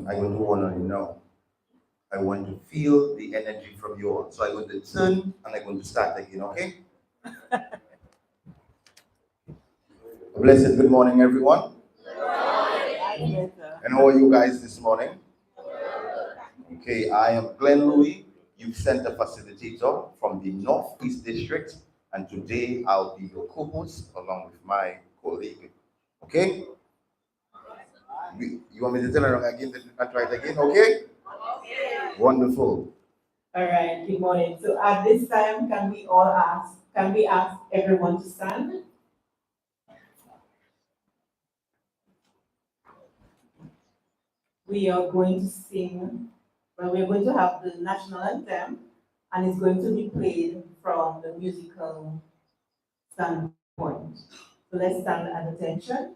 I don't want to know. I want to feel the energy from you all. So I'm going to turn and I'm going to start again, okay? Blessed good morning, everyone. And how are you guys this morning? Okay, I am Glenn Louis, Youth Center Facilitator from the Northeast District, and today I'll be your co-host along with my colleague. Okay? You want me to tell her again and try it again? Okay? Wonderful. All right, good morning. So at this time, can we ask everyone to stand? We are going to sing, well, we're going to have the national anthem, and it's going to be played from the musical standpoint. So let's stand at attention.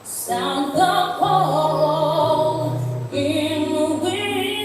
Sound the call in the wind.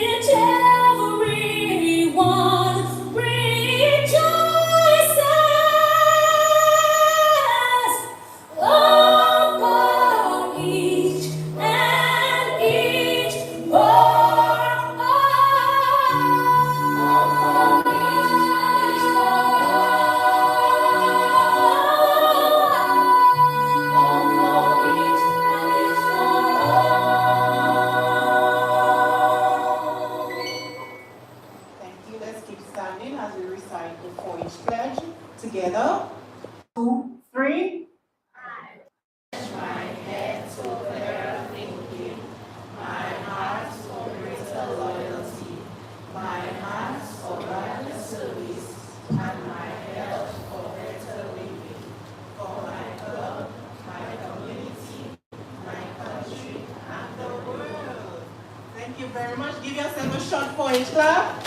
Thank you very much. Give yourself a short point clap.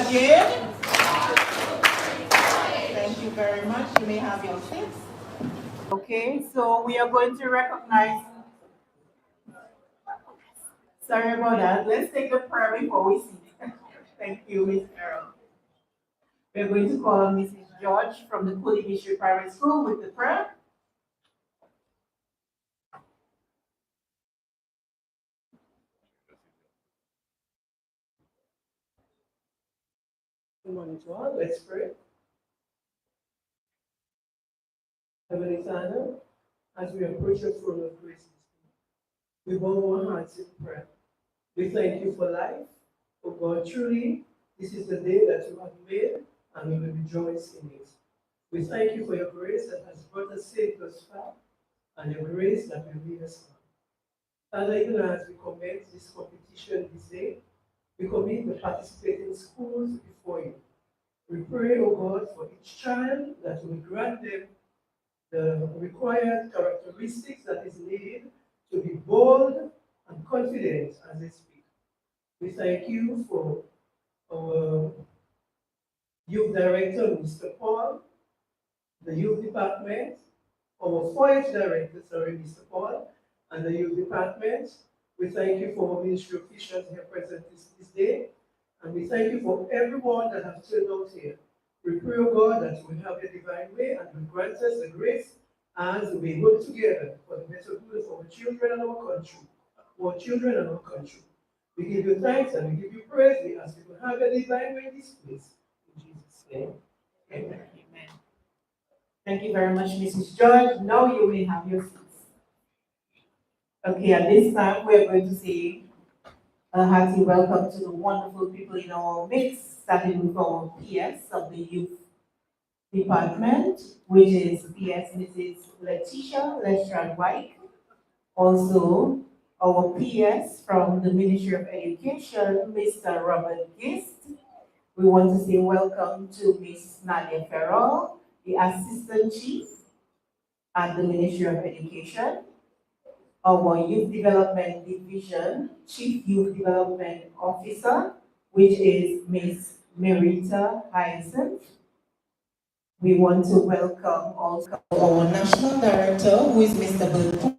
Again. Thank you very much. You may have your seats. Okay, so we are going to recognize. Sorry about that. Let's take the prayer before we sit. Thank you, Ms. Carol. We're going to call on Mrs. George from the Cooley District Private School with the prayer. Good morning to all. Let's pray. Heavenly Father, as we approach your throne of grace, we bow our hearts in prayer. We thank you for life. Oh God, truly, this is the day that you have made, and we will rejoice in it. We thank you for your grace that has brought us safe thus far, and your grace that will lead us on. Father, even as we commit this competition this day, we commit the participating schools before you. We pray, O God, for each child that you will grant them the required characteristics that is needed to be bold and confident as they speak. We thank you for our youth director, Mr. Paul, the youth department, our 4-H director, Mr. Paul, and the youth department. We thank you for our ministry officials here present this day, and we thank you for everyone that has turned out here. We pray, O God, that you will have your divine way and will grant us the grace as we work together for the better good of our children and our country. Our children and our country. We give you thanks and we give you praise. We ask you to have your divine way in this place. In Jesus' name. Amen. Amen. Thank you very much, Mrs. George. Now you may have your seats. Okay, at this time we're going to say a hearty welcome to the wonderful people in our midst, starting with our PS of the youth department, which is PS Mrs. Letitia Lestrade White. Also, our PS from the Ministry of Education, Mr. Robert Gist. We want to say welcome to Ms. Nadia Farrell, the Assistant Chief at the Ministry of Education. Our Youth Development Division, Chief Youth Development Officer, which is Ms. Merita Hyacinth. We want to welcome also our National Director, who is Mr. Bill,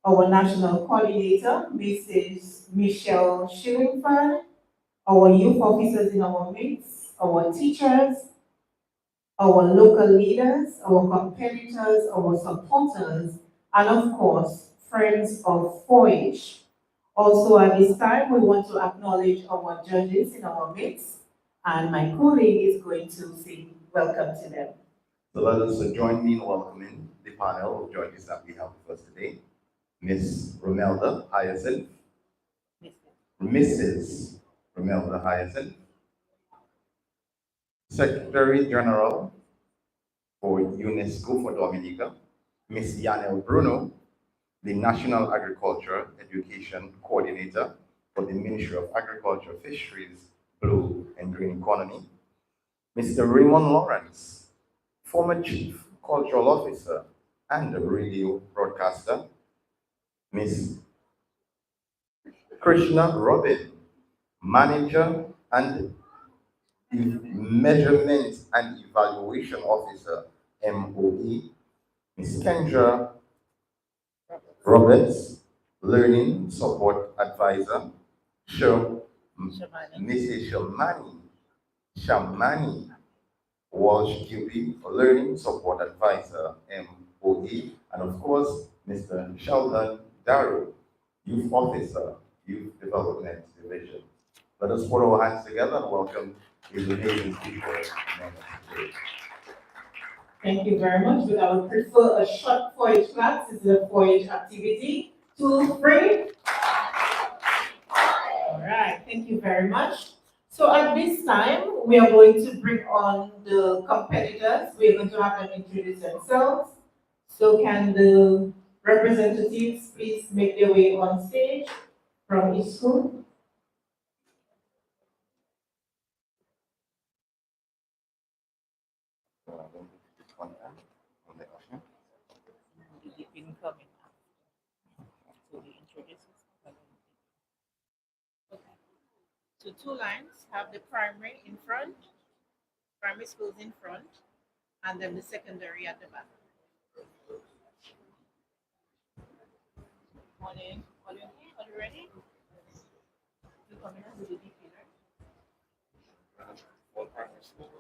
our National Coordinator, Mrs. Michelle Shillingford, our youth officers in our midst, our teachers, our local leaders, our competitors, our supporters, and of course, friends of 4-H. Also at this time, we want to acknowledge our judges in our midst, and my colleague is going to say welcome to them. So let us join me in welcoming the panel of judges that we have with us today. Miss Romelda Hyacinth, Mrs. Romelda Hyacinth, Secretary General for UNESCO for Dominica, Miss Yanel Bruno, the National Agriculture Education Coordinator for the Ministry of Agriculture, Fisheries, Blue and Green Economy, Mr. Raymond Lawrence, former Chief Cultural Officer and radio broadcaster, Ms. Krishna Robin, Manager and Measurement and Evaluation Officer, MOE, Ms. Kendra Roberts, Learning Support Advisor, Mrs. Shamani Walsh QP, Learning Support Advisor, MOE, and of course, Mr. Sheldon Darrow, Youth Officer, Youth Development Division. Let us put our hands together and welcome these amazing people. Thank you very much. But I would prefer a short 4-H class. This is a 4-H activity. 2, 3. All right, thank you very much. So at this time, we are going to bring on the competitors. We are going to have them introduce themselves. So can the representatives please make their way on stage from each school? So two lines, have the primary in front, primary schools in front, and then the secondary at the back. Morning. Are you ready? You come in with the DP, right? All primary schools.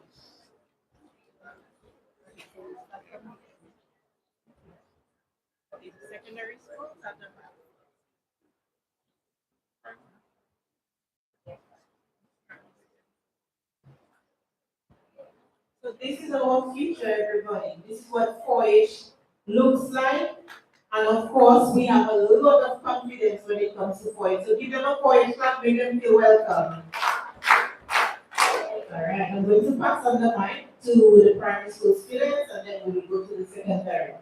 The secondary schools at the back. So this is our future, everybody. This is what 4-H looks like. And of course, we have a lot of confidence when it comes to 4-H. So give them a 4-H clap, make them feel welcome. All right, I'm going to pass on the mic to the primary school students, and then we will go to the secondary.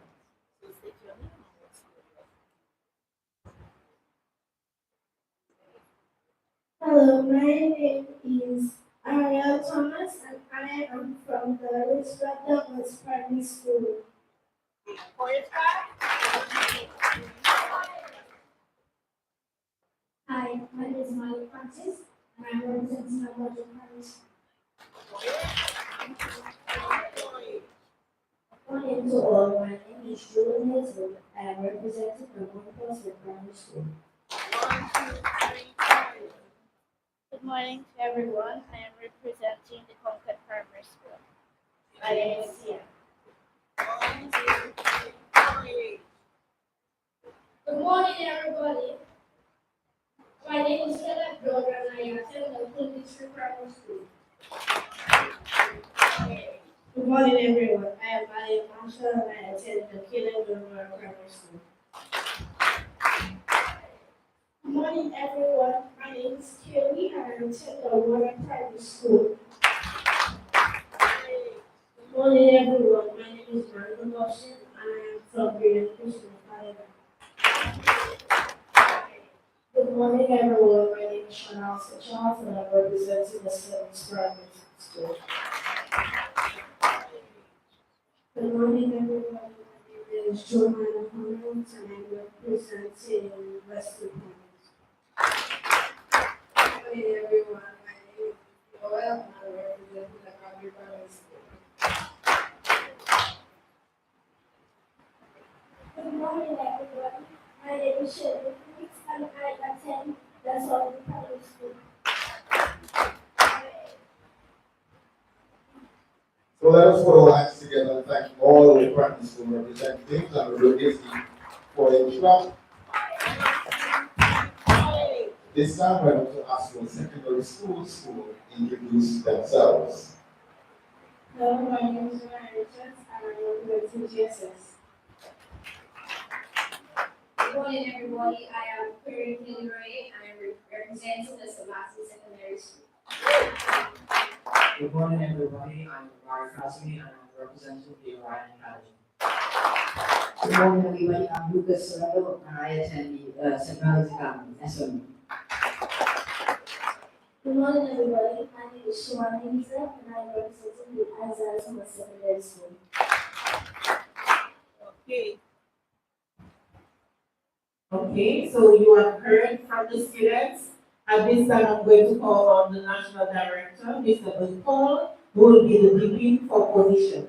Hello, my name is Ariel Thomas, and I am from the Roosevelt Douglas Primary School. Hi, my name is Molly Francis, and I'm representing my local primary school. Morning to all, my name is Julie Hazel, and I'm representing the Montpellier Primary School. Good morning to everyone. I am representing the Concord Primary School. My name is Sia. Good morning, everybody. My name is Philip Broder, and I attend the Full District Primary School. Good morning, everyone. I am Ali Marshall, and I attend the Caleb Donor Primary School. Good morning, everyone. My name is Kelly, and I attend the Warren Primary School. Good morning, everyone. My name is Brandon Dawson, and I am from Green Christian Academy. Good morning, everyone. My name is Chanel Charles, and I'm representing the 7th Primary School. Good morning, everyone. My name is Joanna Collins, and I'm representing Western Primary. Good morning, everyone. My name is Joel, and I'm representing the Calgary Primary School. Good morning, everyone. My name is Shirley Felix, and I attend the Southern Primary School. So let us put our hands together and thank all the primary school representatives, and we will give the 4-H clap. This time we're going to ask our secondary schools to introduce themselves. Hello, my name is Ryan Richards, and I'm representing GSS. Good morning, everybody. I am currently Ray, and I'm representing the Sebastian Secondary School. Good morning, everybody. I'm Mark Cassidy, and I'm representing the Orion Academy. Good morning, everybody. I'm Lucas Sorrello, and I attend the St. Mary's Academy, SMU. Good morning, everybody. My name is Shimon Lisa, and I'm representing the Isaiah Thomas Secondary School. Okay. Okay, so you have heard from the students. At this time, I'm going to call on the National Director, Mr. Bill Paul, who will be the DP for positions.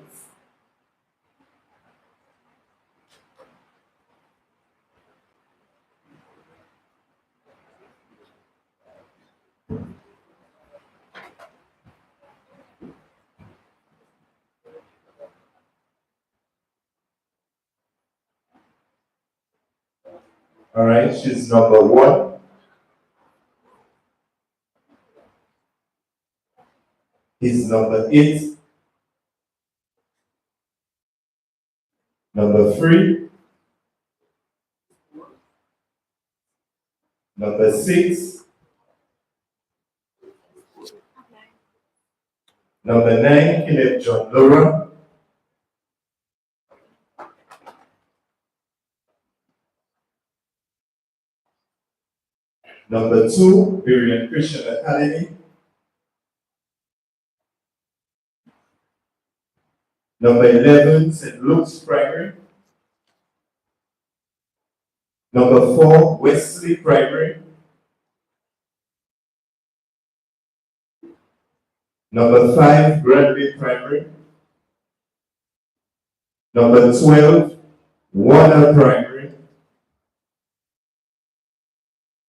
All right, she's number 1. He's number 8. Number 3. Number 6. Number 9, Caleb John Laura. Number 2, Berean Christian Academy. Number 11, St. Luke's Primary. Number 4, Wesley Primary. Number 5, Granby Primary. Number 12, Warner Primary.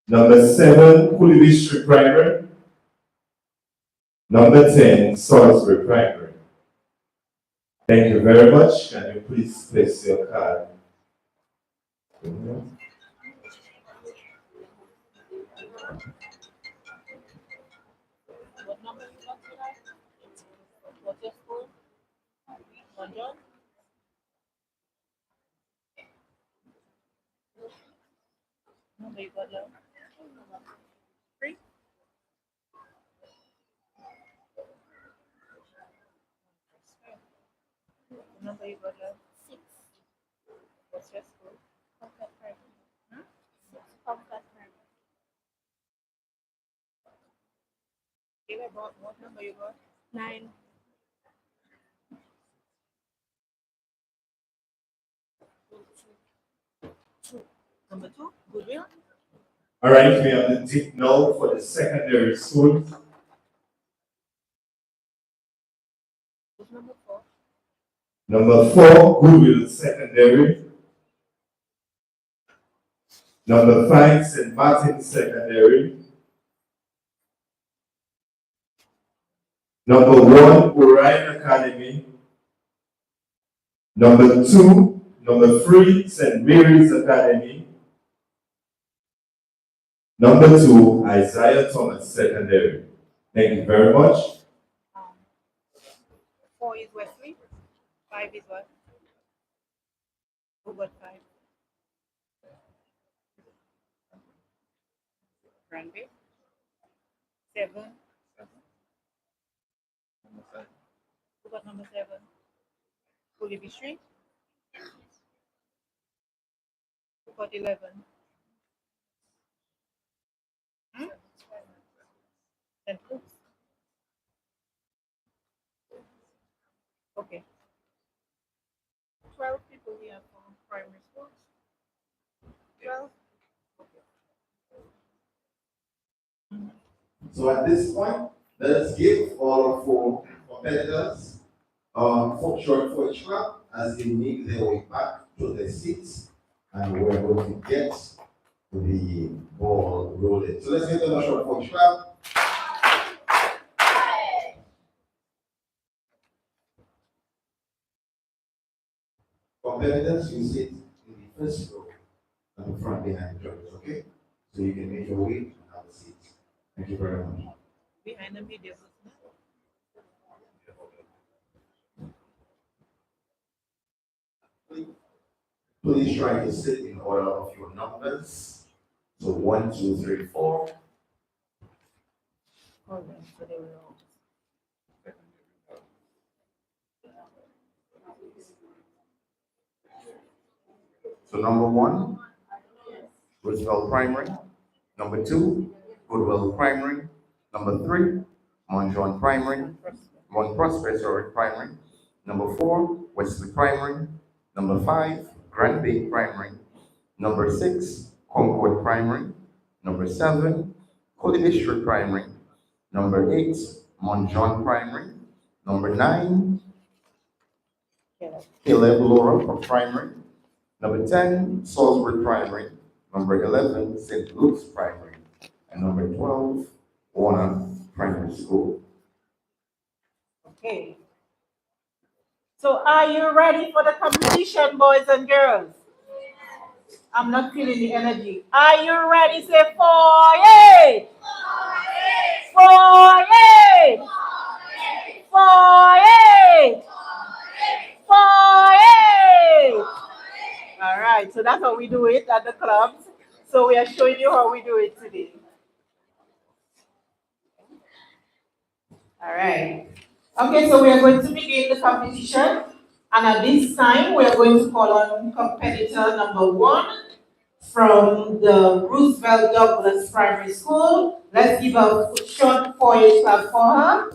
Number 7, Cooley District Primary. Number 10, Salisbury Primary. Thank you very much. Can you please place your card? What number you got today? What's your school? John? Number you got now? 3? Number you got now? 6. What's your school? Concord Primary. Hmm? 6. Concord Primary. Give about what number you got? 9. Number 2, Goodwill. All right, we have the tip now for the secondary school. Who's number 4? Number 4, Goodwill Secondary. Number 5, St. Martin's Secondary. Number 1, Orion Academy. Number 3, St. Mary's Academy. Number 2, Isaiah Thomas Secondary. Thank you very much. 4 is Wesley. 5 is what? Who got 5? Granby. 7. Who got number 7? Cooley District. Who got 11? St. Luke's. Okay. 12 people here from primary schools. 12. So at this point, let us give all 4 competitors short for each club as they make their way back to their seats, and we're going to get the ball rolling. So let's give them a short for each club. Competitors, you sit in the first row at the front behind the judges, okay? So you can make your way and have a seat. Thank you very much. Behind the media booth. Please try to sit in order of your numbers. So 1, 2, 3, 4. Hold on, so they will know. So number 1, Roosevelt Primary. Number 2, Goodwill Primary. Number 3, Mount John Primary. Mount Prosper Primary. Number 4, Wesley Primary. Number 5, Grand Bay Primary. Number 6, Concord Primary. Number 7, Cooley District Primary. Number 8, Mount John Primary. Number 9, Caleb Laura for Primary. Number 10, Salisbury Primary. Number 11, St. Luke's Primary. And number 12, Warner Primary School. Okay. So are you ready for the competition, boys and girls? I'm not feeling the energy. Are you ready? Say 4-8! 4-8! 4-8! 4-8! All right, so that's how we do it at the clubs. So we are showing you how we do it today. All right. Okay, so we are going to begin the competition. And at this time, we are going to call on competitor number 1 from the Roosevelt Douglas Primary School. Let's give a short 4-8 clap for her.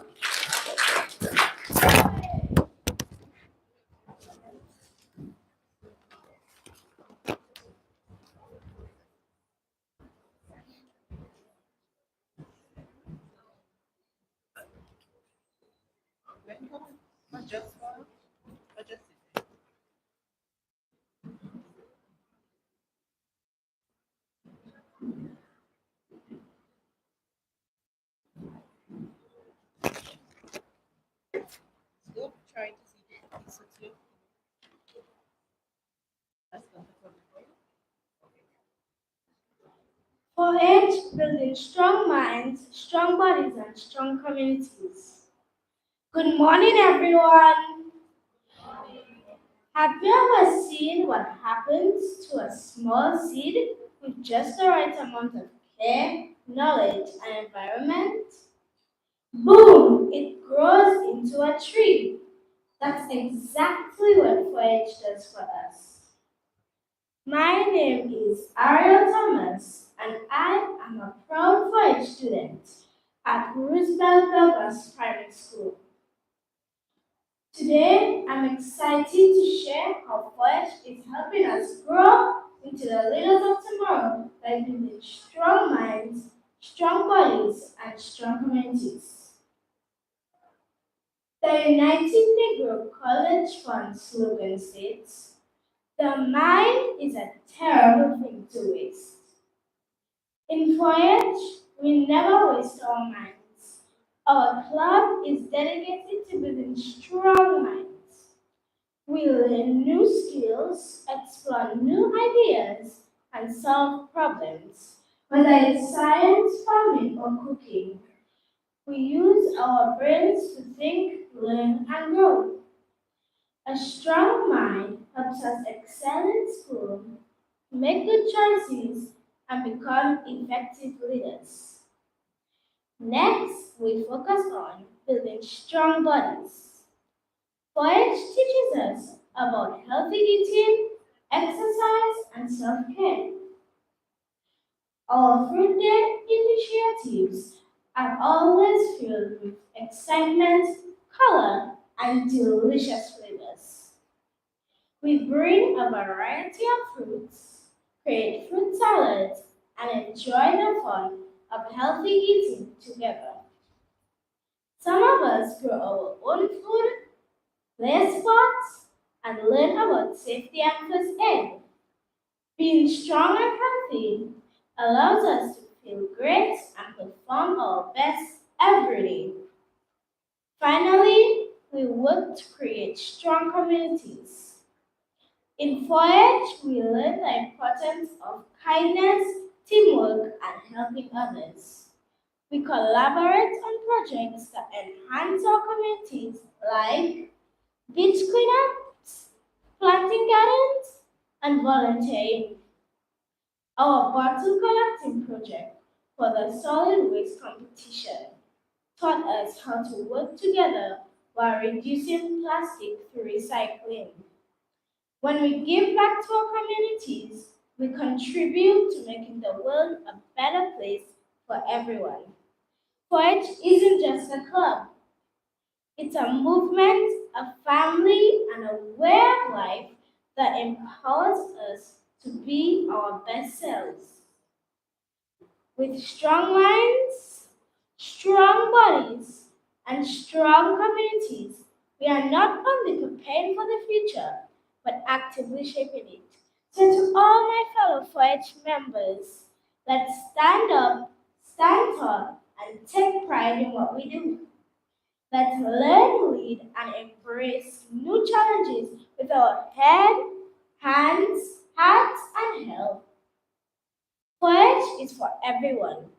Good. Trying to see the piece with you. That's comfortable for you. 4-H building strong minds, strong bodies, and strong communities. Good morning, everyone. Have you ever seen what happens to a small seed with just the right amount of care, knowledge, and environment? Boom! It grows into a tree. That's exactly what 4-H does for us. My name is Ariel Thomas, and I am a proud 4-H student at Roosevelt Douglas Primary School. Today, I'm excited to share how 4-H is helping us grow into the leaders of tomorrow by building strong minds, strong bodies, and strong communities. The United Negro College Fund slogan states, "The mind is a terrible thing to waste." In 4-H, we never waste our minds. Our club is dedicated to building strong minds. We learn new skills, explore new ideas, and solve problems, whether it's science, farming, or cooking. We use our brains to think, learn, and grow. A strong mind helps us excel in school, make good choices, and become effective leaders. Next, we focus on building strong bodies. 4-H teaches us about healthy eating, exercise, and self-care. Our Fruit Day initiatives are always filled with excitement, color, and delicious flavors. We bring a variety of fruits, create fruit salads, and enjoy the fun of healthy eating together. Some of us grow our own food, play sports, and learn about safety and first aid. Being strong and healthy allows us to feel great and perform our best every day. Finally, we work to create strong communities. In 4-H, we learn the importance of kindness, teamwork, and helping others. We collaborate on projects that enhance our communities like beach cleanups, planting gardens, and volunteering. Our bottle collecting project for the solid waste competition taught us how to work together while reducing plastic through recycling. When we give back to our communities, we contribute to making the world a better place for everyone. 4-H isn't just a club, it's a movement, a family, and a way of life that empowers us to be our best selves. With strong minds, strong bodies, and strong communities, we are not only preparing for the future, but actively shaping it. So to all my fellow 4-H members, let's stand up, stand tall, and take pride in what we do. Let's learn, lead, and embrace new challenges with our head, hands, hearts, and health. 4-H is for everyone,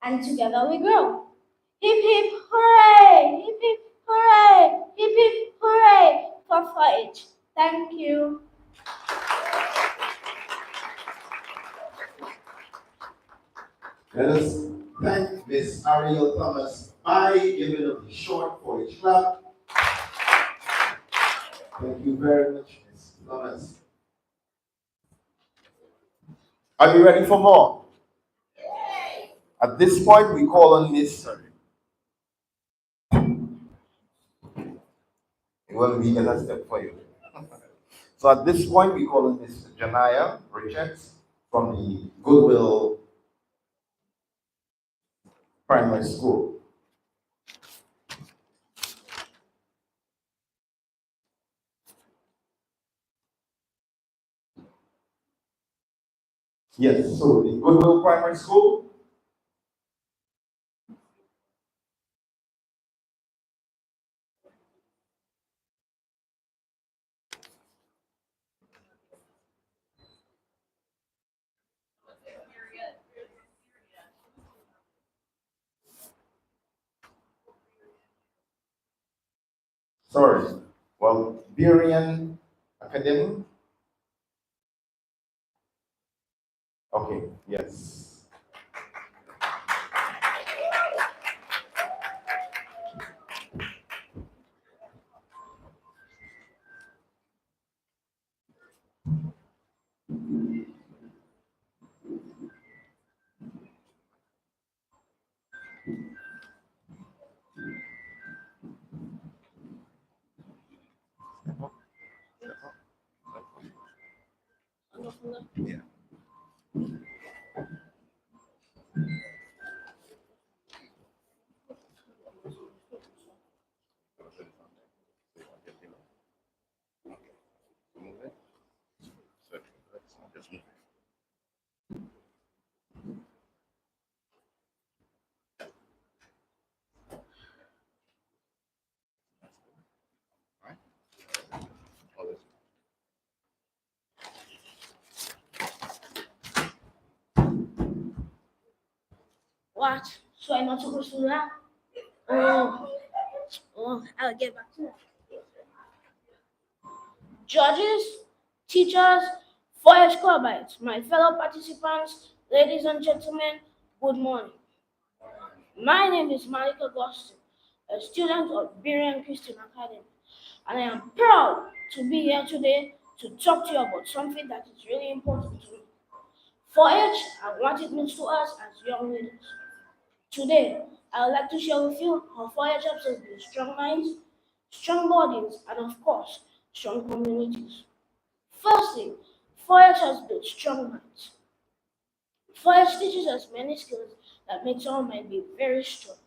and together we grow. Hip hip hooray! Hip hip hooray! Hip hip hooray for 4-H. Thank you. Let us thank Miss Ariel Thomas by giving us a short 4-H clap. Thank you very much, Miss Thomas. Are you ready for more? At this point, we call on Miss. It will be a step for you. So at this point, we call on Miss Janaya Richards from the Goodwill Primary School. Yes, so the Goodwill Primary School. Sorry. Well, Burian Academy. Okay, yes. Yeah. What? So I'm not supposed to do that? Oh, I'll get back to that. Judges, teachers, Voyage Clubites, my fellow participants, ladies and gentlemen, good morning. My name is Malika Gostin, a student of Berean Christian Academy, and I am proud to be here today to talk to you about something that is really important to me. Voyage and what it means to us as young leaders. Today, I would like to share with you how Voyage helps us build strong minds, strong bodies, and of course, strong communities. Firstly, Voyage has built strong minds. Voyage teaches us many skills that make our mind be very strong.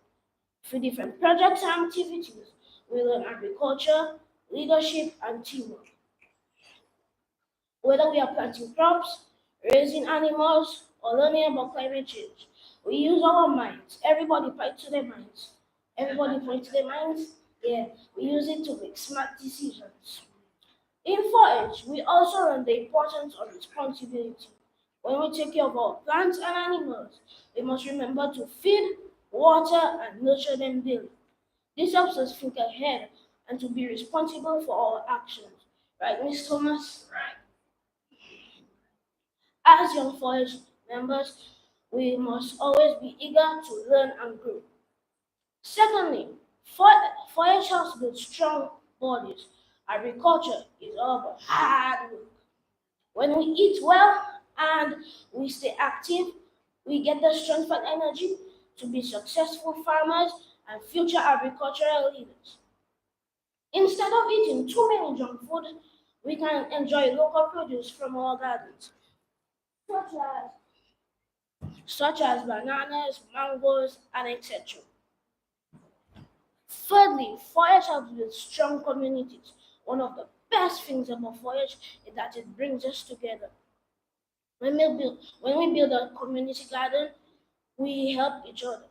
Through different projects and activities, we learn agriculture, leadership, and teamwork. Whether we are planting crops, raising animals, or learning about climate change, we use our minds. Everybody point to their minds. Everybody point to their minds. Yeah, we use it to make smart decisions. In 4-H, we also learn the importance of responsibility. When we take care of our plants and animals, we must remember to feed, water, and nurture them daily. This helps us think ahead and to be responsible for our actions. Right, Miss Thomas? As young 4-H members, we must always be eager to learn and grow. Secondly, 4-H helps build strong bodies. Agriculture is all about hard work. When we eat well and we stay active, we get the strength and energy to be successful farmers and future agricultural leaders. Instead of eating too many junk food, we can enjoy local produce from our gardens, such as bananas, mangoes, and etc. Thirdly, Voyage helps build strong communities. One of the best things about Voyage is that it brings us together. When we build a community garden, we help each other.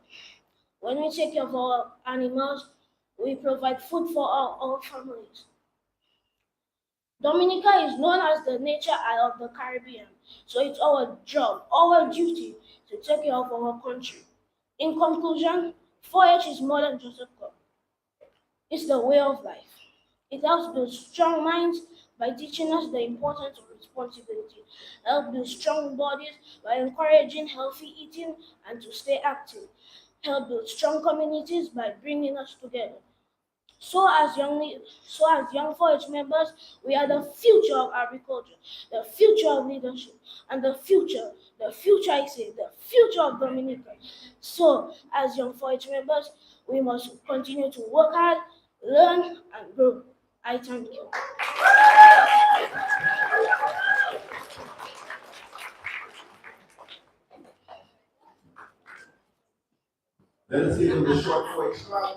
When we take care of our animals, we provide food for our families. Dominica is known as the nature isle of the Caribbean, so it's our job, our duty to take care of our country. In conclusion, 4-H is more than just a club. It's the way of life. It helps build strong minds by teaching us the importance of responsibility, help build strong bodies by encouraging healthy eating and to stay active, help build strong communities by bringing us together. So as young 4-H members, we are the future of agriculture, the future of leadership, and the future the future of Dominica. So as young 4-H members, we must continue to work hard, learn, and grow. I thank you. Let us give him the short voice clap.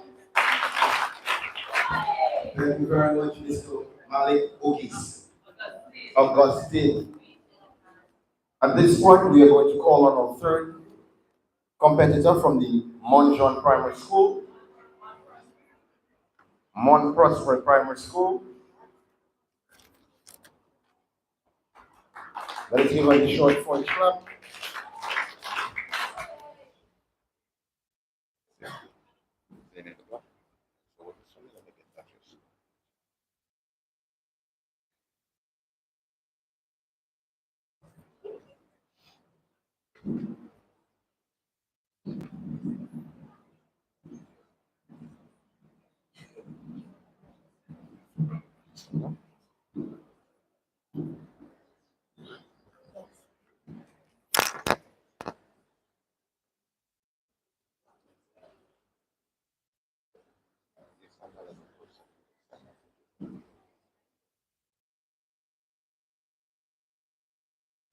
Thank you very much, Mr. Malik Ogis, Augustine. At this point, we are going to call on our third competitor from the Monjon Primary School, Mon Prosper Primary School. Let us give her a short voice clap.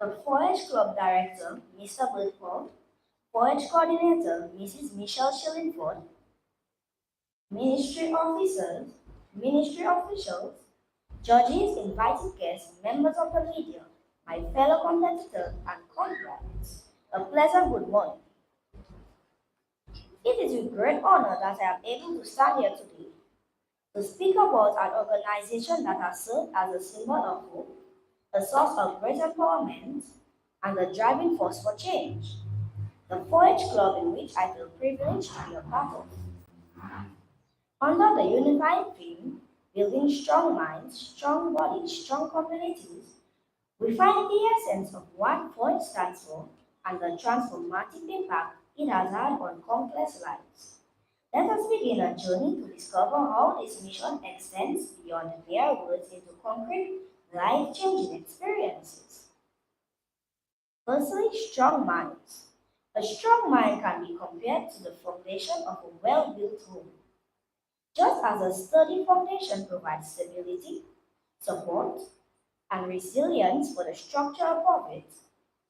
The Forage Club Director, Mr. Wilford, Forage Coordinator, Mrs. Michelle Shillingford, Ministry officials, judges, invited guests, members of the media, my fellow competitors, and comrades, a pleasant good morning. It is with great honor that I am able to stand here today to speak about an organization that has served as a symbol of hope, a source of great empowerment, and a driving force for change. The Forage Club, in which I feel privileged to be a part of. Under the unifying theme, building strong minds, strong bodies, strong communities, we find the essence of what Forage stands for and the transformative impact it has had on countless lives. Let us begin a journey to discover how this mission extends beyond mere words into concrete, life-changing experiences. Firstly, strong minds. A strong mind can be compared to the foundation of a well-built home. Just as a sturdy foundation provides stability, support, and resilience for the structure above it,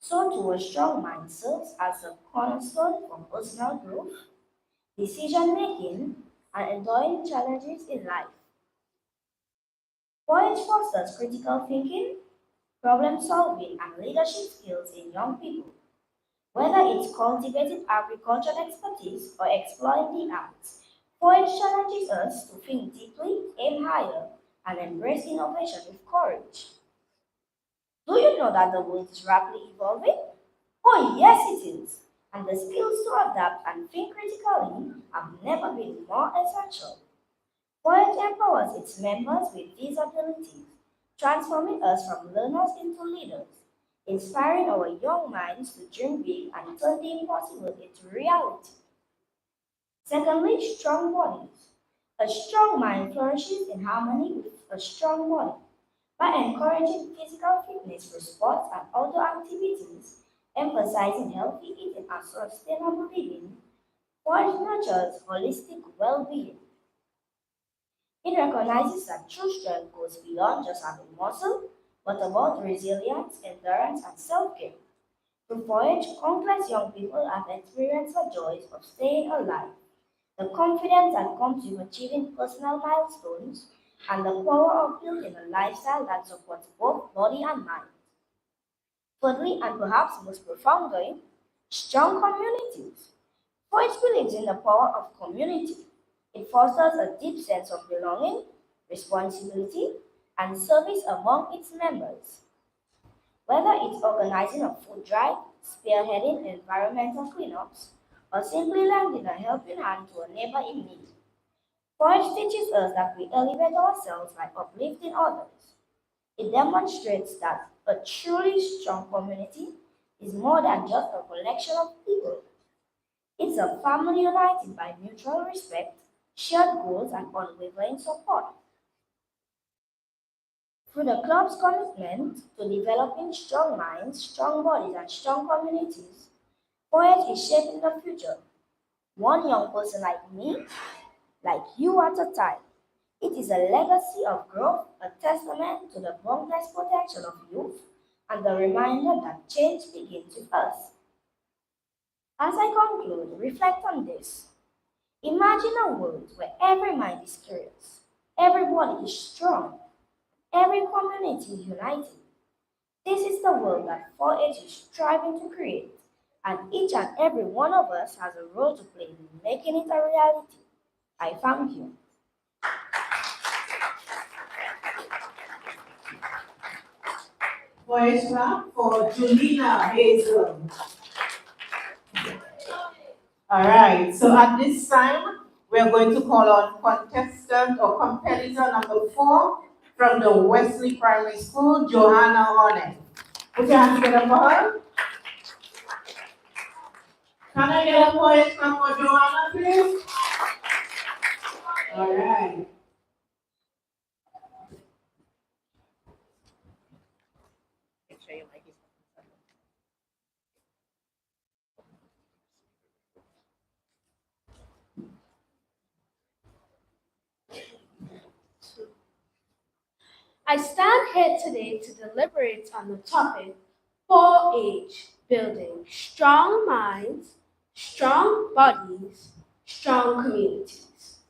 so too a strong mind serves as a cornerstone for personal growth, decision-making, and enduring challenges in life. Voyage fosters critical thinking, problem-solving, and leadership skills in young people. Whether it's cultivating agricultural expertise or exploring the arts, Voyage challenges us to think deeply, aim higher, and embrace innovation with courage. Do you know that the world is rapidly evolving? Oh, yes, it is. And the skills to adapt and think critically have never been more essential. Voyage empowers its members with these abilities, transforming us from learners into leaders, inspiring our young minds to dream big and turn the impossible into reality. Secondly, strong bodies. A strong mind flourishes in harmony with a strong body. By encouraging physical fitness through sports and outdoor activities, emphasizing healthy eating and sustainable living, Forge nurtures holistic well-being. It recognizes that true strength goes beyond just having muscle, but about resilience, endurance, and self-care. Through Forge, countless young people have experienced the joys of staying alive, the confidence that comes with achieving personal milestones, and the power of building a lifestyle that supports both body and mind. Thirdly, and perhaps most profoundly, strong communities. Voice believes in the power of community. It fosters a deep sense of belonging, responsibility, and service among its members. Whether it's organizing a food drive, spearheading environmental cleanups, or simply lending a helping hand to a neighbor in need, Forge teaches us that we elevate ourselves by uplifting others. It demonstrates that a truly strong community is more than just a collection of people. It's a family united by mutual respect, shared goals, and unwavering support. Through the club's commitment to developing strong minds, strong bodies, and strong communities, Forge is shaping the future. One young person like me, like you at a time. It is a legacy of growth, a testament to the boundless potential of youth, and a reminder that change begins with us. As I conclude, reflect on this. Imagine a world where every mind is curious, every body is strong, every community is united, This is the world that 4-H is striving to create, and each and every one of us has a role to play in making it a reality. I thank you. Voice clap for Julina Hazel. All right, so at this time, we are going to call on contestant or competitor number 4 from the Wesley Primary School, Johanna Hornet. Put your hands together for her. Can I get a voice clap for Johanna, please? All right. Make sure your mic is on. I stand here today to deliberate on the topic 4-H building strong minds, strong bodies, strong communities.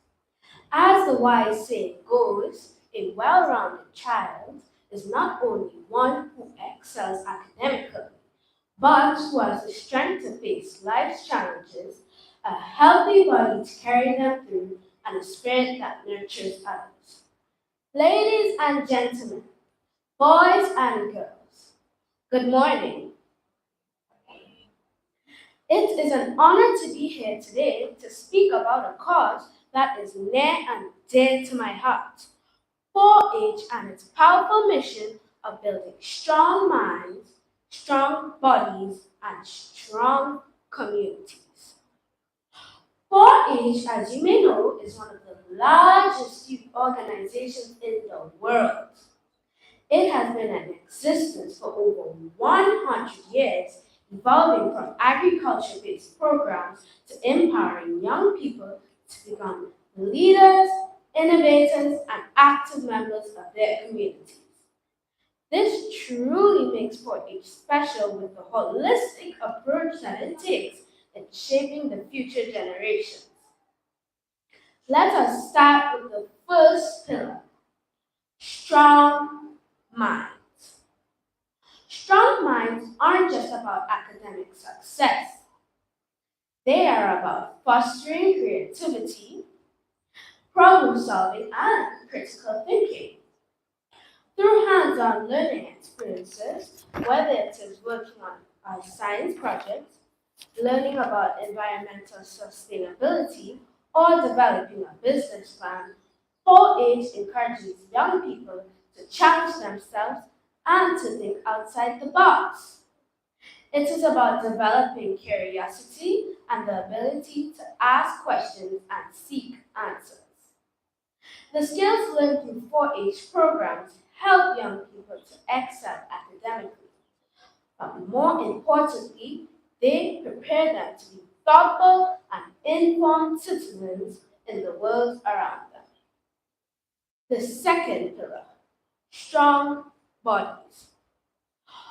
As the wise saying goes, a well-rounded child is not only one who excels academically, but who has the strength to face life's challenges, a healthy body to carry them through, and a spirit that nurtures others. Ladies and gentlemen, boys and girls, good morning. It is an honor to be here today to speak about a cause that is near and dear to my heart, 4-H and its powerful mission of building strong minds, strong bodies, and strong communities. 4-H, as you may know, is one of the largest youth organizations in the world. It has been in existence for over 100 years, evolving from agriculture-based programs to empowering young people to become leaders, innovators, and active members of their communities. This truly makes 4-H special with the holistic approach that it takes in shaping the future generations. Let us start with the first pillar, strong minds. Strong minds aren't just about academic success. They are about fostering creativity, problem solving, and critical thinking. Through hands-on learning experiences, whether it is working on a science project, learning about environmental sustainability, or developing a business plan, 4-H encourages young people to challenge themselves and to think outside the box. It is about developing curiosity and the ability to ask questions and seek answers. The skills learned through 4-H programs help young people to excel academically, but more importantly, they prepare them to be thoughtful and informed citizens in the world around them. The second pillar, strong bodies.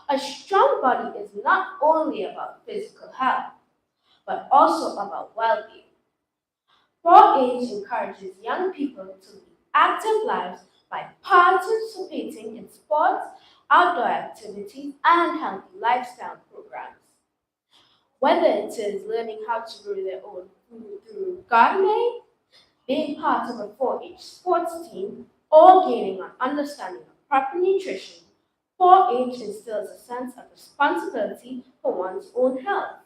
A strong body is not only about physical health, but also about well-being. 4-H encourages young people to lead active lives by participating in sports, outdoor activities, and healthy lifestyle programs. Whether it is learning how to grow their own food through gardening, being part of a 4-H sports team, or gaining an understanding of proper nutrition, 4-H instills a sense of responsibility for one's own health.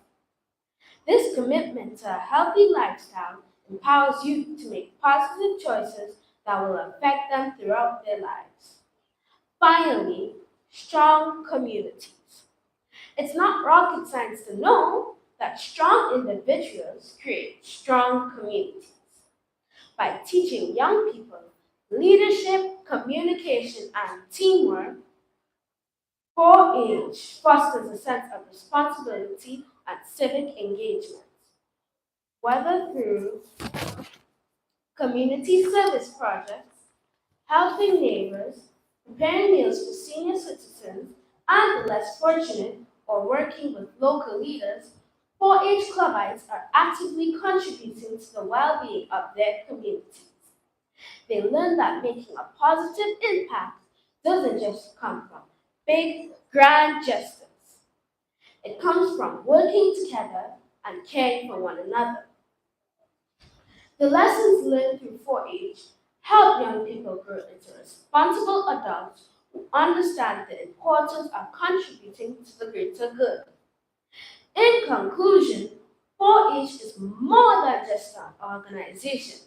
This commitment to a healthy lifestyle empowers youth to make positive choices that will affect them throughout their lives. Finally, strong communities. It's not rocket science to know that strong individuals create strong communities. By teaching young people leadership, communication, and teamwork, 4-H fosters a sense of responsibility and civic engagement. Whether through community service projects, helping neighbors, preparing meals for senior citizens and the less fortunate, or working with local leaders, 4-H clubbites are actively contributing to the well-being of their communities. They learn that making a positive impact doesn't just come from big, grand gestures. It comes from working together and caring for one another. The lessons learned through 4-H help young people grow into responsible adults who understand the importance of contributing to the greater good. In conclusion, 4-H is more than just an organization.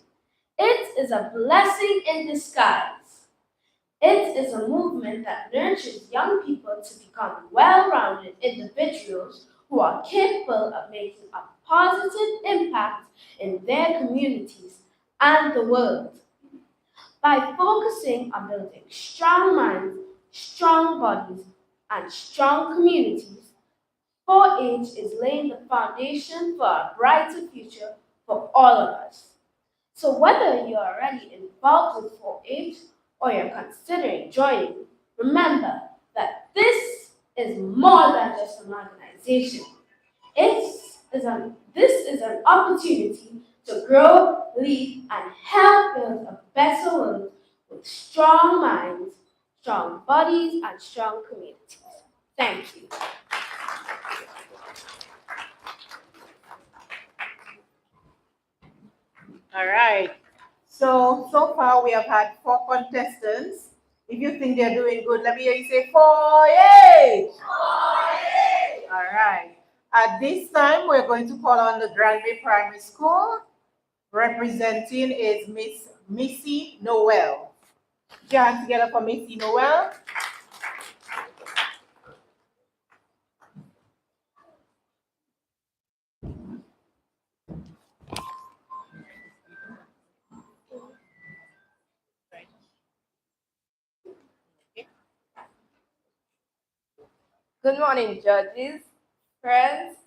It is a blessing in disguise. It is a movement that nurtures young people to become well-rounded individuals who are capable of making a positive impact in their communities and the world. By focusing on building strong minds, strong bodies, and strong communities, 4-H is laying the foundation for a brighter future for all of us. So whether you're already involved with 4-H or you're considering joining, remember that this is more than just an organization. This is an opportunity to grow, lead, and help build a better world with strong minds, strong bodies, and strong communities. Thank you. All right. So far we have had 4 contestants. If you think they're doing good, let me hear you say 4-H. 4-H. All right. At this time, we're going to call on the Granby Primary School. Representing is Miss Missy Noel. Put your hands together for Missy Noel. Good morning, judges, friends,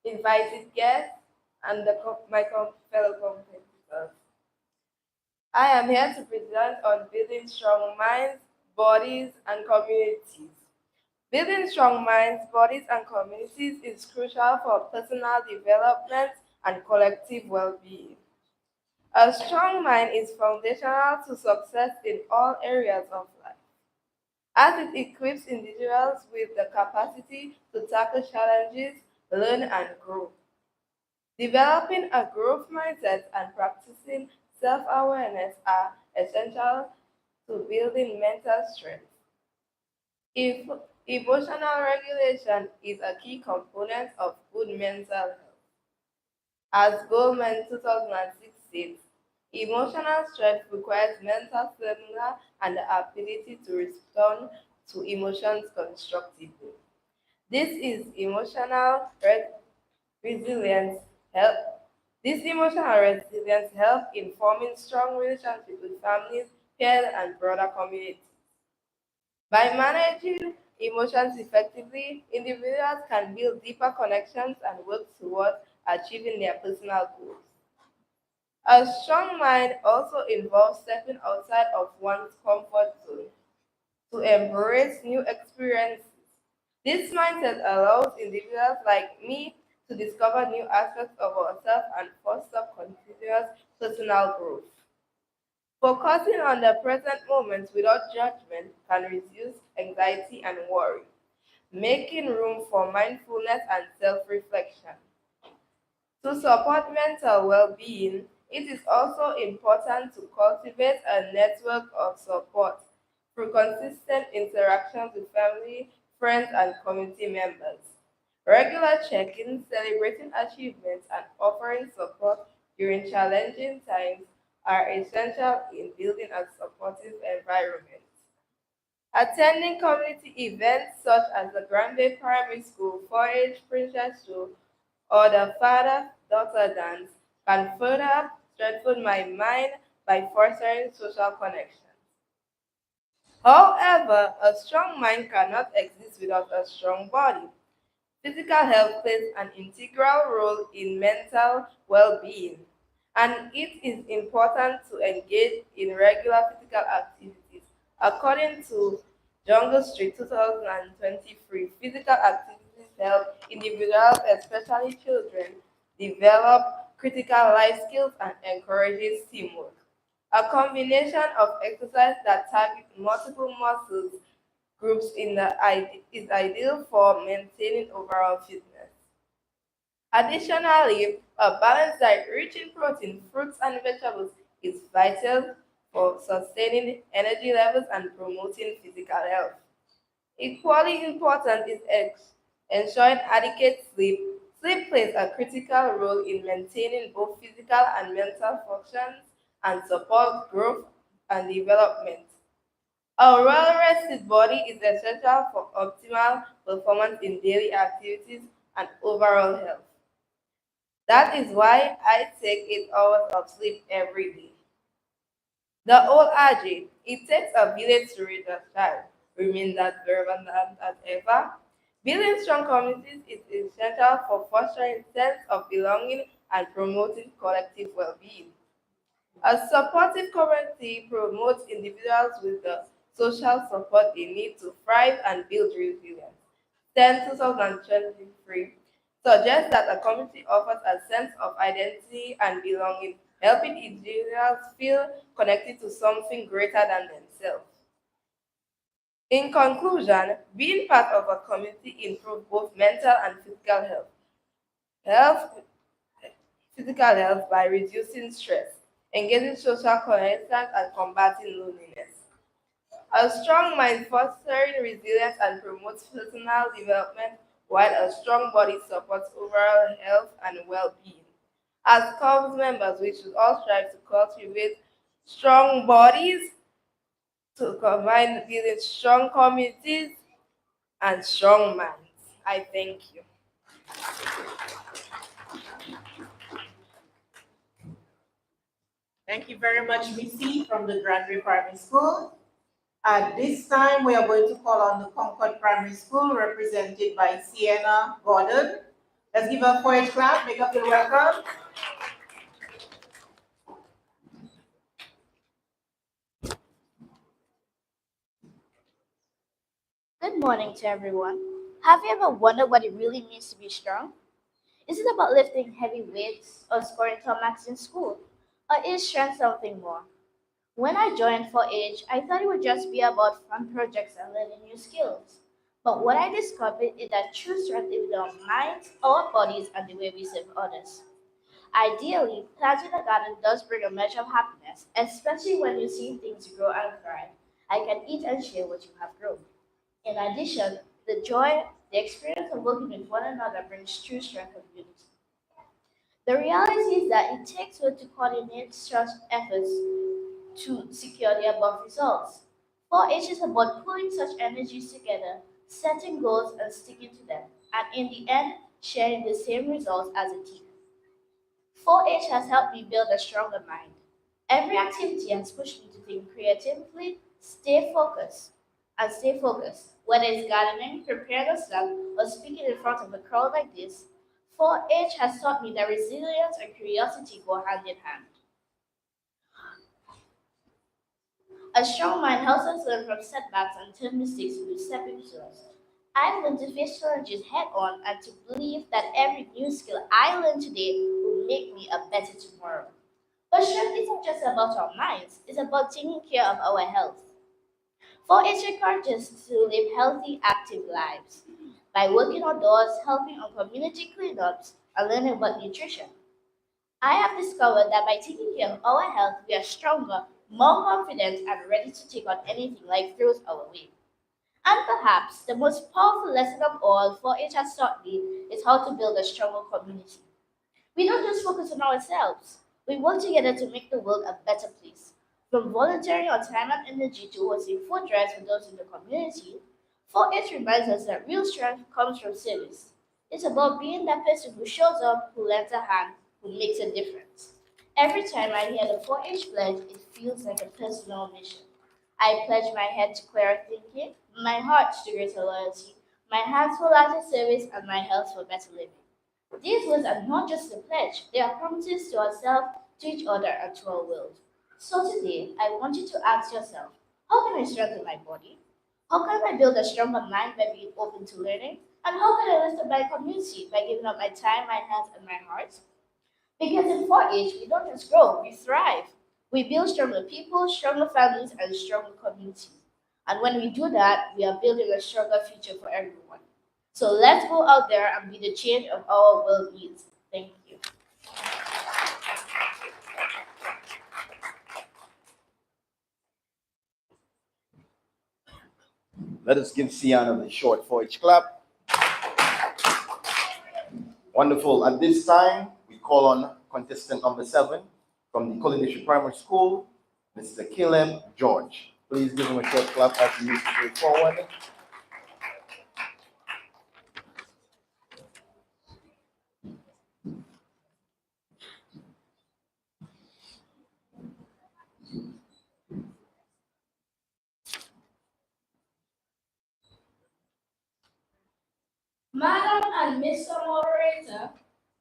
invited guests, and my fellow competitors. I am here to present on building strong minds, bodies, and communities. Building strong minds, bodies, and communities is crucial for personal development and collective well-being. A strong mind is foundational to success in all areas of life, as it equips individuals with the capacity to tackle challenges, learn, and grow. Developing a growth mindset and practicing self-awareness are essential to building mental strength. If emotional regulation is a key component of good mental health. As Goldman 2006 states, emotional strength requires mental stamina and the ability to respond to emotions constructively. This is resilience help. This emotional resilience helps in forming strong relationships with families, peers, and broader communities. By managing emotions effectively, individuals can build deeper connections and work towards achieving their personal goals. A strong mind also involves stepping outside of one's comfort zone to embrace new experiences. This mindset allows individuals like me to discover new aspects of ourselves and foster continuous personal growth. Focusing on the present moment without judgment can reduce anxiety and worry, making room for mindfulness and self-reflection. To support mental well-being, it is also important to cultivate a network of support through consistent interactions with family, friends, and community members. Regular check-ins, celebrating achievements, and offering support during challenging times are essential in building a supportive environment. Attending community events such as the Granby Primary School 4-H Princess Show or the father-daughter dance can further strengthen my mind by fostering social connections. However, a strong mind cannot exist without a strong body. Physical health plays an integral role in mental well-being, and it is important to engage in regular physical activities. According to Jungle Street 2023, physical activities help individuals, especially children, develop critical life skills and encourages teamwork. A combination of exercise that targets multiple muscles groups is ideal for maintaining overall fitness. Additionally, a balanced diet rich in protein, fruits, and vegetables is vital for sustaining energy levels and promoting physical health. Equally important is ensuring adequate sleep. Sleep plays a critical role in maintaining both physical and mental functions and support growth and development. A well-rested body is essential for optimal performance in daily activities and overall health. That is why I take 8 hours of sleep every day. The old adage, it takes a village to raise a child, remains as relevant as ever. Building strong communities is essential for fostering a sense of belonging and promoting collective well-being. A supportive community promotes individuals with the social support they need to thrive and build resilience. 2023 suggests that a community offers a sense of identity and belonging, helping individuals feel connected to something greater than themselves. In conclusion, being part of a community improves both mental and health, physical health by reducing stress, engaging social connections, and combating loneliness. A strong mind fosters resilience and promotes personal development, while a strong body supports overall health and well-being. As COVS members, we should all strive to cultivate strong bodies to combine building strong communities and strong minds. I thank you. Thank you very much, Missy from the Graduate Primary School. At this time, we are going to call on the Concord Primary School, represented by Sienna Gordon. Let's give her a quiet clap, make her feel welcome. Good morning to everyone. Have you ever wondered what it really means to be strong? Is it about lifting heavy weights or scoring top marks in school? Or is strength something more? When I joined 4-H, I thought it would just be about fun projects and learning new skills. But what I discovered is that true strength is in our minds, our bodies, and the way we serve others. Ideally, planting a garden does bring a measure of happiness, especially when you see things grow and thrive. I can eat and share what you have grown. In addition, the joy, the experience of working with one another brings true strength and unity. The reality is that it takes work to coordinate such efforts to secure the above results. 4-H is about pulling such energies together, setting goals and sticking to them, and in the end, sharing the same results as a team. 4-H has helped me build a stronger mind. Every activity has pushed me to think creatively, stay focused. Whether it's gardening, preparing a snack, or speaking in front of a crowd like this, 4-H has taught me that resilience and curiosity go hand in hand. A strong mind helps us learn from setbacks and turn mistakes into stepping stones. I've learned to face challenges head on and to believe that every new skill I learn today will make me a better tomorrow. But strength isn't just about our minds, it's about taking care of our health. 4-H encourages us to live healthy, active lives by working outdoors, helping on community cleanups, and learning about nutrition. I have discovered that by taking care of our health, we are stronger, more confident, and ready to take on anything life throws our way. And perhaps the most powerful lesson of all 4-H has taught me is how to build a stronger community. We don't just focus on ourselves, we work together to make the world a better place. From volunteering our time and energy to hosting food drives for those in the community, 4-H reminds us that real strength comes from service. It's about being that person who shows up, who lends a hand, who makes a difference. Every time I hear the 4-H pledge, it feels like a personal mission. I pledge my head to clearer thinking, my heart to greater loyalty, my hands for larger service, and my health for better living. These words are not just a pledge, they are promises to ourselves, to each other, and to our world. So today, I want you to ask yourself, how can I strengthen my body? How can I build a stronger mind by being open to learning? And how can I lift up my community by giving up my time, my hands, and my heart? Because in 4-H, we don't just grow, we thrive. We build stronger people, stronger families, and stronger communities. And when we do that, we are building a stronger future for everyone. So let's go out there and be the change of our world needs. Thank you. Let us give Sienna the short 4-H clap. Wonderful. At this time, we call on contestant number 7 from the Coronation Primary School, Mr. Caleb George. Please give him a short clap as he moves forward. Madam and Mr. Moderator,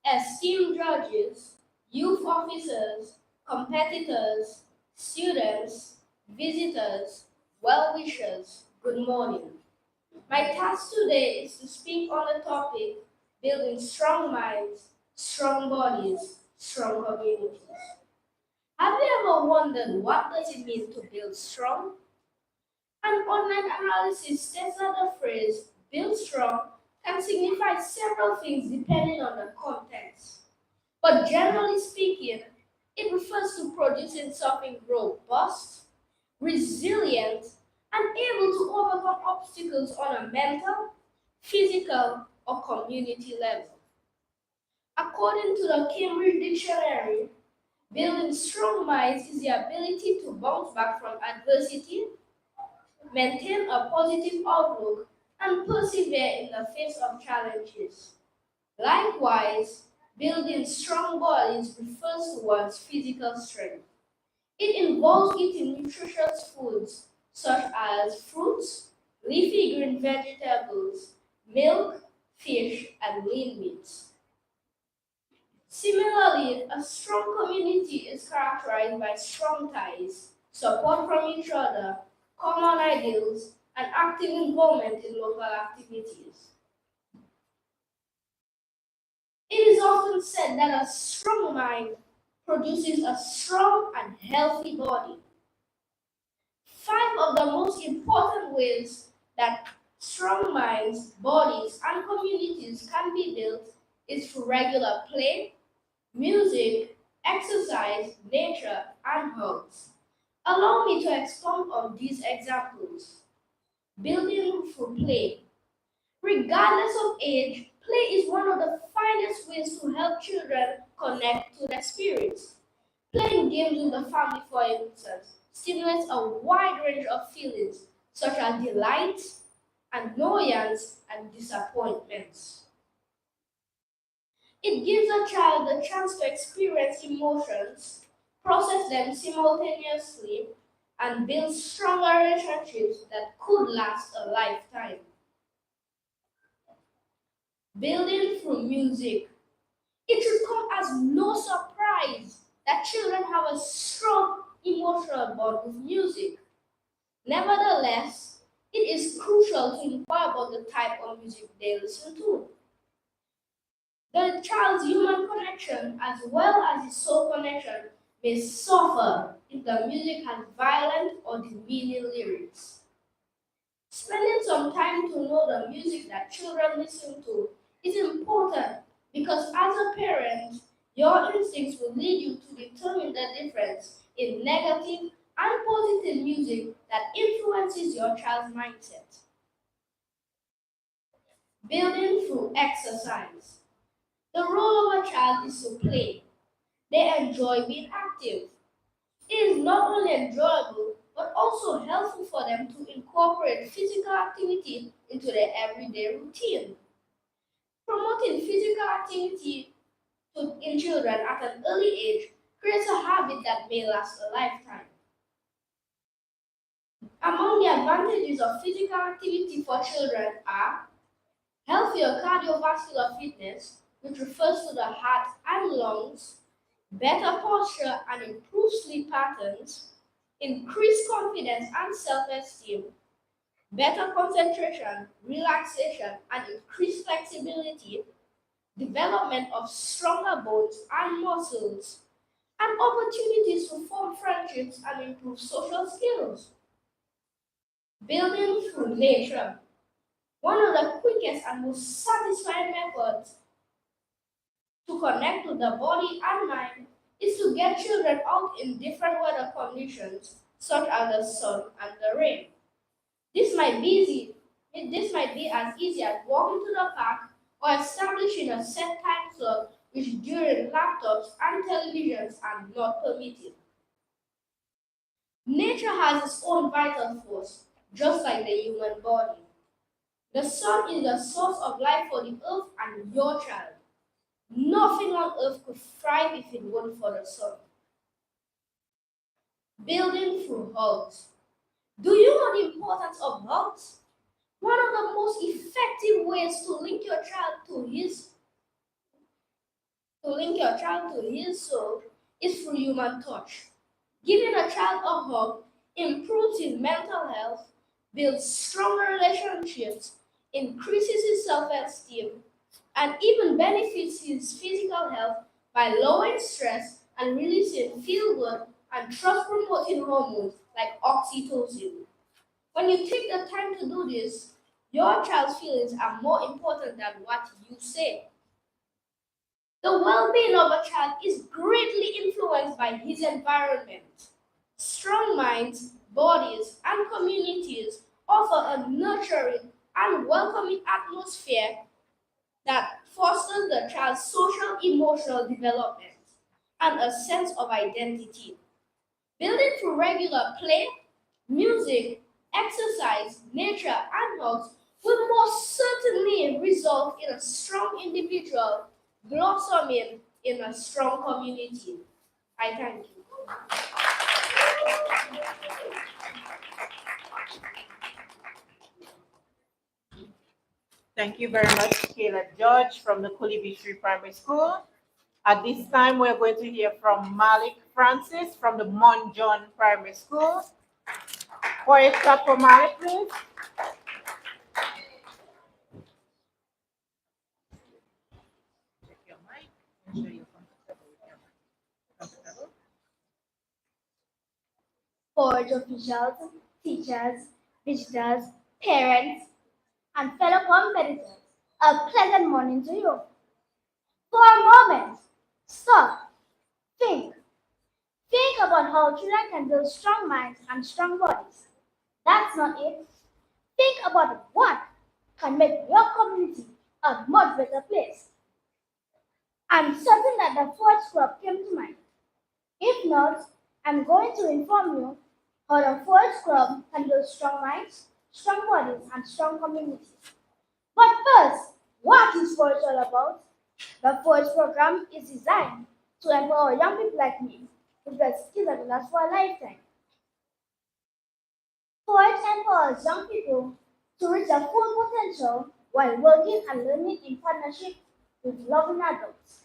esteemed judges, youth officers, competitors, students, visitors, well-wishers, good morning. My task today is to speak on the topic, building strong minds, strong bodies, strong communities. Have you ever wondered what does it mean to build strong? An online analysis states that the phrase build strong can signify several things depending on the context. But generally speaking, it refers to producing something robust, resilient, and able to overcome obstacles on a mental, physical, or community level. According to the Cambridge Dictionary, building strong minds is the ability to bounce back from adversity, maintain a positive outlook, and persevere in the face of challenges. Likewise, building strong bodies refers to one's physical strength. It involves eating nutritious foods such as fruits, leafy green vegetables, milk, fish, and lean meats. Similarly, a strong community is characterized by strong ties, support from each other, common ideals, and active involvement in local activities. It is often said that a strong mind produces a strong and healthy body. 5 of the most important ways that strong minds, bodies, and communities can be built is through regular play, music, exercise, nature, and hugs. Allow me to expound on these examples. Building through play. Regardless of age, play is one of the finest ways to help children connect to their spirits. Playing games with the family, for instance, stimulates a wide range of feelings such as delight, annoyance, and disappointments. It gives a child the chance to experience emotions, process them simultaneously, and build stronger relationships that could last a lifetime. Building through music. It should come as no surprise that children have a strong emotional bond with music. Nevertheless, it is crucial to inquire about the type of music they listen to. The child's human connection as well as his soul connection may suffer if the music has violent or demeaning lyrics. Spending some time to know the music that children listen to is important because as a parent, your instincts will lead you to determine the difference in negative and positive music that influences your child's mindset. Building through exercise. The role of a child is to play. They enjoy being active. It is not only enjoyable, but also helpful for them to incorporate physical activity into their everyday routine. Promoting physical activity in children at an early age creates a habit that may last a lifetime. Among the advantages of physical activity for children are healthier cardiovascular fitness, which refers to the heart and lungs, better posture and improved sleep patterns, increased confidence and self-esteem, better concentration, relaxation, and increased flexibility, development of stronger bones and muscles, and opportunities to form friendships and improve social skills. Building through nature. One of the quickest and most satisfying methods to connect to the body and mind is to get children out in different weather conditions, such as the sun and the rain. This might be as easy as walking to the park or establishing a set time slot which during laptops and televisions are not permitted. Nature has its own vital force, just like the human body. The sun is the source of life for the earth and your child. Nothing on earth could thrive if it weren't for the sun. Building through hugs. Do you know the importance of hugs? One of the most effective ways to link your child to his soul is through human touch. Giving a child a hug improves his mental health, builds stronger relationships, increases his self-esteem, and even benefits his physical health by lowering stress and releasing feel-good and trust-promoting hormones like oxytocin. When you take the time to do this, your child's feelings are more important than what you say. The well-being of a child is greatly influenced by his environment. Strong minds, bodies, and communities offer a nurturing and welcoming atmosphere that fosters the child's social emotional development and a sense of identity. Building through regular play, music, exercise, nature, and hugs will most certainly result in a strong individual blossoming in a strong community. I thank you. Thank you very much, Kayla George from the Kulibi Tree Primary School. At this time, we're going to hear from Malik Francis from the Monjon Primary School. For a clap for Malik, please. Check your mic. Make sure you're comfortable. Board officials, teachers, visitors, parents, and fellow competitors, a pleasant morning to you. For a moment, stop, think. Think about how children can build strong minds and strong bodies. That's not it. Think about what can make your community a much better place. I'm certain that the fourth club came to mind. If not, I'm going to inform you how the fourth club can build strong minds, strong bodies, and strong communities. But first, what is Forge all about? The Forge program is designed to empower young people like me with the skills that will last for a lifetime. Forge empowers young people to reach their full potential while working and learning in partnership with loving adults.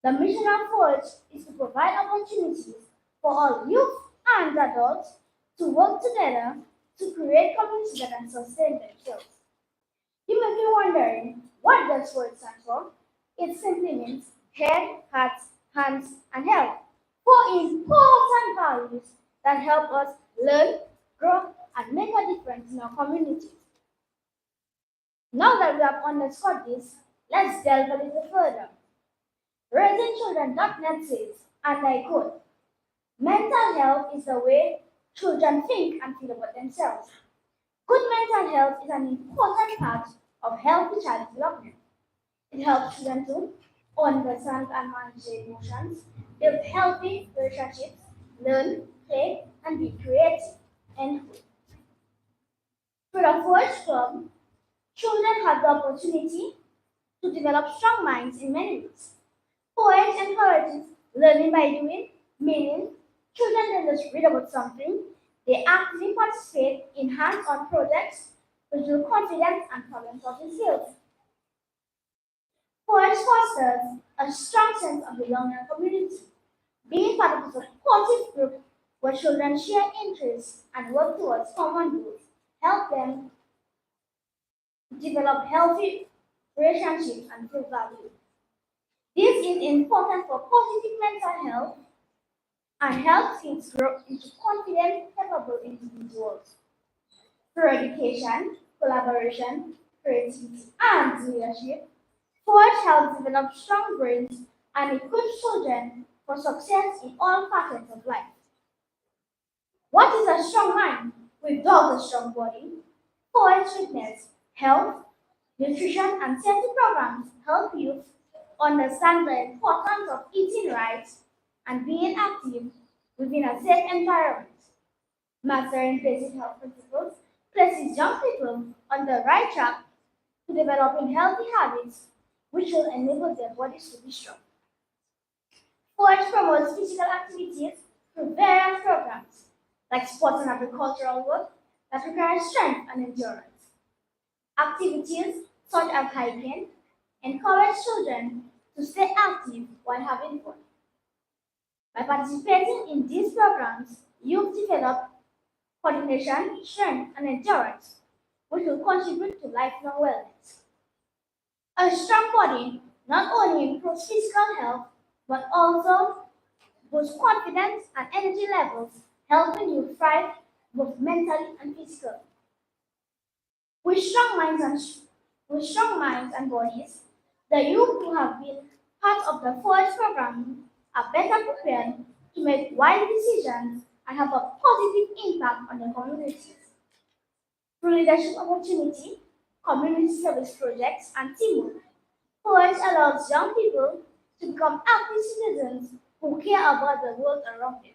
The mission of Forge is to provide opportunities for all youth and adults to work together to create communities that can sustain themselves. You may be wondering, what does Forge stand for? It simply means head, heart, hands, and health. Four important values that help us learn, grow, and make a difference in our communities. Now that we have understood this, let's delve a little further. RaisingChildren.net says, and I quote, mental health is the way children think and feel about themselves. Good mental health is an important part of healthy child development. It helps children to understand and manage their emotions, build healthy relationships, learn, play, and be creative. End quote. Through the Forge Club, children have the opportunity to develop strong minds in many ways. Forge encourages learning by doing, meaning children don't just read about something, they actively participate in hands-on projects which build confidence and problem-solving skills. Forge fosters a strong sense of belonging and community. Being part of a supportive group where children share interests and work towards common goals help them develop healthy relationships and feel valued. This is important for positive mental health and helps kids grow into confident, capable individuals. Through education, collaboration, creativity, and leadership, Forge helps develop strong brains and equip children for success in all facets of life. What is a strong mind without a strong body? Forge Fitness, health, nutrition, and safety programs help youth understand the importance of eating right and being active within a safe environment. Mastering basic health principles places young people on the right track to developing healthy habits which will enable their bodies to be strong. Forge promotes physical activities through various programs like sports and agricultural work that require strength and endurance. Activities such as hiking encourage children to stay active while having fun. By participating in these programs, youth develop coordination, strength, and endurance, which will contribute to lifelong wellness. A strong body not only improves physical health, but also boosts confidence and energy levels, helping you thrive both mentally and physically. With strong minds and bodies, the youth who have been part of the Forge program are better prepared to make wise decisions and have a positive impact on their communities. Through leadership opportunity, community service projects, and teamwork, Forge allows young people to become active citizens who care about the world around them.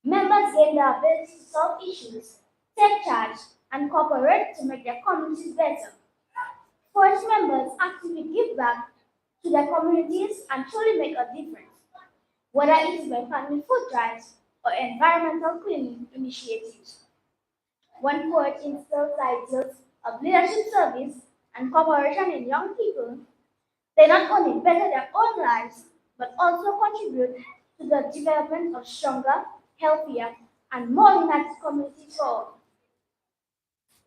Members gain the ability to solve issues, take charge, and cooperate to make their communities better. Forge members actively give back to their communities and truly make a difference, whether it is by planning food drives or environmental cleaning initiatives. When Forge instills the ideals of leadership service and cooperation in young people, they not only better their own lives, but also contribute to the development of stronger, healthier, and more united communities for all.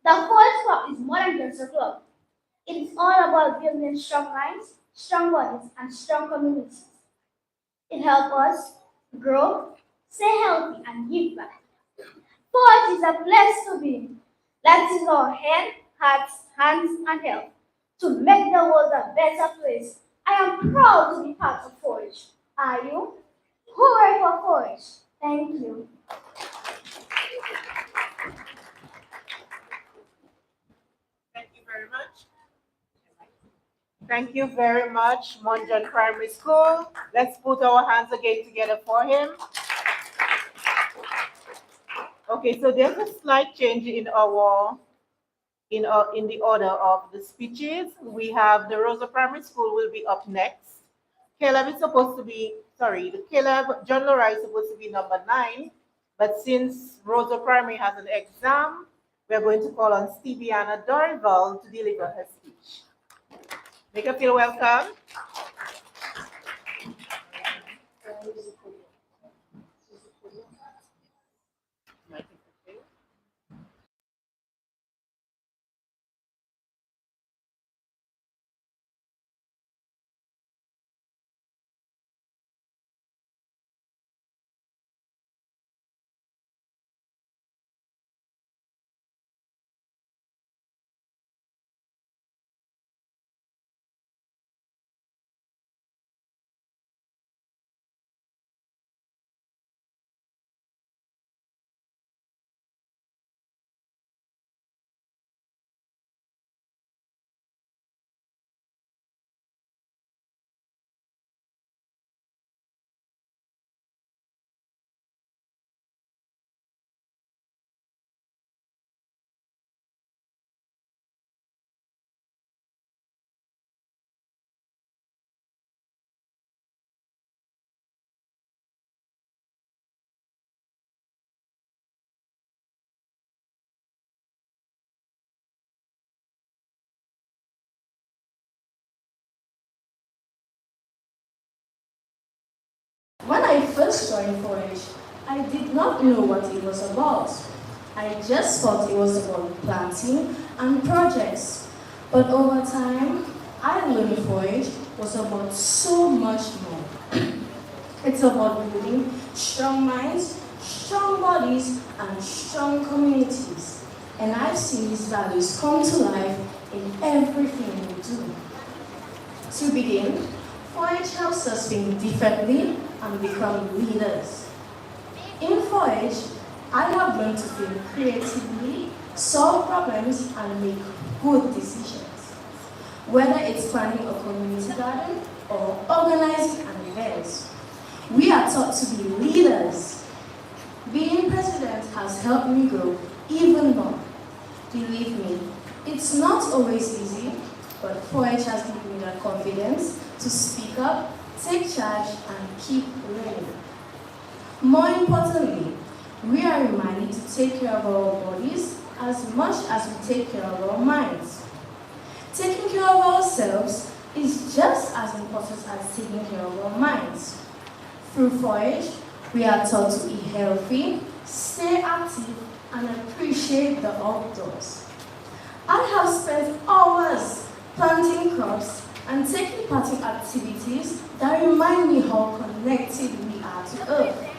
The Forge Club is more than just a club. It is all about building strong minds, strong bodies, and strong communities. It helps us grow, stay healthy, and give back. Forge is a place to be. Let's use our head, hearts, hands, and health to make the world a better place. I am proud to be part of Forge. Are you? Hooray for Forge! Thank you. Thank you very much. Thank you very much, Monjon Primary School. Let's put our hands again together for him. Okay, so there's a slight change in the order of the speeches. We have the Rosa Primary School will be up next. Caleb is supposed to be, John Laura is supposed to be number 9, but since Rosa Primary has an exam, we're going to call on Steviana Dorival to deliver her speech. Make her feel welcome. When I first joined Forage, I did not know what it was about. I just thought it was about planting and projects. But over time, I learned Forage was about so much more. It's about building strong minds, strong bodies, and strong communities. and I've seen these values come to life in everything we do. To begin, 4-H helps us think differently and become leaders. In 4-H, I have learned to think creatively, solve problems, and make good decisions. Whether it's planning a community garden or organizing an event, we are taught to be leaders. Being president has helped me grow even more. Believe me, it's not always easy, but 4-H has given me the confidence to speak up, take charge, and keep learning. More importantly, we are reminded to take care of our bodies as much as we take care of our minds. Taking care of ourselves is just as important as taking care of our minds. Through 4-H, we are taught to eat healthy, stay active, and appreciate the outdoors. I have spent hours planting crops and taking part in activities that remind me how connected we are to Earth.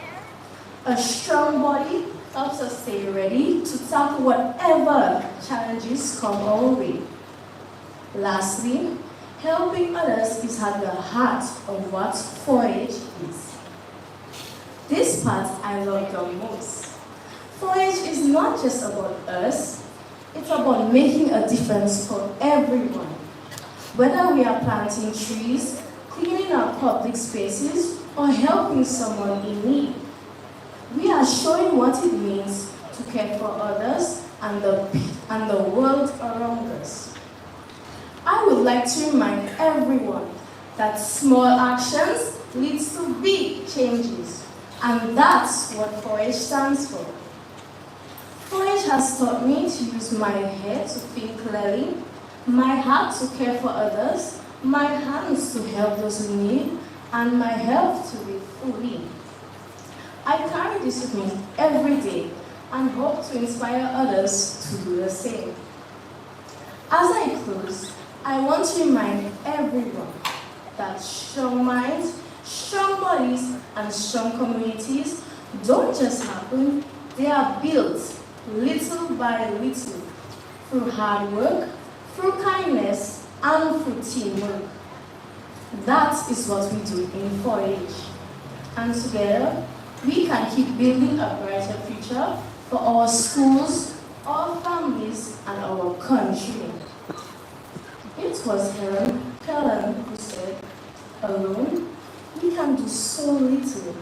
A strong body helps us stay ready to tackle whatever challenges come our way. Lastly, helping others is at the heart of what 4-H is. This part I love the most. 4-H is not just about us, it's about making a difference for everyone. Whether we are planting trees, cleaning our public spaces, or helping someone in need, we are showing what it means to care for others and the world around us. I would like to remind everyone that small actions lead to big changes, and that's what 4-H stands for. 4-H has taught me to use my head to think clearly, my heart to care for others, my hands to help those in need, and my health to live fully. I carry this with me every day and hope to inspire others to do the same. As I close, I want to remind everyone that strong minds, strong bodies, and strong communities don't just happen, they are built little by little through hard work, through kindness, and through teamwork. That is what we do in 4-H. And together, we can keep building a brighter future for our schools, our families, and our country. It was Helen who said, alone, we can do so little,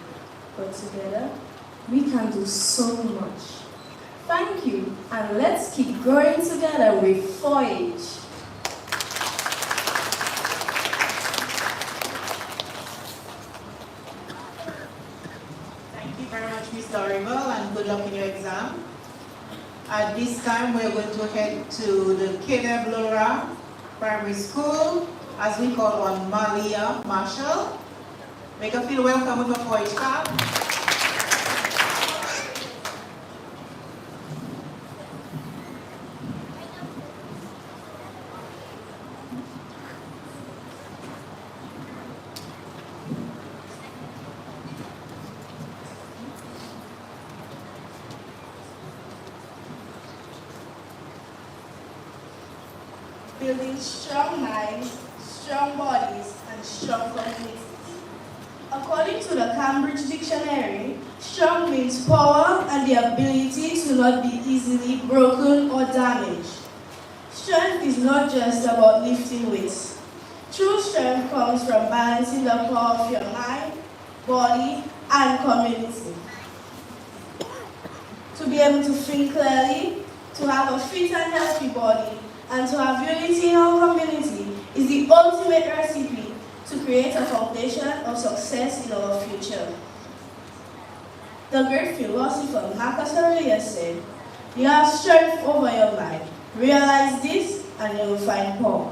but together, we can do so much. Thank you, and let's keep growing together with 4-H. Thank you very much, Ms. Dorival, and good luck in your exam. At this time, we're going to head to the Caleb Laura Primary School, as we call on Malia Marshall. Make her feel welcome with a 4-H cap. Building strong minds, strong bodies, and strong communities. According to the Cambridge Dictionary, strong means power and the ability to not be easily broken or damaged. Strength is not just about lifting weights. True strength comes from balancing the power of your mind, body, and community. To be able to think clearly, to have a fit and healthy body, and to have unity in our community is the ultimate recipe to create a foundation of success in our future. The great philosopher Marcus Aurelius said, "You have strength over your mind. Realize this and you will find power."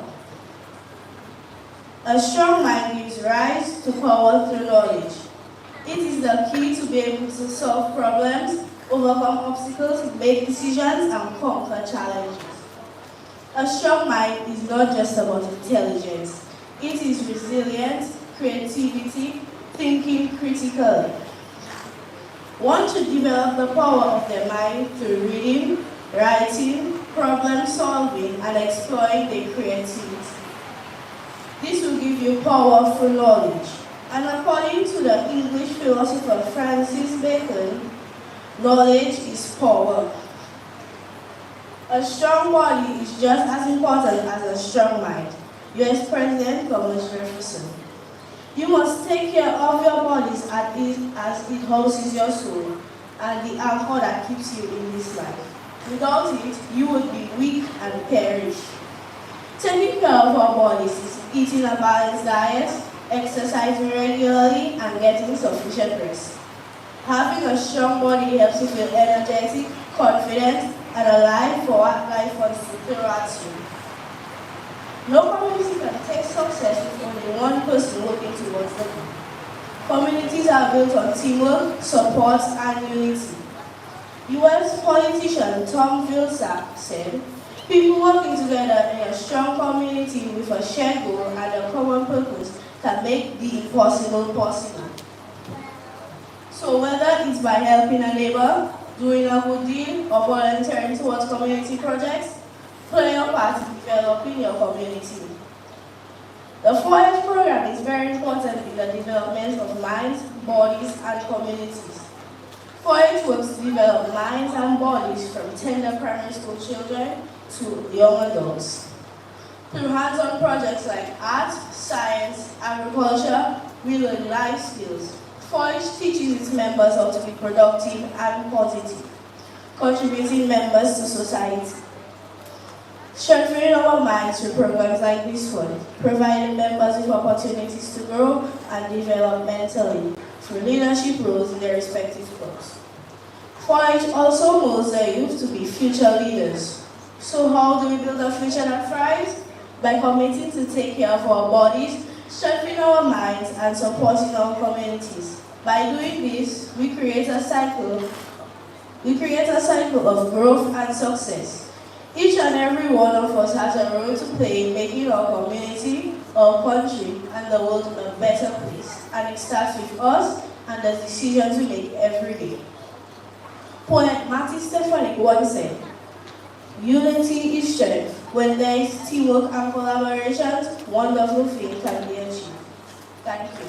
A strong mind gives rise to power through knowledge. It is the key to be able to solve problems, overcome obstacles, make decisions, and conquer challenges. A strong mind is not just about intelligence. It is resilience, creativity, thinking critically. One should develop the power of their mind through reading, writing, problem solving, and exploring their creativity. This will give you powerful knowledge. And according to the English philosopher Francis Bacon, knowledge is power. A strong body is just as important as a strong mind. U.S. President Thomas Jefferson. You must take care of your bodies as it houses your soul and the anchor that keeps you in this life. Without it, you would be weak and perish. Taking care of our bodies is eating a balanced diet, exercising regularly, and getting sufficient rest. Having a strong body helps you feel energetic, confident, and alive for what life wants to throw at you. No community can take success with only one person working towards the goal. Communities are built on teamwork, support, and unity. U.S. politician Tom Vilsack said, "People working together in a strong community with a shared goal and a common purpose can make the impossible possible." So whether it's by helping a neighbor, doing a good deed, or volunteering towards community projects, play your part in developing your community. The 4-H program is very important in the development of minds, bodies, and communities. 4-H works to develop minds and bodies from tender primary school children to young adults. Through hands-on projects like art, science, agriculture, we learn life skills. 4-H teaches its members how to be productive and positive, contributing members to society. Strengthening our minds through programs like this one, providing members with opportunities to grow and develop mentally through leadership roles in their respective clubs. 4-H also molds the youth to be future leaders. So how do we build a future that thrives? By committing to take care of our bodies, strengthening our minds, and supporting our communities. By doing this, we create a cycle of growth and success. Each and every one of us has a role to play in making our community, our country, and the world a better place. And it starts with us and the decisions we make every day. Poet Matthew Stefanik once said, "Unity is strength. When there is teamwork and collaboration, wonderful things can be achieved." Thank you.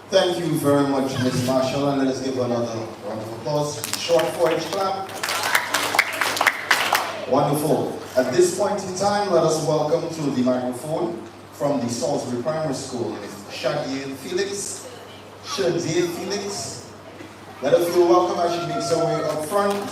Thank you very much, Ms. Marshall, and let us give another round of applause. Short 4-H clap. Wonderful. At this point in time, let us welcome to the microphone from the Salisbury Primary School, Ms. Shadiel Felix. Shadiel Felix. Let us feel welcome as she makes her way up front.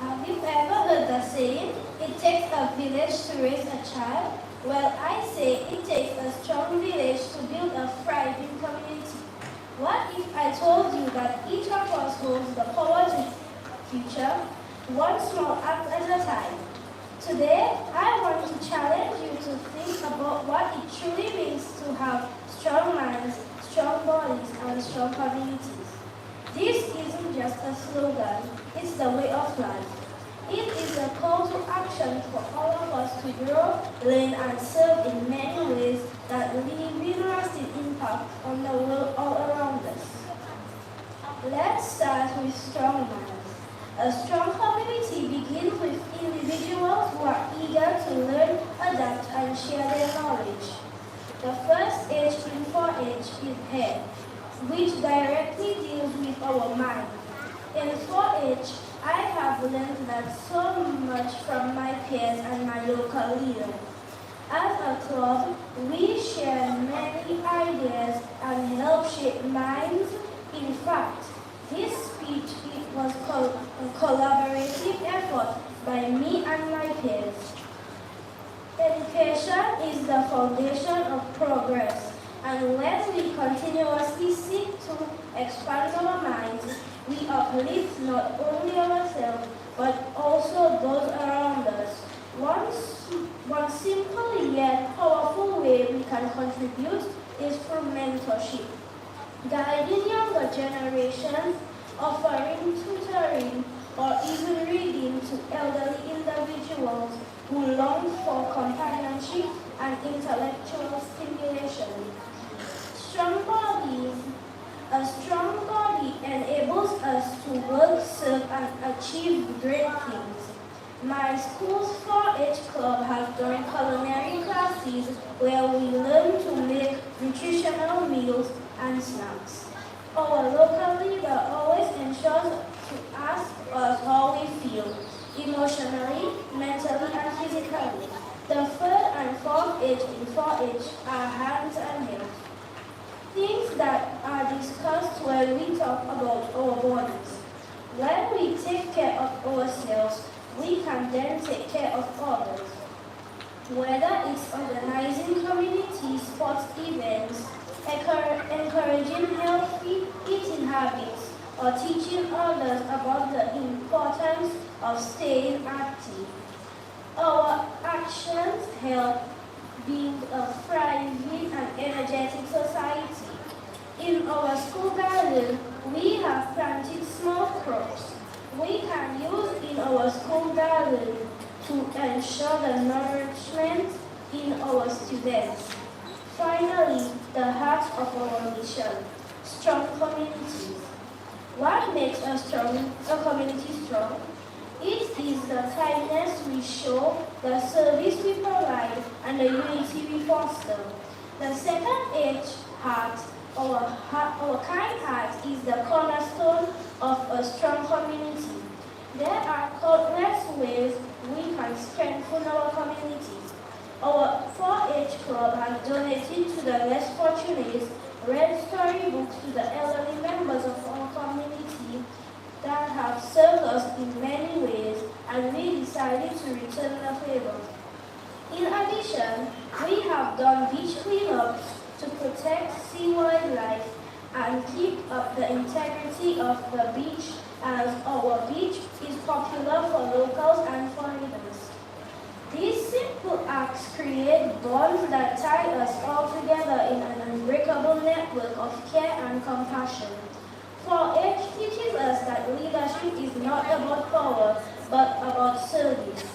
Have you ever heard the saying, "It takes a village to raise a child"? Well, I say it takes a strong village to build a thriving community. What if I told you that each of us holds the power to future, one small act at a time? Today, I want to challenge you to think about what it truly means to have strong minds, strong bodies, and strong communities. This isn't just a slogan, it's the way of life. It is a call to action for all of us to grow, learn, and serve in many ways that leave a lasting impact on the world all around us. Let's start with strong minds. A strong community begins with individuals who are eager to learn, adapt, and share their knowledge. The first H in 4-H is head, which directly deals with our mind. In 4-H, I have learned that so much from my peers and my local leader. As a club, we share many ideas and help shape minds. In fact, this speech was a collaborative effort by me and my peers. Education is the foundation of progress, and when we continuously seek to expand our minds, we uplift not only ourselves but also those around us. One simple yet powerful way we can contribute is through mentorship. Guiding younger generations, offering tutoring, or even reading to elderly individuals who long for companionship and intellectual stimulation. Strong bodies. A strong body enables us to work, serve, and achieve great things. My school's 4-H club has done culinary classes where we learn to make nutritional meals and snacks. Our local leader always ensures to ask us how we feel, emotionally, mentally, and physically. The 3rd and 4th H in 4-H are hands and head. Things that are discussed when we talk about our bodies. When we take care of ourselves, we can then take care of others. Whether it's organizing community sports events, encouraging healthy eating habits, or teaching others about the importance of staying active. Our actions help build a thriving and energetic society. In our school garden, we have planted small crops. We can use in our school garden to ensure the nourishment in our students. Finally, the heart of our mission, strong communities. What makes a community strong? It is the kindness we show, the service we provide, and the unity we foster. The 2nd H, heart. Our kind heart is the cornerstone of a strong community. There are countless ways we can strengthen our communities. Our 4-H club has donated to the less fortunate, read storybooks to the elderly members of our community that have served us in many ways, and we decided to return the favor. In addition, we have done beach cleanups to protect sea wildlife and keep up the integrity of the beach, as our beach is popular for locals and foreigners. These simple acts create bonds that tie us all together in an unbreakable network of care and compassion. 4-H teaches us that leadership is not about power, but about service.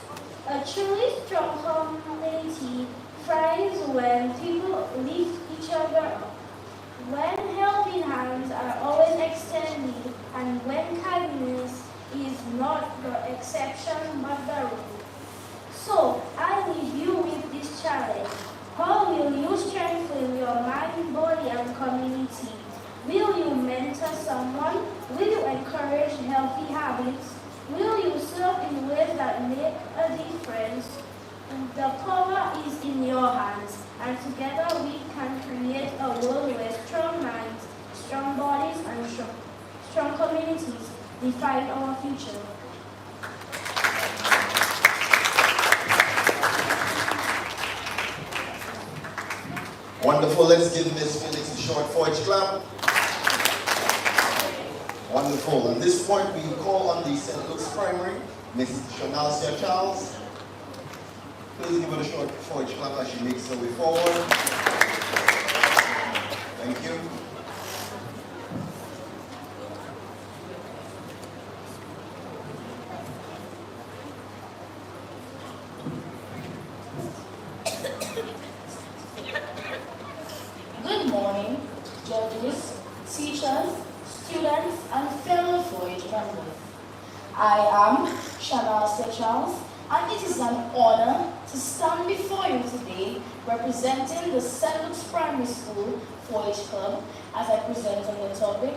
A truly strong community thrives when people lift each other up, when helping hands are always extended, and when kindness is not the exception but the rule. So, I leave you with this challenge. How will you strengthen your mind, body, and community? Will you mentor someone? Will you encourage healthy habits? Will you serve in ways that make a difference? The power is in your hands, and together we can create a world where strong minds, strong bodies, and strong communities define our future. Wonderful. Let's give Miss Felix a short 4-H clap. Wonderful. At this point, we call on the St. Luke's Primary, Miss Shanasia Charles. Please give her a short 4-H clap as she makes her way forward. Thank you. Good morning, judges, teachers, students, and fellow 4-H members. I am Shanasia Charles, and it is an honor to stand before you today representing the St. Luke's Primary School 4-H Club as I present on the topic,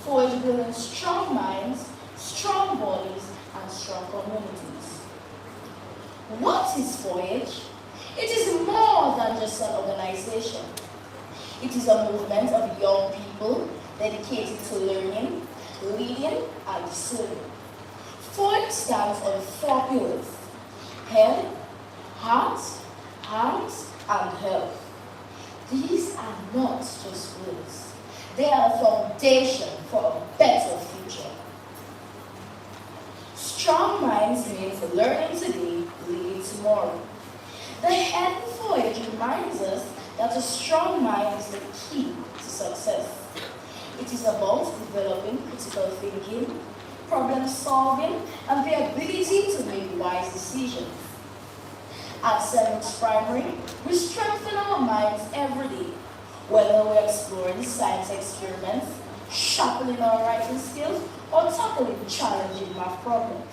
4-H building strong minds, strong bodies, and strong communities. What is 4-H? It is more than just an organization. It is a movement of young people dedicated to learning, leading, and serving. 4-H stands on 4 pillars: head, heart, hands, and health. These are not just words. They are the foundation for a better future. Strong minds means learning today, leading tomorrow. The head voyage reminds us that a strong mind is the key to success. It is about developing critical thinking, problem solving, and the ability to make wise decisions. At Seventh Primary, we strengthen our minds every day, whether we're exploring science experiments, sharpening our writing skills, or tackling challenging math problems.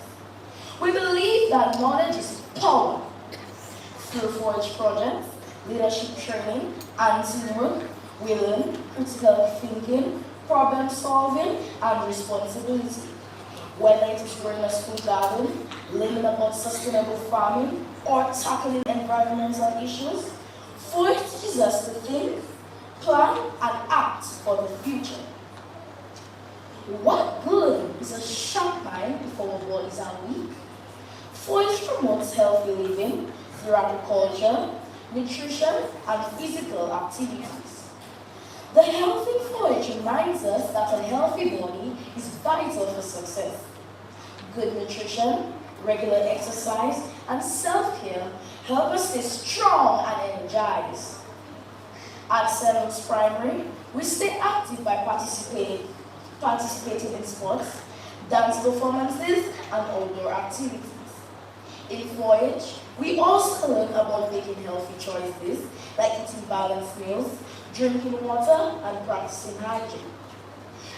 We believe that knowledge is power. Through Forge projects, leadership training, and teamwork, we learn critical thinking, problem solving, and responsibility. Whether it is growing a school garden, learning about sustainable farming, or tackling environmental issues, Forge teaches us to think, plan, and act for the future. What good is a sharp mind if our bodies are weak? Forge promotes healthy living through agriculture, nutrition, and physical activities. The healthy Forge reminds us that a healthy body is vital for success. Good nutrition, regular exercise, and self-care help us stay strong and energized. At Seventh Primary, we stay active by participating in sports, dance performances, and outdoor activities. In Voyage, we also learn about making healthy choices, like eating balanced meals, drinking water, and practicing hygiene.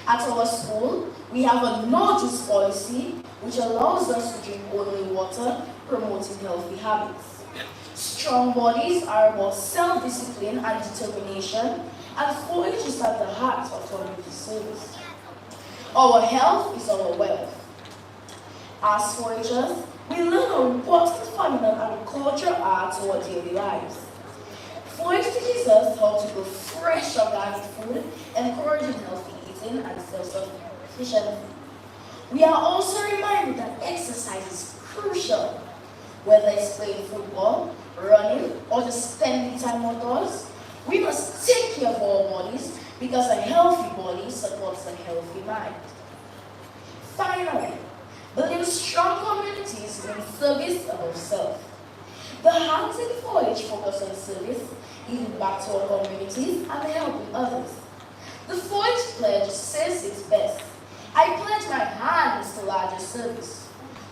At our school, we have a no-juice policy, which allows us to drink only water, promoting healthy habits. Strong bodies are about self-discipline and determination, and Voyage is at the heart of community service. Our health is our wealth. As Voyagers, we learn how important farming and agriculture are to our daily lives. Voyage teaches us how to grow fresh organic food, encouraging healthy eating and self-sufficiency. We are also reminded that exercise is crucial. Whether it's playing football, running, or just spending time outdoors, we must take care of our bodies because a healthy body supports a healthy mind. Finally, building strong communities means service above self. The Hunting Voyage focus on service, giving back to our communities and helping others. The Voyage pledge says it best. I pledge my hands to larger service.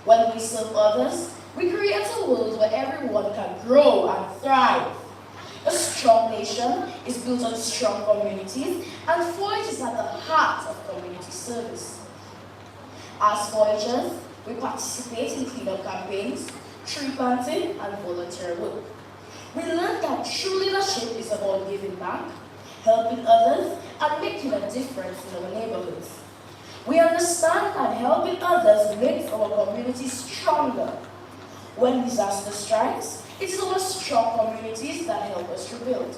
When we serve others, we create a world where everyone can grow and thrive. A strong nation is built on strong communities, and Voyage is at the heart of community service. As Voyagers, we participate in cleanup campaigns, tree planting, and volunteer work. We learn that true leadership is about giving back, helping others, and making a difference in our neighborhoods. We understand that helping others makes our community stronger. When disaster strikes, it is our strong communities that help us rebuild.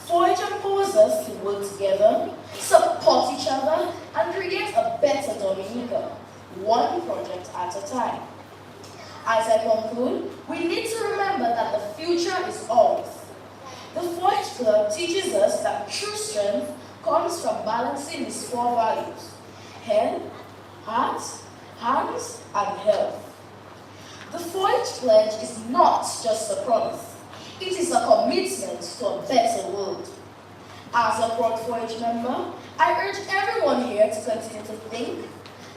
Voyage empowers us to work together, support each other, and create a better Dominica, one project at a time. As I conclude, we need to remember that the future is ours. The Voyage Club teaches us that true strength comes from balancing these four values: head, heart, hands, and health. The Voyage Pledge is not just a promise, it is a commitment to a better world. As a proud Voyage member, I urge everyone here to continue to think,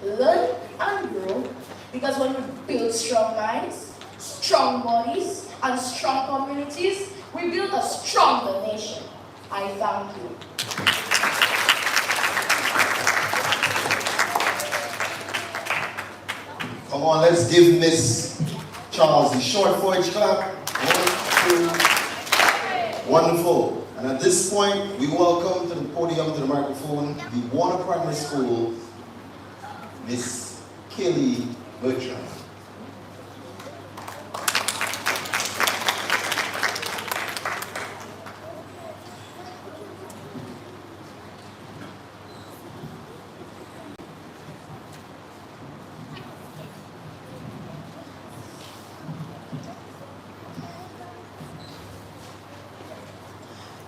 learn, and grow, because when we build strong minds, strong bodies, and strong communities, we build a stronger nation. I thank you. Come on, let's give Miss Charles the short Voyage clap. 1, 2. Wonderful. And at this point, we welcome to the podium, to the microphone, the Warner Primary School, Miss Kelly Bertrand.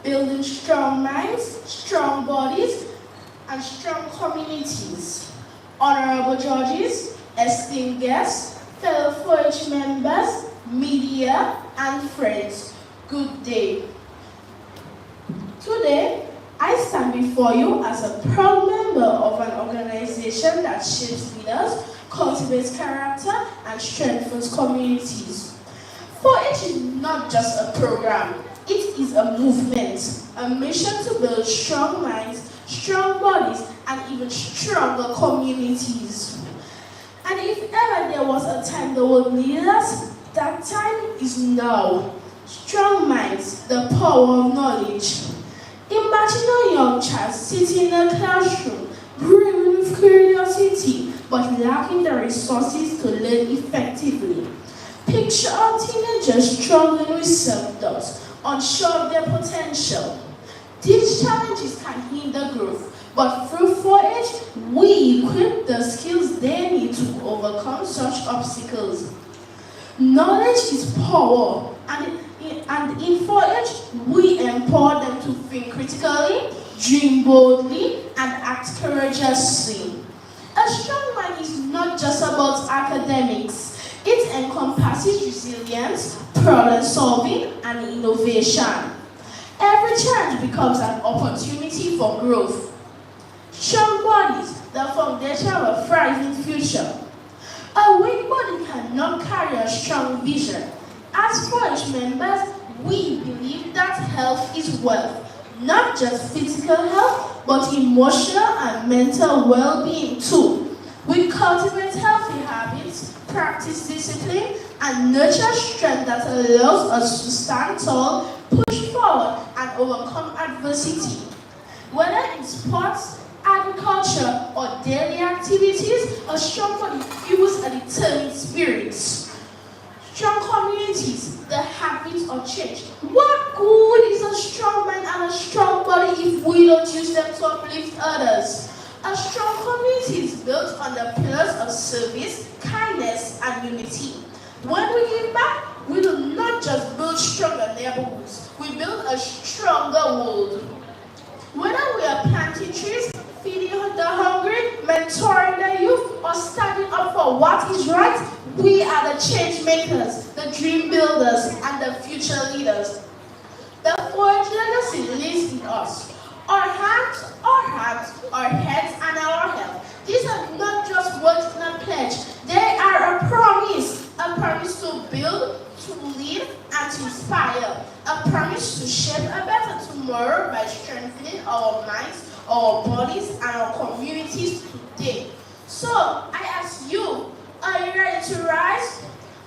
Building strong minds, strong bodies, and strong communities. Honorable judges, esteemed guests, fellow 4-H members, media, and friends, good day. Today, I stand before you as a proud member of an organization that shapes leaders, cultivates character, and strengthens communities. 4-H is not just a program, it is a movement, a mission to build strong minds, strong bodies, and even stronger communities. And if ever there was a time the world needed us, that time is now. Strong minds, the power of knowledge. Imagine a young child sitting in a classroom, brimming with curiosity, but lacking the resources to learn effectively. Picture a teenager struggling with self-doubt, unsure of their potential. These challenges can hinder growth, but through 4-H, we equip the skills they need to overcome such obstacles. Knowledge is power, and in 4-H, we empower them to think critically, dream boldly, and act courageously. A strong mind is not just about academics. It encompasses resilience, problem solving, and innovation. Every challenge becomes an opportunity for growth. Strong bodies, the foundation of a thriving future. A weak body cannot carry a strong vision. As 4-H members, we believe that health is wealth, not just physical health, but emotional and mental well-being too. We cultivate healthy habits, practice discipline, and nurture strength that allows us to stand tall, push forward, and overcome adversity. Whether in sports, agriculture, or daily activities, a strong body fuels a determined spirit. Strong communities, the habits of change. What good is a strong mind and a strong body if we don't use them to uplift others? A strong community is built on the pillars of service, kindness, and unity. When we give back, we do not just build stronger neighborhoods, we build a stronger world. Whether we are planting trees, feeding the hungry, mentoring the youth, or standing up for what is right, we are the change makers, the dream builders, and the future leaders. The 4-H legacy lives in us. Our hands, our heads, and our health. These are not just words in a pledge. They are a promise to build, to lead, and to inspire. A promise to shape a better tomorrow by strengthening our minds, our bodies, and our communities today. So, I ask you, are you ready to rise?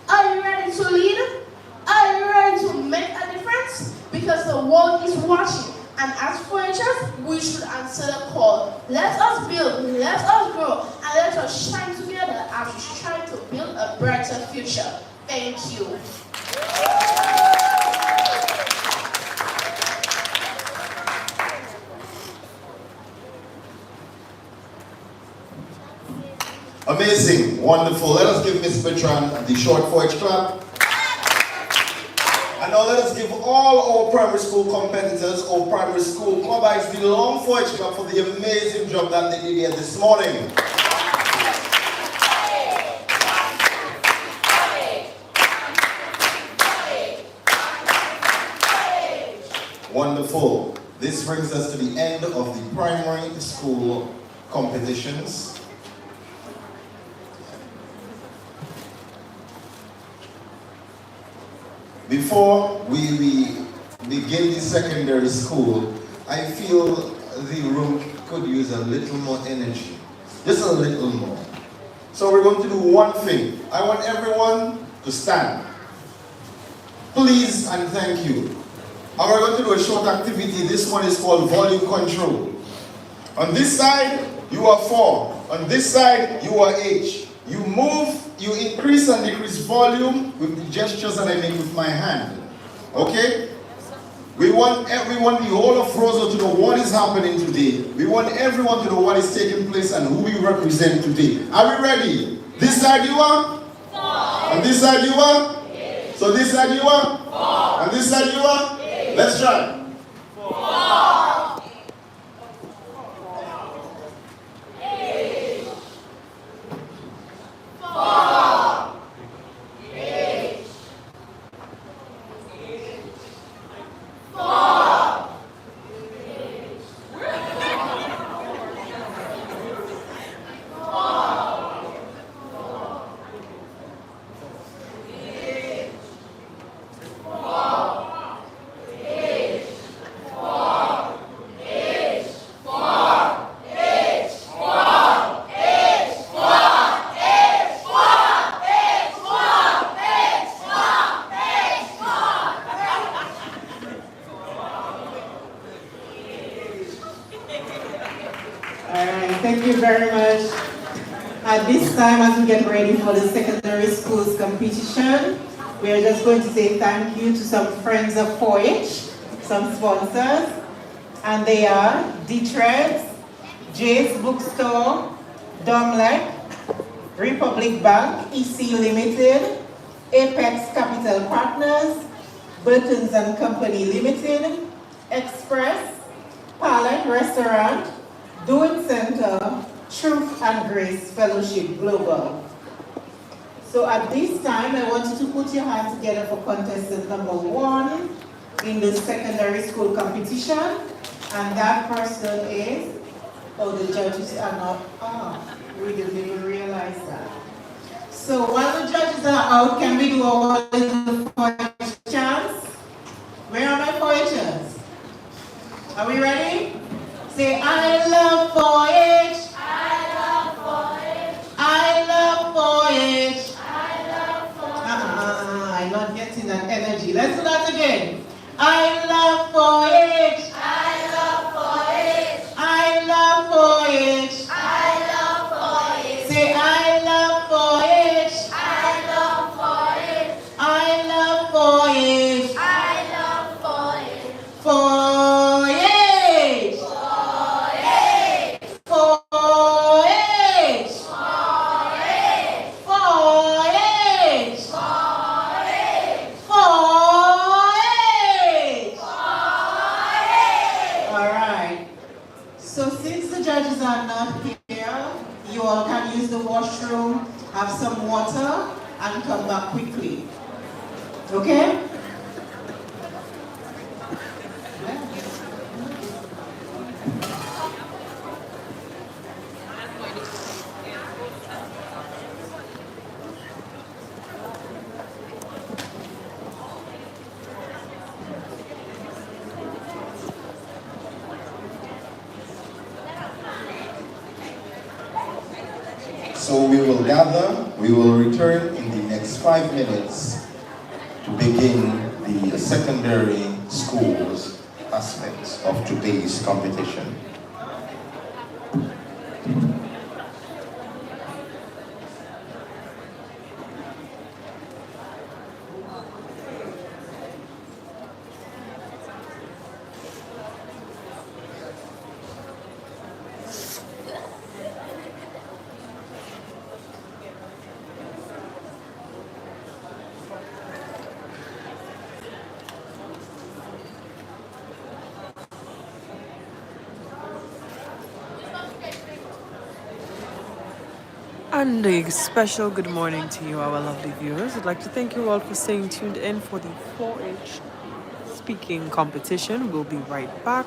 Are you ready to lead? Are you ready to make a difference? Because the world is watching, and as 4-Hers, we should answer the call. Let us build, let us grow, and let us shine together as we strive to build a brighter future. Thank you. Amazing, wonderful. Let us give Miss Bertrand the short 4-H clap. And now let us give all our primary school competitors, our primary school clubbites, the long 4-H clap for the amazing job that they did here this morning. Wonderful. This brings us to the end of the primary school competitions. Before we begin the secondary school, I feel the room could use a little more energy. Just a little more. So we're going to do one thing. I want everyone to stand. Please and thank you. And we're going to do a short activity. This one is called volume control. On this side, you are 4. On this side, you are H. You move, you increase and decrease volume with the gestures that I make with my hand. Okay? We want everyone, the whole of Roseau, to know what is happening today. We want everyone to know what is taking place and who we represent today. Are we ready? This side you are? 4. On this side you are? 8. So this side you are? 4. On this side you are? 8. Let's try. 4. thank you very much. At this time, as we get ready for the secondary schools competition, we are just going to say thank you to some friends of 4-H, some sponsors, and they are D-Treds, Jay's Bookstore, Domlec, Republic Bank, EC Limited, Apex Capital Partners, Burton's and Company Limited, Express, Palette Restaurant, Do It Center, Truth and Grace Fellowship Global. So at this time, I want you to put your hands together for contestant number 1 in the secondary school competition. And that person is, oh, the judges are not, we didn't even realize that. So while the judges are out, can we do our little 4-H chants? Where are my 4-Hers? Are we ready? Say, I love 4-H. I love 4-H. I love 4-H. I love 4-H. I'm not getting that energy. Let's do that again. I love 4-H. I love 4-H. I love 4-H. I love 4-H. Say, I love 4-H. I love 4-H. I love 4-H. I love 4-H. 4-H. 4-H. 4-H. 4-H. 4-H. All right. So since the judges are not here, you all can use the washroom, have some water, and come back quickly. Okay? So we will gather, we will return in the next 5 minutes to begin the secondary schools aspects of today's competition. And a special good morning to you, our lovely viewers. I'd like to thank you all for staying tuned in for the 4-H speaking competition. We'll be right back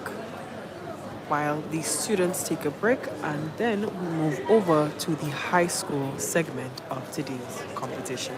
while the students take a break, and then we move over to the high school segment of today's competition.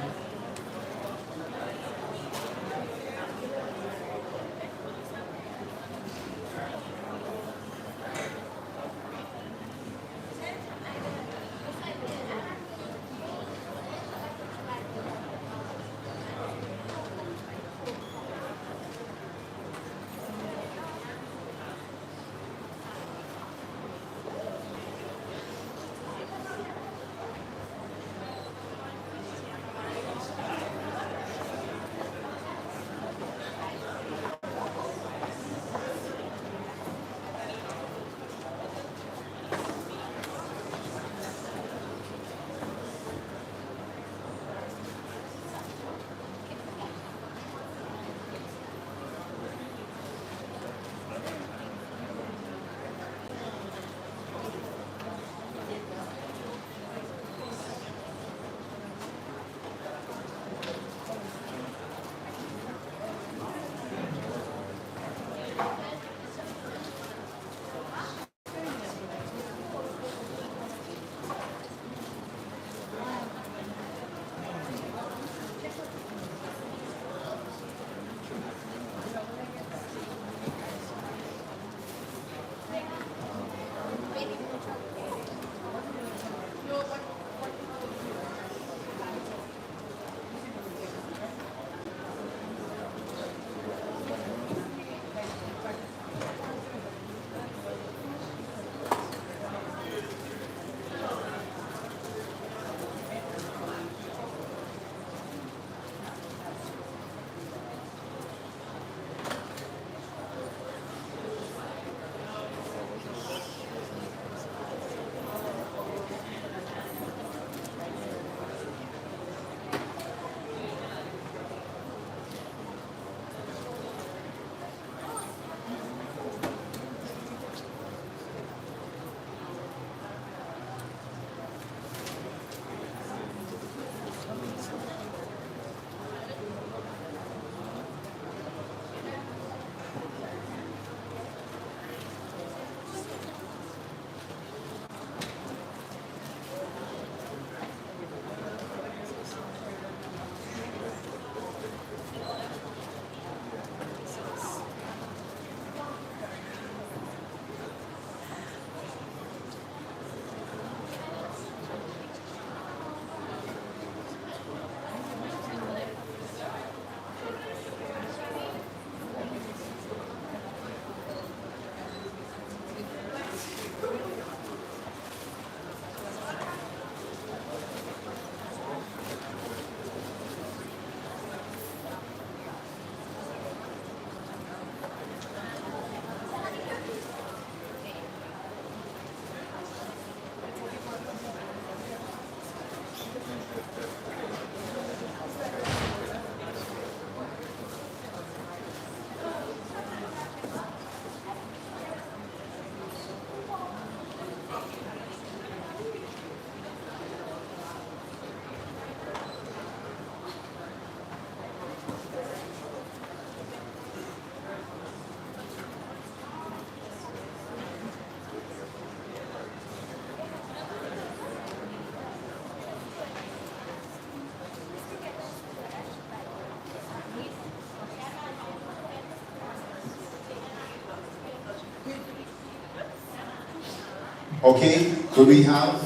Okay, could we have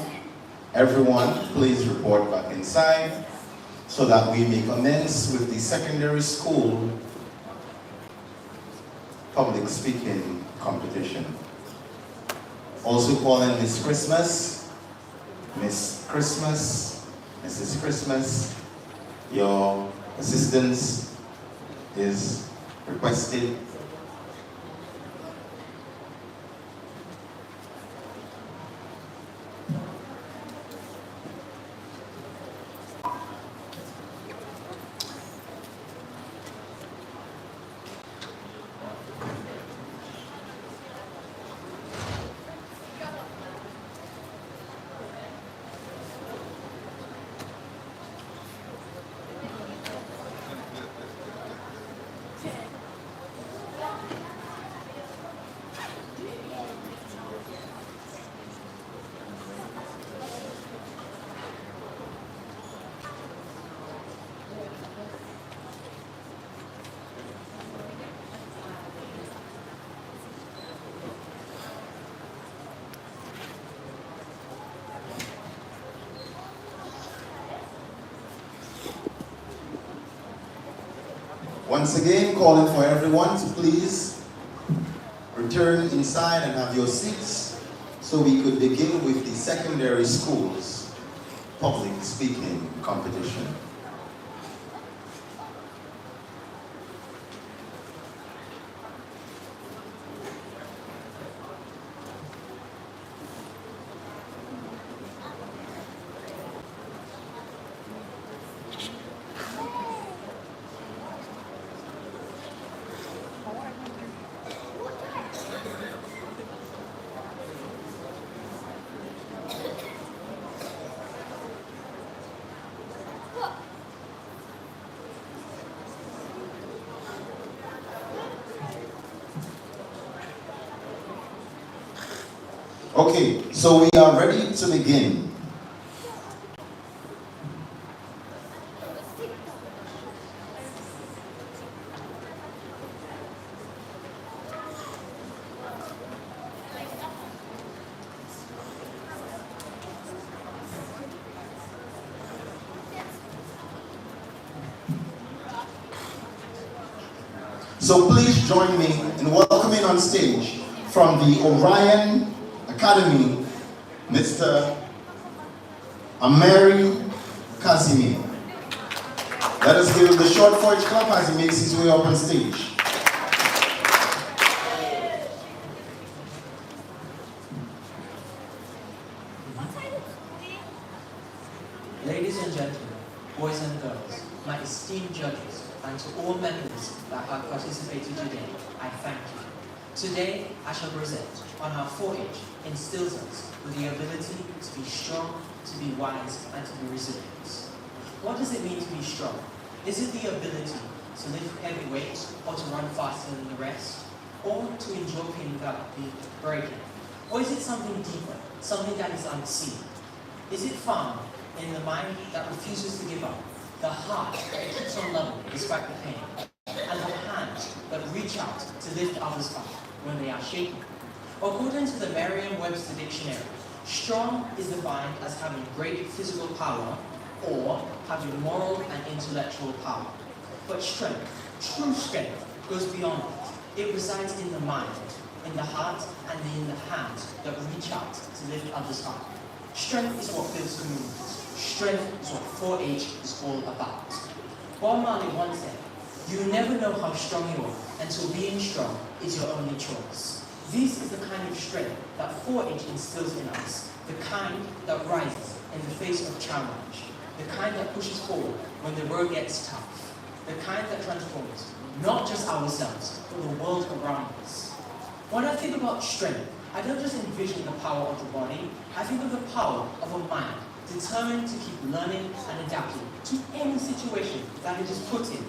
everyone please report back inside so that we may commence with the secondary school public speaking competition. Also calling Miss Christmas, Mrs. Christmas, your assistance is requested. Once again, calling for everyone to please return inside and have your seats so we could begin with the secondary schools public speaking competition. Okay, so we are ready to begin. So please join me in welcoming on stage from the Orion Academy, Mr. Ameri Casimir. Let us give him the short forage clap as he makes his way up on stage. Ladies and gentlemen, boys and girls, my esteemed judges, and to all members that have participated today, I thank you. Today, I shall present on how 4-H instills us with the ability to be strong, to be wise, and to be resilient. What does it mean to be strong? Is it the ability to lift heavy weights or to run faster than the rest? Or to endure pain without being breaking? Or is it something deeper, something that is unseen? Is it found in the mind that refuses to give up, the heart that keeps on loving despite the pain, and the hands that reach out to lift others up when they are shaken? According to the Merriam-Webster dictionary, strong is defined as having great physical power or having moral and intellectual power. But strength, true strength, goes beyond it. It resides in the mind, in the heart, and in the hands that reach out to lift others up. Strength is what builds communities. Strength is what 4-H is all about. Bob Marley once said, "You never know how strong you are until being strong is your only choice." This is the kind of strength that 4-H instills in us, the kind that rises in the face of challenge, the kind that pushes forward when the road gets tough, the kind that transforms not just ourselves, but the world around us. When I think about strength, I don't just envision the power of the body, I think of the power of a mind determined to keep learning and adapting to any situation that it is put in.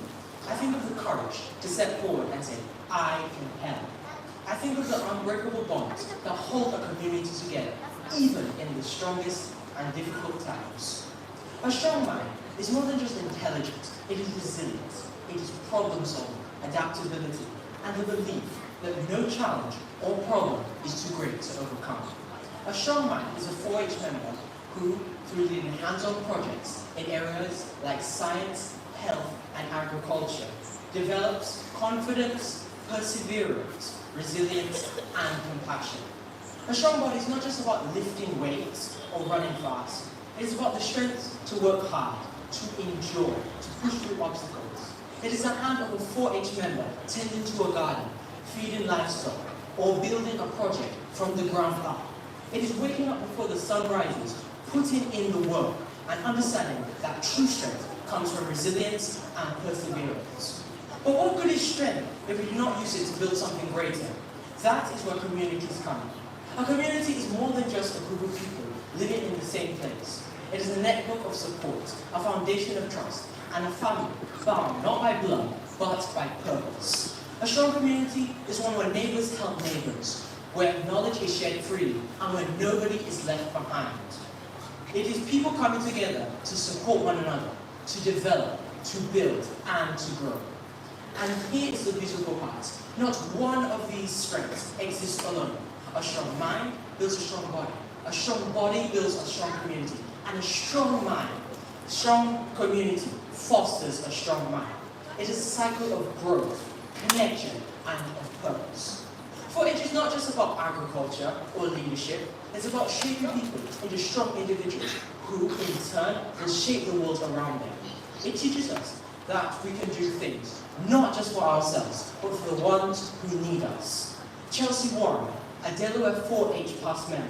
I think of the courage to step forward and say, "I can help." I think of the unbreakable bonds that hold a community together, even in the strongest and difficult times. A strong mind is more than just intelligence, it is resilience, it is problem solving, adaptability, and the belief that no challenge or problem is too great to overcome. A strong mind is a 4-H member who, through leading hands-on projects in areas like science, health, and agriculture, develops confidence, perseverance, resilience, and compassion. A strong body is not just about lifting weights or running fast. It is about the strength to work hard, to endure, to push through obstacles. It is the hand of a 4-H member tending to a garden, feeding livestock, or building a project from the ground up. It is waking up before the sun rises, putting in the work, and understanding that true strength comes from resilience and perseverance. But what good is strength if we do not use it to build something greater? That is where communities come in. A community is more than just a group of people living in the same place. It is a network of support, a foundation of trust, and a family bound not by blood, but by purpose. A strong community is one where neighbors help neighbors, where knowledge is shared freely, and where nobody is left behind. It is people coming together to support one another, to develop, to build, and to grow. And here is the beautiful part. Not one of these strengths exists alone. A strong mind builds a strong body. A strong body builds a strong community. And a strong mind, strong community, fosters a strong mind. It is a cycle of growth, connection, and of purpose. 4-H is not just about agriculture or leadership. It's about shaping people into strong individuals who, in turn, will shape the world around them. It teaches us that we can do things, not just for ourselves, but for the ones who need us. Chelsea Warren, a Delaware 4-H past member,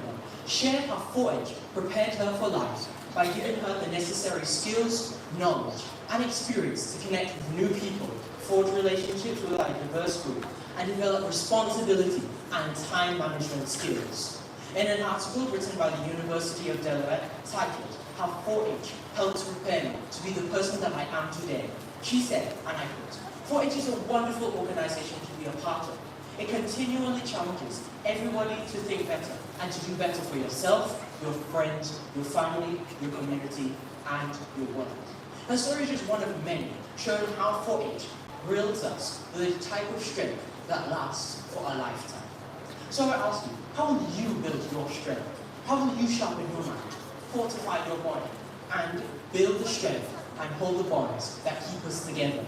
shared how 4-H prepared her for life by giving her the necessary skills, knowledge, and experience to connect with new people, forge relationships with a diverse group, and develop responsibility and time management skills. In an article written by the University of Delaware titled How 4-H Helped Prepare Me to Be the Person That I Am Today, she said, and I quote, 4-H is a wonderful organization to be a part of. It continually challenges everybody to think better and to do better for yourself, your friends, your family, your community, and your world. Her story is just one of many, showing how 4-H builds us with a type of strength that lasts for a lifetime. So I ask you, how will you build your strength? How will you sharpen your mind, fortify your body, and build the strength and hold the bonds that keep us together?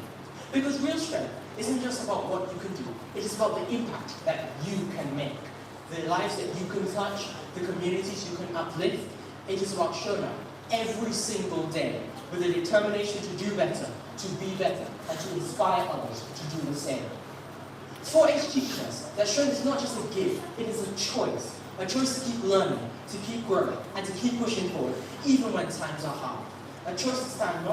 Because real strength isn't just about what you can do, it is about the impact that you can make. The lives that you can touch, the communities you can uplift. It is about showing up every single day with a determination to do better, to be better, and to inspire others to do the same. 4-H teaches us that strength is not just a gift, it is a choice to keep learning, to keep growing, and to keep pushing forward, even when times are hard. A choice to stand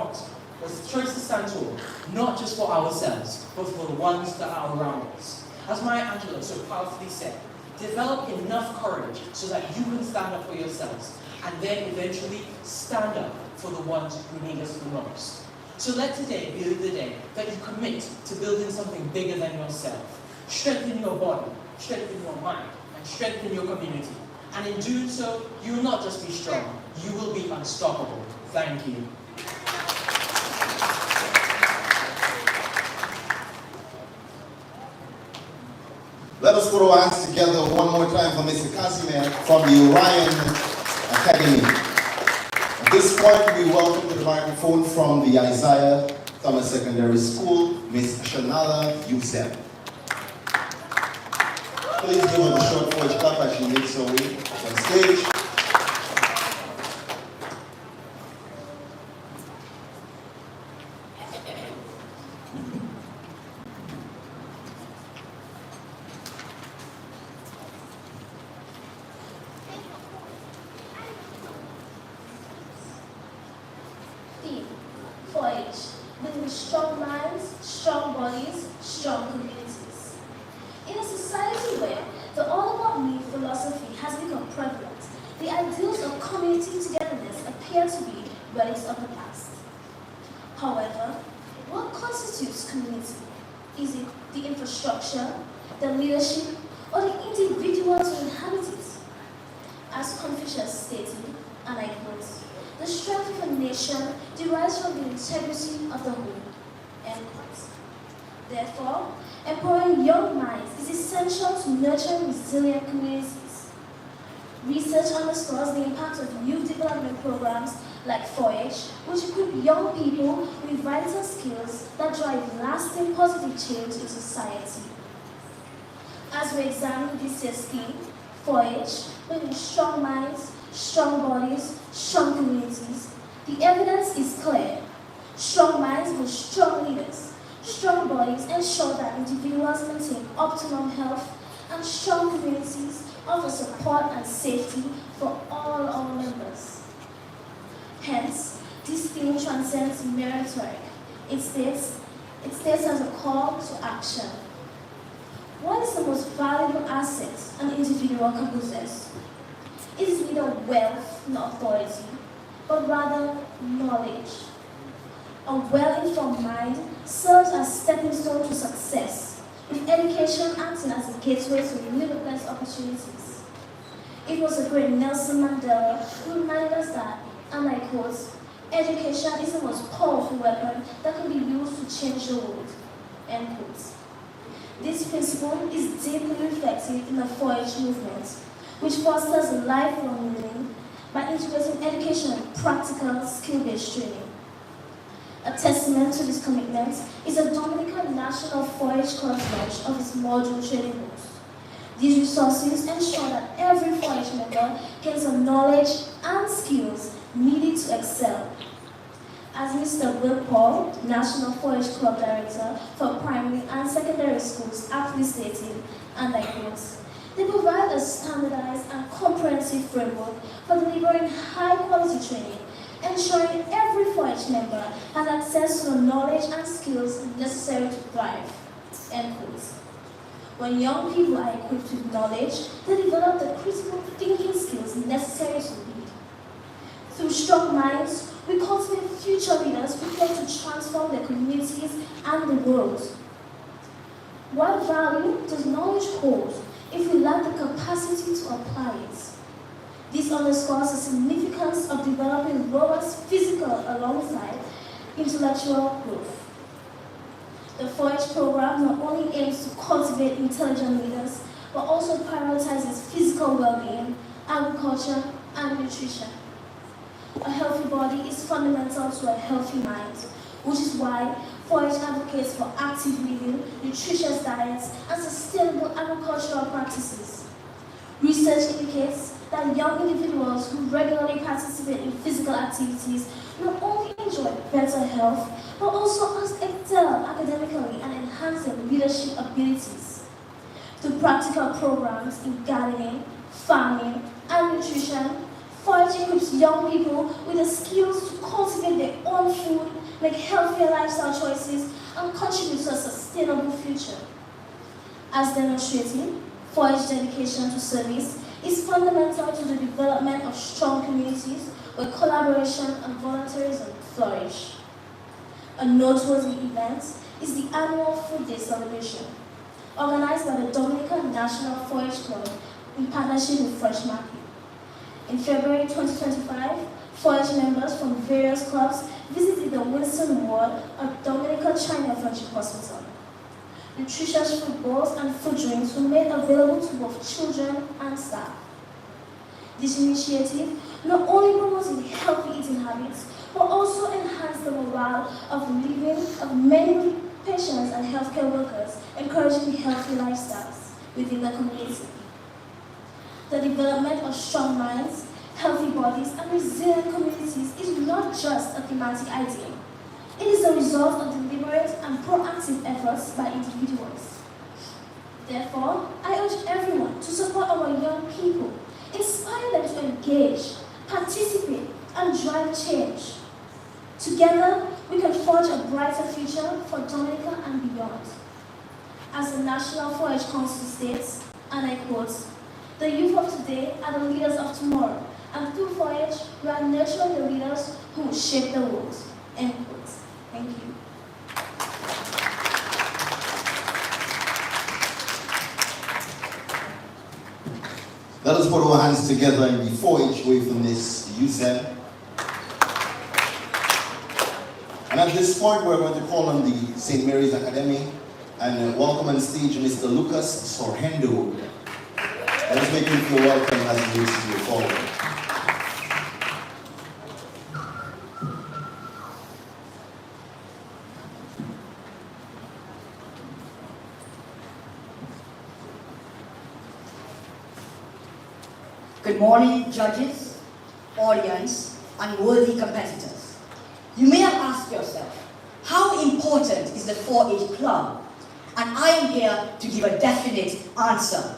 tall, not just for ourselves, but for the ones that are around us. As Maya Angelou so powerfully said, develop enough courage so that you can stand up for yourselves, and then eventually stand up for the ones who need us the most. So let today be the day that you commit to building something bigger than yourself. Strengthen your body, strengthen your mind, and strengthen your community. And in doing so, you will not just be strong, you will be unstoppable. Thank you. Let us put our hands together one more time for Mr. Casimir from the Orion Academy. At this point, we welcome to the microphone from the Isaiah Thomas Secondary School, Ms. Shanala Youssef. Please give her a short 4-H clap as she makes her way on stage. Theme, 4-H, building strong minds, strong bodies, strong communities. In a society where the all-about-me philosophy has become prevalent, the ideals of community togetherness appear to be relics of the past. However, what constitutes community? Is it the infrastructure, the leadership, or the individuals who inhabit it? As Confucius stated, and I quote, the strength of a nation derives from the integrity of the whole. End quote. Therefore, empowering young minds is essential to nurturing resilient communities. Research underscores the impact of youth development programs like 4-H, which equip young people with vital skills that drive lasting positive change in society. As we examine this year's theme, 4-H, building strong minds, strong bodies, strong communities, the evidence is clear. Strong minds build strong leaders. Strong bodies ensure that individuals maintain optimum health, and strong communities offer support and safety for all our members. Hence, this theme transcends mere rhetoric. It states as a call to action. What is the most valuable asset an individual can possess? It is neither wealth nor authority, but rather knowledge. A well-informed mind serves as stepping stone to success, with education acting as a gateway to limitless opportunities. It was the great Nelson Mandela who reminded us that, and I quote, education is the most powerful weapon that can be used to change the world, end quote. This principle is deeply reflected in the 4-H movement, which fosters lifelong learning by integrating education and practical skill-based training. A testament to this commitment is the Dominica National 4-H Club's launch of its module training books. These resources ensure that every 4-H member gains the knowledge and skills needed to excel. As Mr. Will Paul, National 4-H Club Director for primary and secondary schools, aptly stated, and I quote, they provide a standardized and comprehensive framework for delivering high-quality training, ensuring every 4-H member has access to the knowledge and skills necessary to thrive, end quote. When young people are equipped with knowledge, they develop the critical thinking skills necessary to lead. Through strong minds, we cultivate future leaders prepared to transform their communities and the world. What value does knowledge hold if we lack the capacity to apply it? This underscores the significance of developing robust physical alongside intellectual growth. The 4-H program not only aims to cultivate intelligent leaders, but also prioritizes physical well-being, agriculture, and nutrition. A healthy body is fundamental to a healthy mind, which is why 4-H advocates for active living, nutritious diets, and sustainable agricultural practices. Research indicates that young individuals who regularly participate in physical activities not only enjoy better health, but also excel academically and enhance their leadership abilities. Through practical programs in gardening, farming, and nutrition, 4-H equips young people with the skills to cultivate their own food, make healthier lifestyle choices, and contribute to a sustainable future. As demonstrated, 4-H dedication to service is fundamental to the development of strong communities where collaboration and volunteerism flourish. A noteworthy event is the annual Food Day celebration, organized by the Dominica National 4-H Club in partnership with Fresh Market. In February 2025, 4-H members from various clubs visited the Winston Ward of Dominica China Friendship Hospital. Nutritious food bowls and food drinks were made available to both children and staff. This initiative not only promoted healthy eating habits, but also enhanced the morale of living of many patients and healthcare workers, encouraging healthy lifestyles within the community. The development of strong minds, healthy bodies, and resilient communities is not just a thematic idea. It is the result of deliberate and proactive efforts by individuals. Therefore, I urge everyone to support our young people, inspire them to engage, participate, and drive change. Together, we can forge a brighter future for Dominica and beyond. As the National 4-H Council states, and I quote, the youth of today are the leaders of tomorrow, and through 4-H, we are nurturing the leaders who will shape the world. End quote. Thank you. Let us put our hands together in the 4-H way from this USEM. And at this point, we're going to call on the St. Mary's Academy and welcome on stage Mr. Lucas Sorhendo. Let's make him feel welcome as he leads you forward. Good morning, judges, audience, and worthy competitors. You may have asked yourself, how important is the 4-H Club? And I am here to give a definite answer.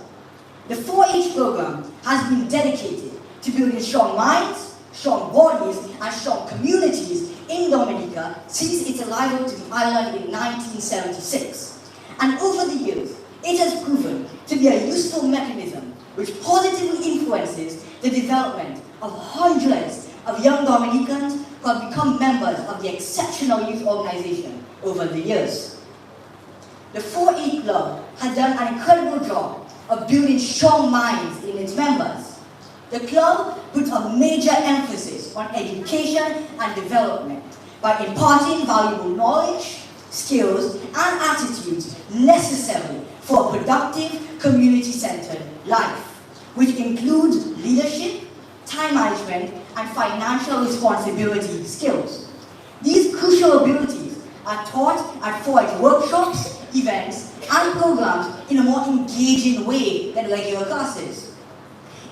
The 4-H program has been dedicated to building strong minds, strong bodies, and strong communities in Dominica since its arrival to the island in 1976. And over the years, it has proven to be a useful mechanism which positively influences the development of hundreds of young Dominicans who have become members of the exceptional youth organization over the years. The 4-H Club has done an incredible job of building strong minds in its members. The club puts a major emphasis on education and development by imparting valuable knowledge, skills, and attitudes necessary for a productive, community-centered life, which includes leadership, time management, and financial responsibility skills. These crucial abilities are taught at 4-H workshops, events, and programs in a more engaging way than regular classes.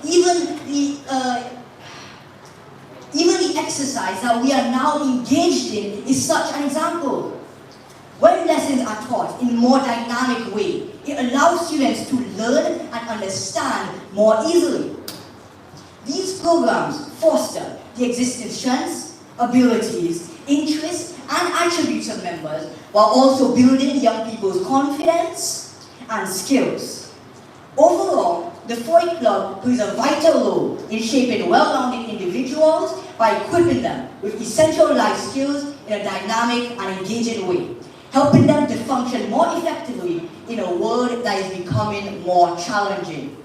Even the exercise that we are now engaged in is such an example. When lessons are taught in a more dynamic way, it allows students to learn and understand more easily. These programs foster the existing strengths, abilities, interests, and attributes of members, while also building young people's confidence and skills. Overall, the 4-H Club plays a vital role in shaping well-rounded individuals by equipping them with essential life skills in a dynamic and engaging way, helping them to function more effectively in a world that is becoming more challenging.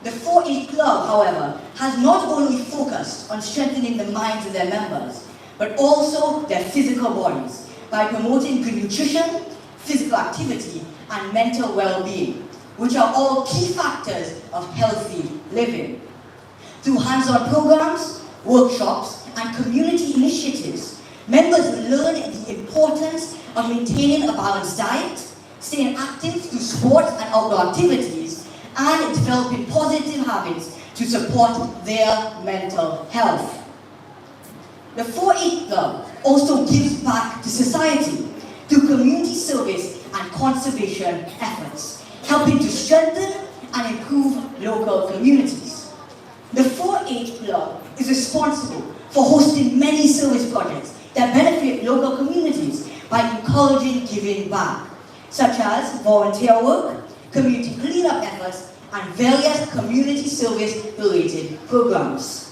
The 4-H Club, however, has not only focused on strengthening the minds of their members, but also their physical bodies by promoting good nutrition, physical activity, and mental well-being, which are all key factors of healthy living. Through hands-on programs, workshops, and community initiatives, members learn the importance of maintaining a balanced diet, staying active through sports and outdoor activities, and developing positive habits to support their mental health. The 4-H Club also gives back to society through community service and conservation efforts, helping to strengthen and improve local communities. The 4-H Club is responsible for hosting many service projects that benefit local communities by encouraging giving back, such as volunteer work, community cleanup efforts, and various community service-related programs.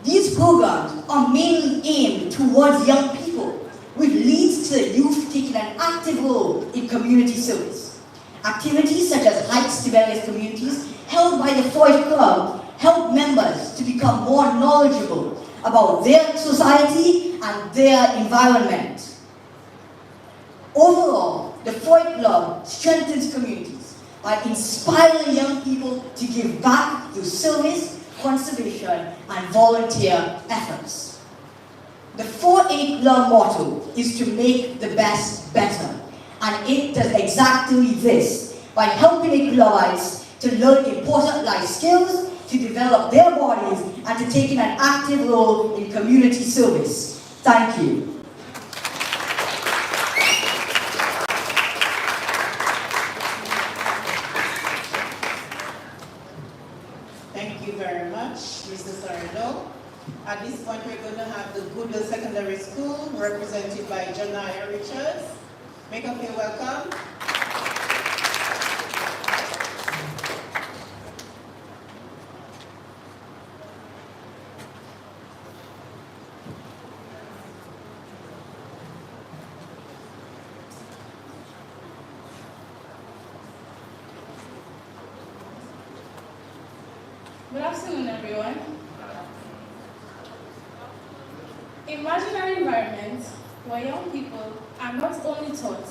These programs are mainly aimed towards young people, which leads to the youth taking an active role in community service. Activities such as hikes to various communities held by the 4-H Club help members to become more knowledgeable about their society and their environment. Overall, the 4-H Club strengthens communities by inspiring young people to give back through service, conservation, and volunteer efforts. The 4-H Club motto is to make the best better, and it does exactly this by helping Clubites to learn important life skills, to develop their bodies, and to take an active role in community service. Thank you. Thank you very much, Mr. Sardo. At this point, we're going to have the Goodwill Secondary School, represented by Janaya Richards. Make them feel welcome. Good afternoon, everyone. Imagine an environment where young people are not only taught,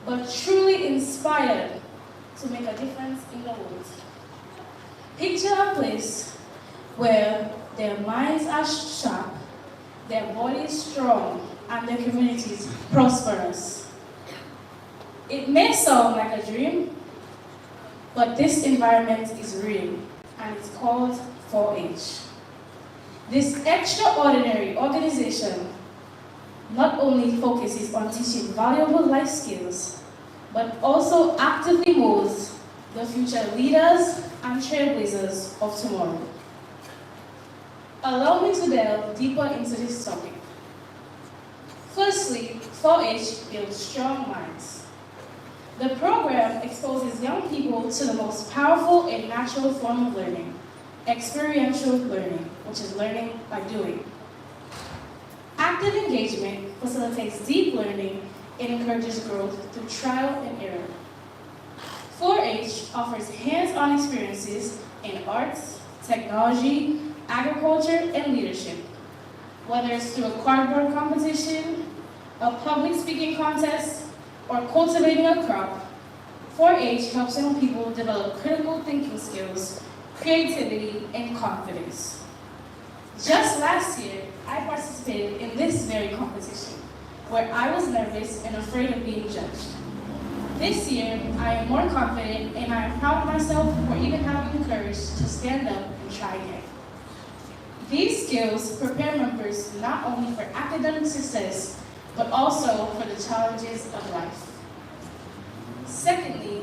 but truly inspired to make a difference in the world. Picture a place where their minds are sharp, their bodies strong, and their communities prosperous. It may sound like a dream, but this environment is real, and it's called 4-H. This extraordinary organization not only focuses on teaching valuable life skills, but also actively molds the future leaders and trailblazers of tomorrow. Allow me to delve deeper into this topic. Firstly, 4-H builds strong minds. The program exposes young people to the most powerful and natural form of learning, experiential learning, which is learning by doing. Active engagement facilitates deep learning and encourages growth through trial and error. 4-H offers hands-on experiences in arts, technology, agriculture, and leadership. Whether it's through a cardboard competition, a public speaking contest, or cultivating a crop, 4-H helps young people develop critical thinking skills, creativity, and confidence. Just last year, I participated in this very competition, where I was nervous and afraid of being judged. This year, I am more confident and I am proud of myself for even having the courage to stand up and try again. These skills prepare members not only for academic success, but also for the challenges of life. Secondly,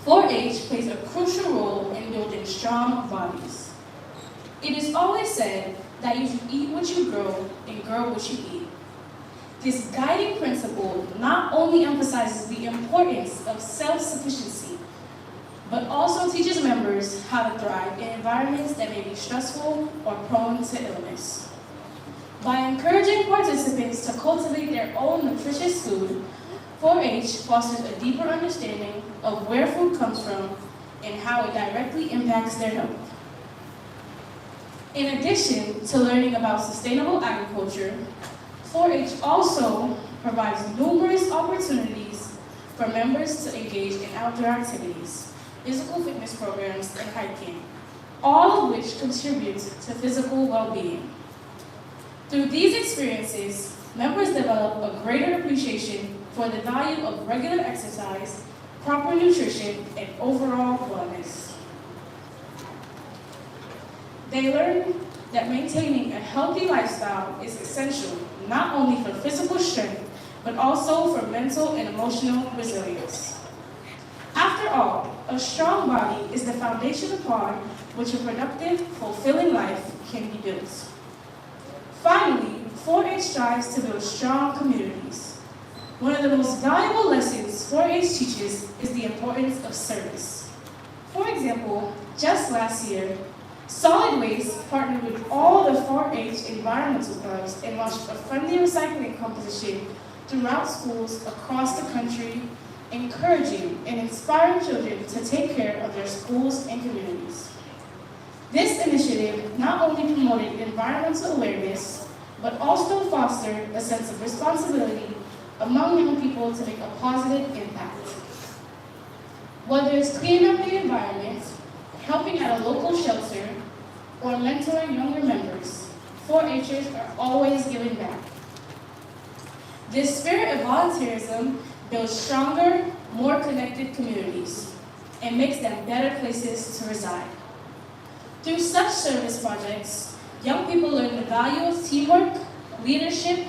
4-H plays a crucial role in building strong bodies. It is always said that you should eat what you grow and grow what you eat. This guiding principle not only emphasizes the importance of self-sufficiency, but also teaches members how to thrive in environments that may be stressful or prone to illness. By encouraging participants to cultivate their own nutritious food, 4-H fosters a deeper understanding of where food comes from and how it directly impacts their health. In addition to learning about sustainable agriculture, 4-H also provides numerous opportunities for members to engage in outdoor activities, physical fitness programs, and hiking, all of which contribute to physical well-being. Through these experiences, members develop a greater appreciation for the value of regular exercise, proper nutrition, and overall wellness. They learn that maintaining a healthy lifestyle is essential not only for physical strength, but also for mental and emotional resilience. After all, a strong body is the foundation upon which a productive, fulfilling life can be built. Finally, 4-H strives to build strong communities. One of the most valuable lessons 4-H teaches is the importance of service. For example, just last year, Solid Waste partnered with all the 4-H environmental clubs and launched a friendly recycling competition throughout schools across the country, encouraging and inspiring children to take care of their schools and communities. This initiative not only promoted environmental awareness, but also fostered a sense of responsibility among young people to make a positive impact. Whether it's cleaning up the environment, helping at a local shelter, or mentoring younger members, 4-Hers are always giving back. This spirit of volunteerism builds stronger, more connected communities and makes them better places to reside. Through such service projects, young people learn the value of teamwork, leadership,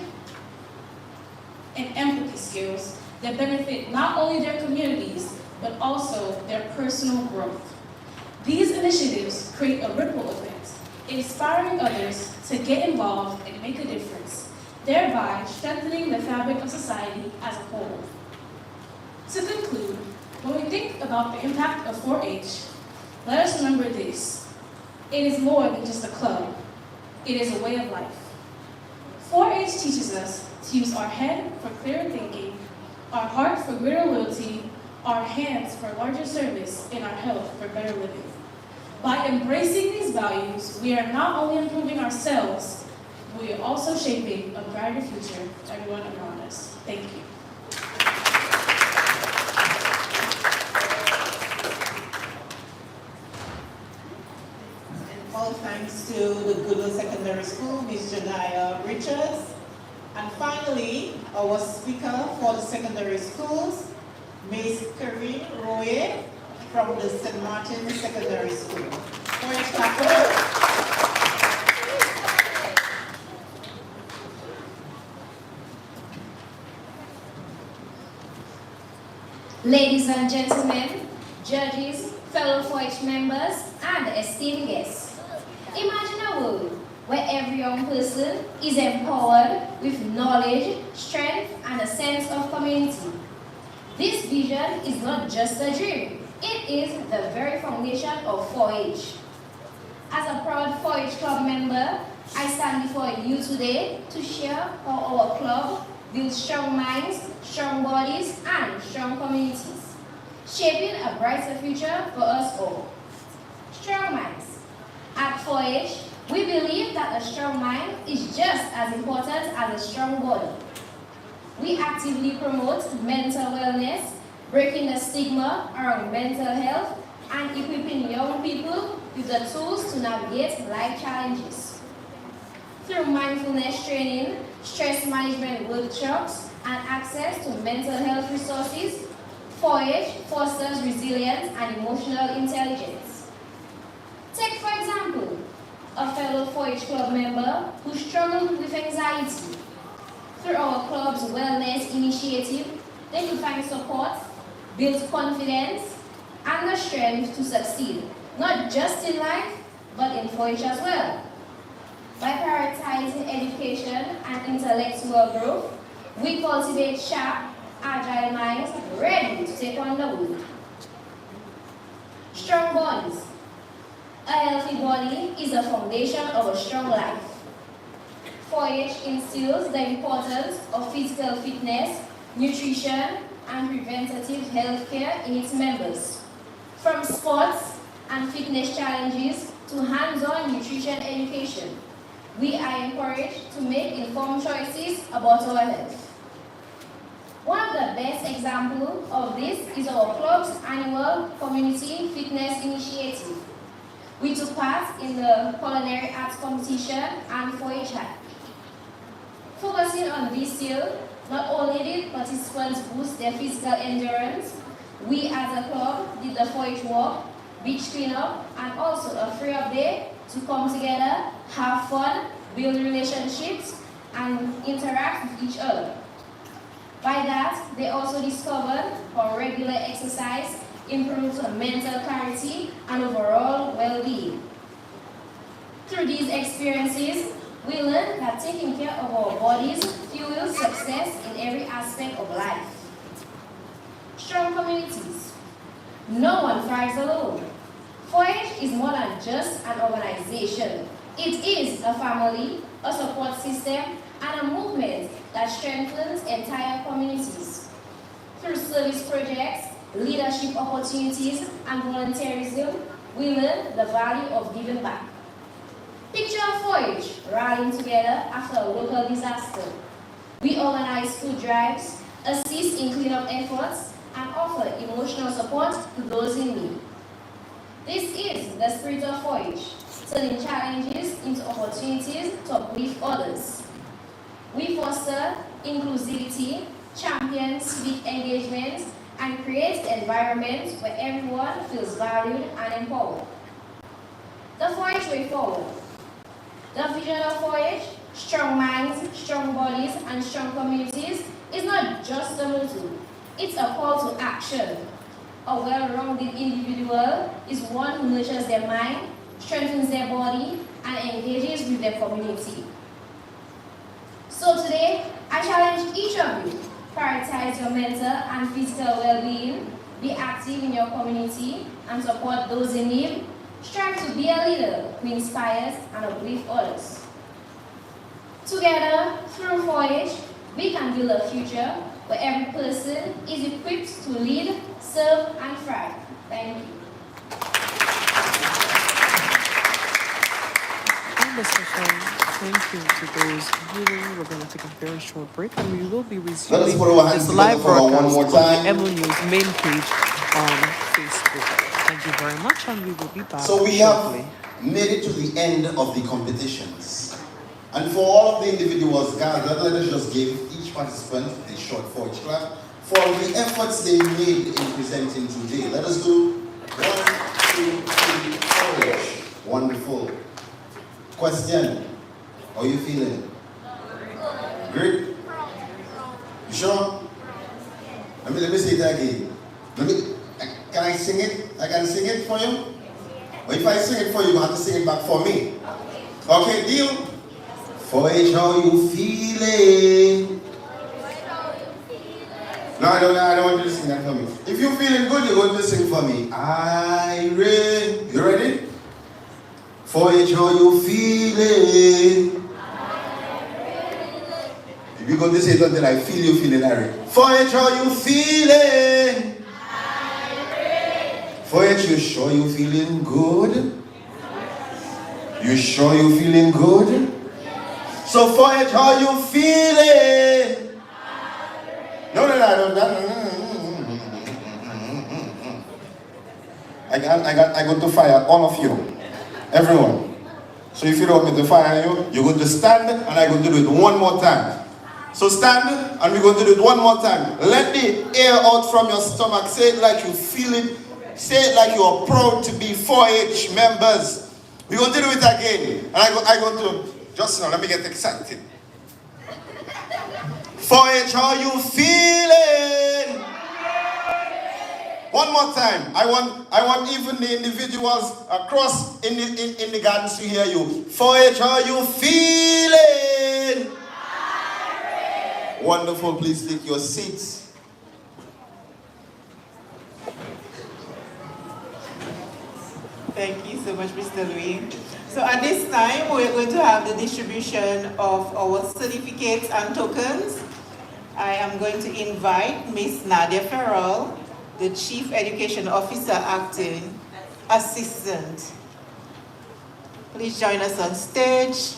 and empathy skills that benefit not only their communities, but also their personal growth. These initiatives create a ripple effect, inspiring others to get involved and make a difference, thereby strengthening the fabric of society as a whole. To conclude, when we think about the impact of 4-H, let us remember this. It is more than just a club. It is a way of life. 4-H teaches us to use our head for clearer thinking, our heart for greater loyalty, our hands for larger service, and our health for better living. By embracing these values, we are not only improving ourselves, but we are also shaping a brighter future for everyone around us. Thank you. thanks to the Goodwill Secondary School, Ms. Janaya Richards. And finally, our speaker for the secondary schools, Ms. Corinne Roye from the St. Martin Secondary School. For your clappers. Ladies and gentlemen, judges, fellow 4-H members, and esteemed guests, imagine a world where every young person is empowered with knowledge, strength, and a sense of community. This vision is not just a dream, it is the very foundation of 4-H. As a proud 4-H club member, I stand before you today to share how our club builds strong minds, strong bodies, and strong communities, shaping a brighter future for us all. Strong minds. At 4-H, we believe that a strong mind is just as important as a strong body. We actively promote mental wellness, breaking the stigma around mental health, and equipping young people with the tools to navigate life challenges. Through mindfulness training, stress management workshops, and access to mental health resources, 4-H fosters resilience and emotional intelligence. Take, for example, a fellow 4-H club member who struggled with anxiety. Through our club's wellness initiative, they can find support, build confidence, and the strength to succeed, not just in life, but in 4-H as well. By prioritizing education and intellectual growth, we cultivate sharp, agile minds ready to take on the world. Strong bodies. A healthy body is the foundation of a strong life. 4-H instills the importance of physical fitness, nutrition, and preventative health care in its members. From sports and fitness challenges to hands-on nutrition education, we are encouraged to make informed choices about our health. One of the best examples of this is our club's annual community fitness initiative. We took part in the culinary arts competition and 4-H hike. Focusing on this year, not only did participants boost their physical endurance, we as a club did the 4-H walk, beach cleanup, and also a free-up day to come together, have fun, build relationships, and interact with each other. By that, they also discovered how regular exercise improves mental clarity and overall well-being. Through these experiences, we learned that taking care of our bodies fuels success in every aspect of life. Strong communities. No one thrives alone. 4-H is more than just an organization. It is a family, a support system, and a movement that strengthens entire communities. Through service projects, leadership opportunities, and volunteerism, we learn the value of giving back. Picture 4-H rallying together after a local disaster. We organize food drives, assist in cleanup efforts, and offer emotional support to those in need. This is the spirit of 4-H, turning challenges into opportunities to uplift others. We foster inclusivity, champion civic engagement, and create environments where everyone feels valued and empowered. The 4-H way forward. The vision of 4-H, strong minds, strong bodies, and strong communities, is not just a motto, it's a call to action. A well-rounded individual is one who nurtures their mind, strengthens their body, and engages with their community. So today, I challenge each of you, prioritize your mental and physical well-being, be active in your community, and support those in need. Strive to be a leader who inspires and uplifts others. Together, through 4-H, we can build a future where every person is equipped to lead, serve, and thrive. Thank you. And a special thank you to those viewing. We're going to take a very short break and we will be resuming this live broadcast on the Emonews main page on Facebook. Thank you very much, and we will be back So we shortly. have made it to the end of the competitions. And for all of the individuals gathered, let us just give each participant a short 4-H clap for the efforts they made in presenting today. Let us do 1, 2, 3, 4-H. Wonderful. Question. How are you feeling? Great? You sure? Let me say that again. Can I sing it? I can sing it for you? Or if I sing it for you, you have to sing it back for me. Okay, deal? 4-H, how you feeling? No, I don't want you to sing that for me. If you're feeling good, you're going to sing for me. You ready? 4-H, how you feeling? If you're going to say it until I feel you feeling Irene. 4-H, how you feeling? 4-H, you sure you feeling good? You sure you feeling good? So 4-H, how you feeling? No. I got to fire all of you. Everyone. So if you don't want me to fire you, you're going to stand and I'm going to do it one more time. So stand and we're going to do it one more time. Let the air out from your stomach. Say it like you feel it. Say it like you are proud to be 4-H members. We're going to do it again. And I'm going to, just now, let me get excited. 4-H, how you feeling? One more time. I want even the individuals across in the gardens to hear you. 4-H, how you feeling? Wonderful. Please take your seats. Thank you so much, Mr. Louis. So at this time, we're going to have the distribution of our certificates and tokens. I am going to invite Miss Nadia Farrell, the Chief Education Officer Acting Assistant. Please join us on stage.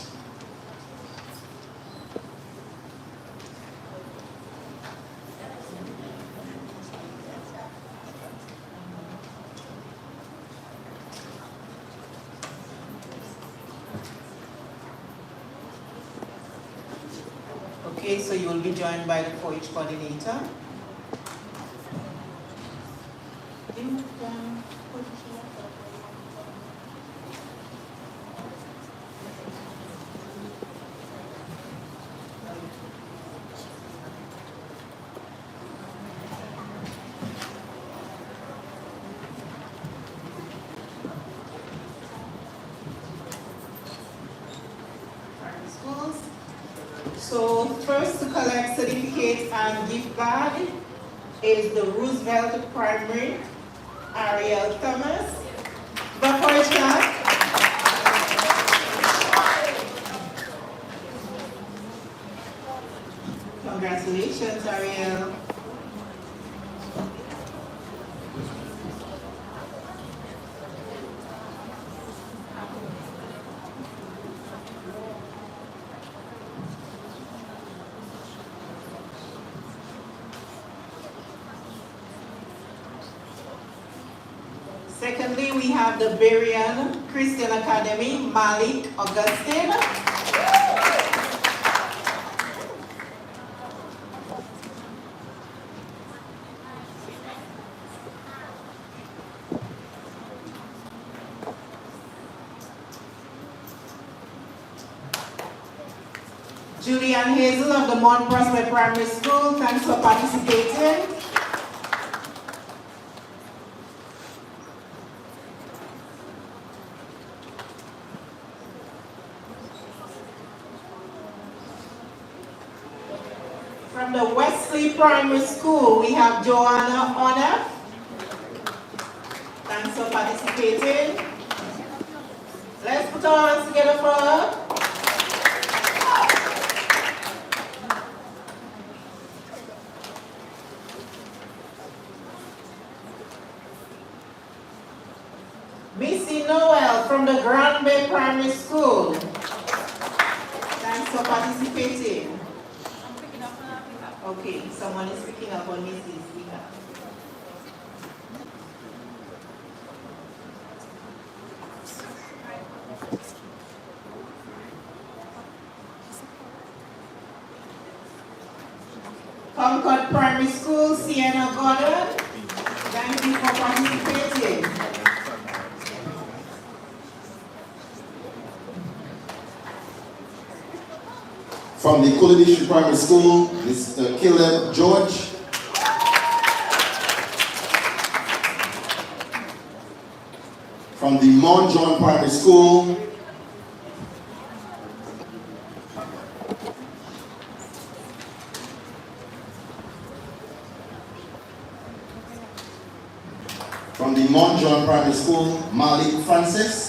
Okay, so you will be joined by the 4-H coordinator. So first to collect certificate and gift card is the Roosevelt Primary, Ariel Thomas. The 4-H class. Congratulations, Ariel. Secondly, we have the Berean Christian Academy, Malik Augustine. Julian Hazel of the Mount Prospect Primary School, thanks for participating. From the Wesley Primary School, we have Joanna Honor. Thanks for participating. Let's put our hands together for her. Missy Noel from the Grand Bay Primary School. Thanks for participating. Okay, someone is picking up on Missy's behalf. Primary School, Sienna Gordon. Thank you for participating. From the Kula District Primary School, Mr. Caleb George. From the Mount John Primary School, from the Mount John Primary School, Malik Francis.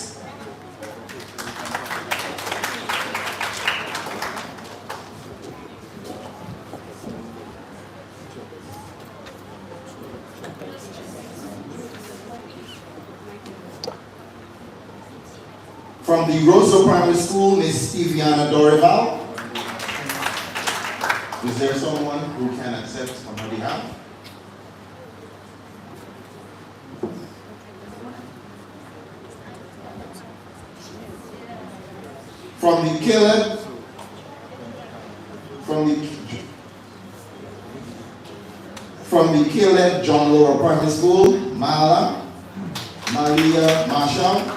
From the Roseau Primary School, Miss Steviana Dorival. Is there someone who can accept on her behalf? From the Caleb, from the Caleb John Laura Primary School, Maria Marshall.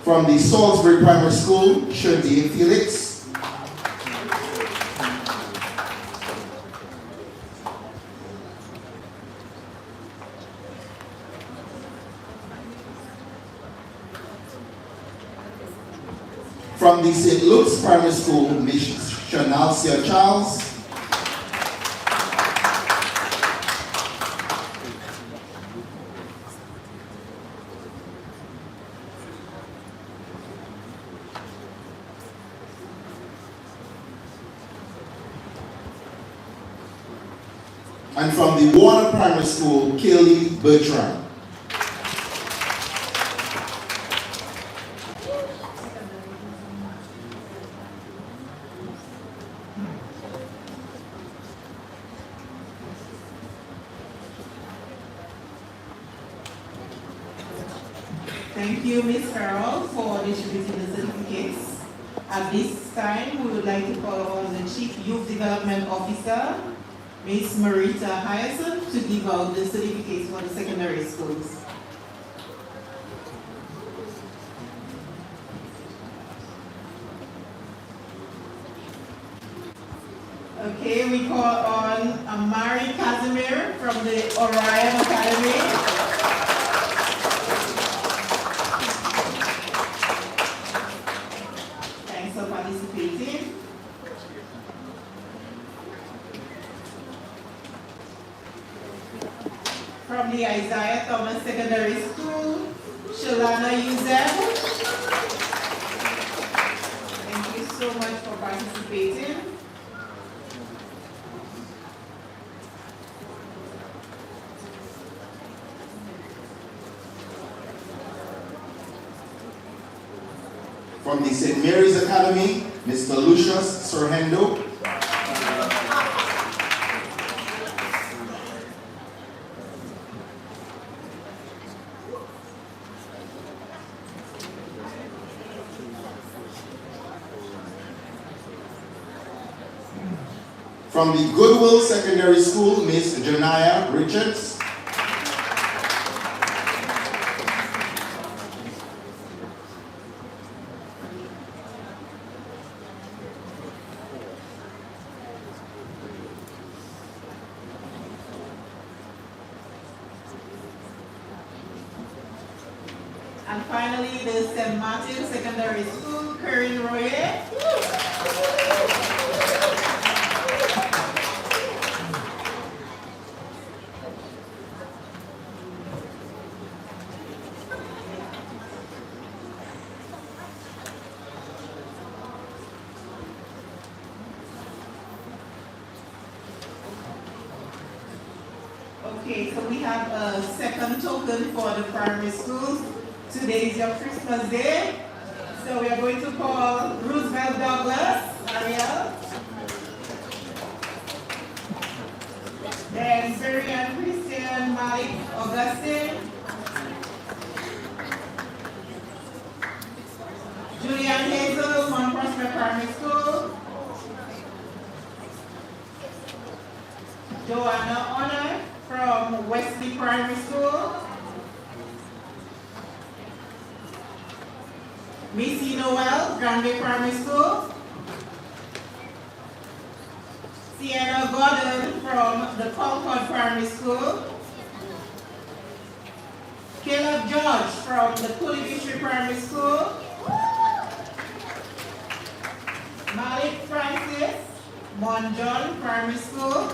From the Salisbury Primary School, Shirley Felix. From the St. Luke's Primary School, Miss Shanalcia Charles. And from the Warner Primary School, Kaylee Bertrand. Thank you, Ms. Carroll, for distributing the certificates. At this time, we would like to call on the Chief Youth Development Officer, Ms. Marita Hyacinth, to give out the certificates for the secondary schools. Okay, we call on Amari Casimir from the Orion Academy. Thanks for participating. From the Isaiah Thomas Secondary School, Shalana Yuzem. Thank you so much for participating. From the St. Mary's Academy, Mr. Lucius Sorhendo. From the Goodwill Secondary School, Miss Janaya Richards. And finally, the St. Martin Secondary School, Corinne Royer. Okay, so we have a second token for the primary schools. Today is your Christmas Day. So we are going to call Roosevelt Douglas, Ariel. Then Marianne Christian Malik Augustine. Primary School. Joanna Honor from Wesley Primary School. Missy Noel, Granby Primary School. Sienna Gordon from the Concord Primary School. Caleb George from the Cooley Victory Primary School. Malik Francis, Monjohn Primary School.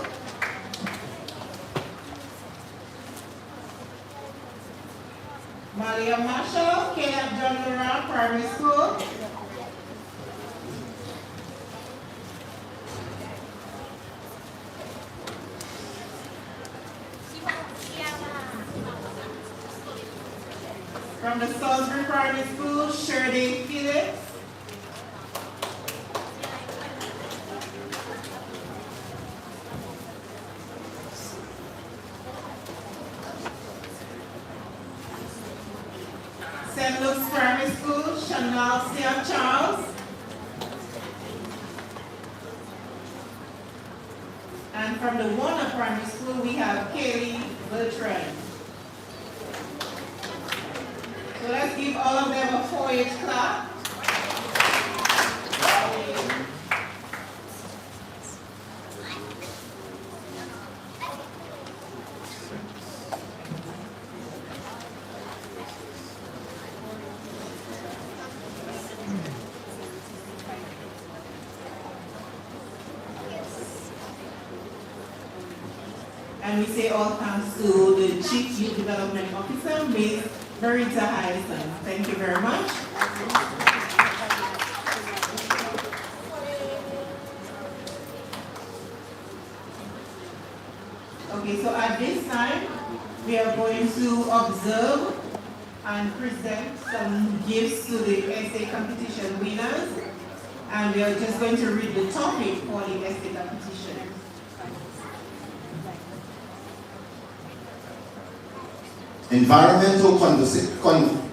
Malia Marshall, Caleb John Laurent Primary School. From the Salisbury Primary School, Shirley Felix. St. Luke's Primary School, Chanel St. Charles. And from the Warner Primary School, we have Kaylee Bertrand. So let's give all of them a 4-H clap. And we say all thanks to the Chief Youth Development Officer, Ms. Marita Harrison. Thank you very much. Okay, so at this time, we are going to observe and present some gifts to the essay competition winners. And we are just going to read the topic for the essay competition. Environmental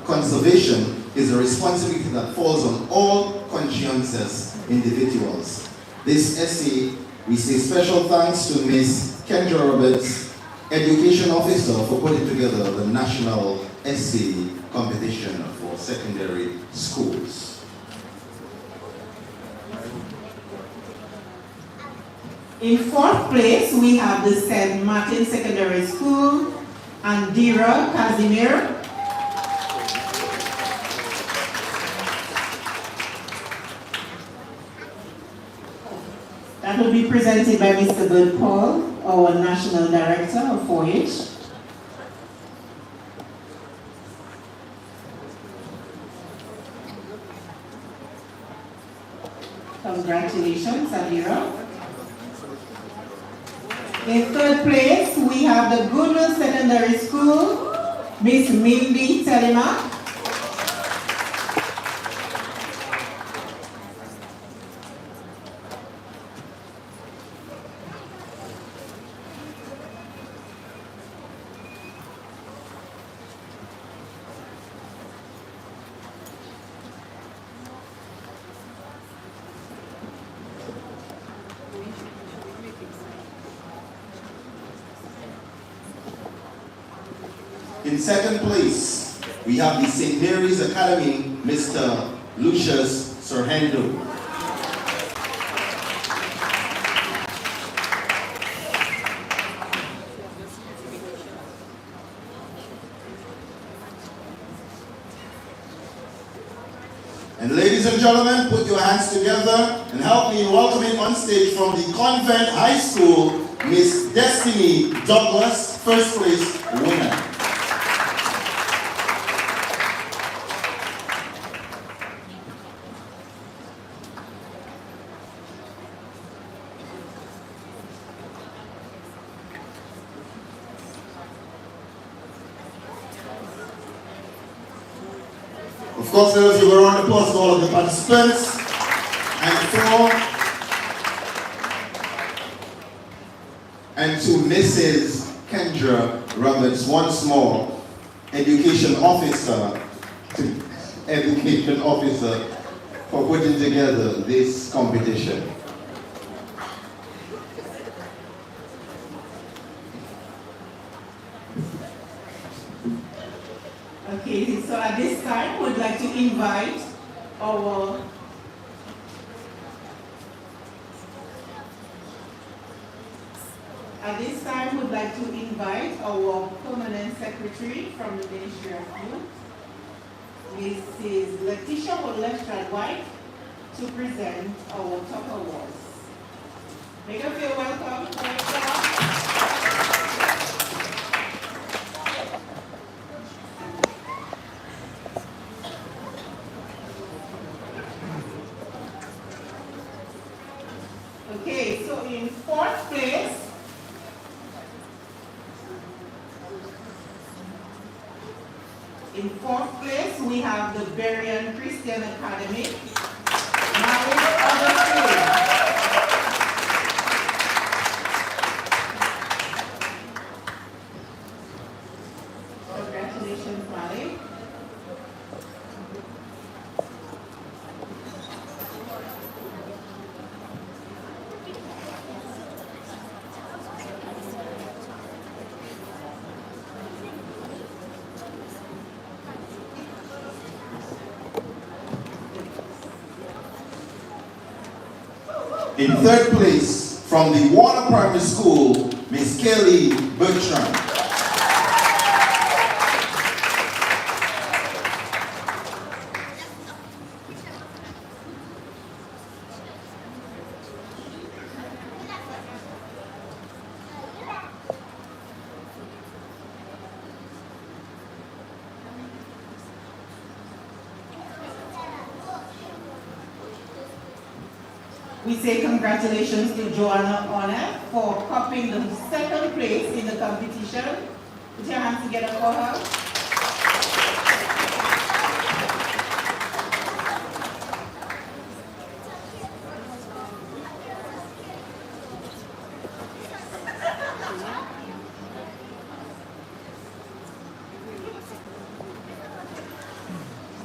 conservation is a responsibility that falls on all conscientious individuals. This essay, we say special thanks to Ms. Kendra Roberts, Education Officer, for putting together the National Essay Competition for secondary schools. In 4th place, we have the St. Martin Secondary School, Andira Casimir. That will be presented by Mr. Bud Paul, our National Director of 4-H. Congratulations, Andira. In 3rd place, we have the Goodwill Secondary School, Miss Mimbi Telema. In 2nd place, we have the St. Mary's Academy, Mr. Lucius Serhendo. And ladies and gentlemen, put your hands together and help me in welcoming on stage from the Convent High School, Miss Destiny Douglas, 1st place winner. Of course, let us give a round of applause to all of the participants. And to Mrs. Kendra Roberts once more, Education Officer for putting together this competition. Okay, so at this time, we'd like to invite our permanent secretary from the Ministry of Youth, Mrs. Letitia White, to present our top awards. Make her feel welcome. Okay, so in fourth place, we have the Berean Christian Academy. Congratulations, Malik. In third place, from the Warner Primary School, Miss Kelly Bertrand. We say congratulations to Joanna Honor for copying the second place in the competition. Put your hands together for her.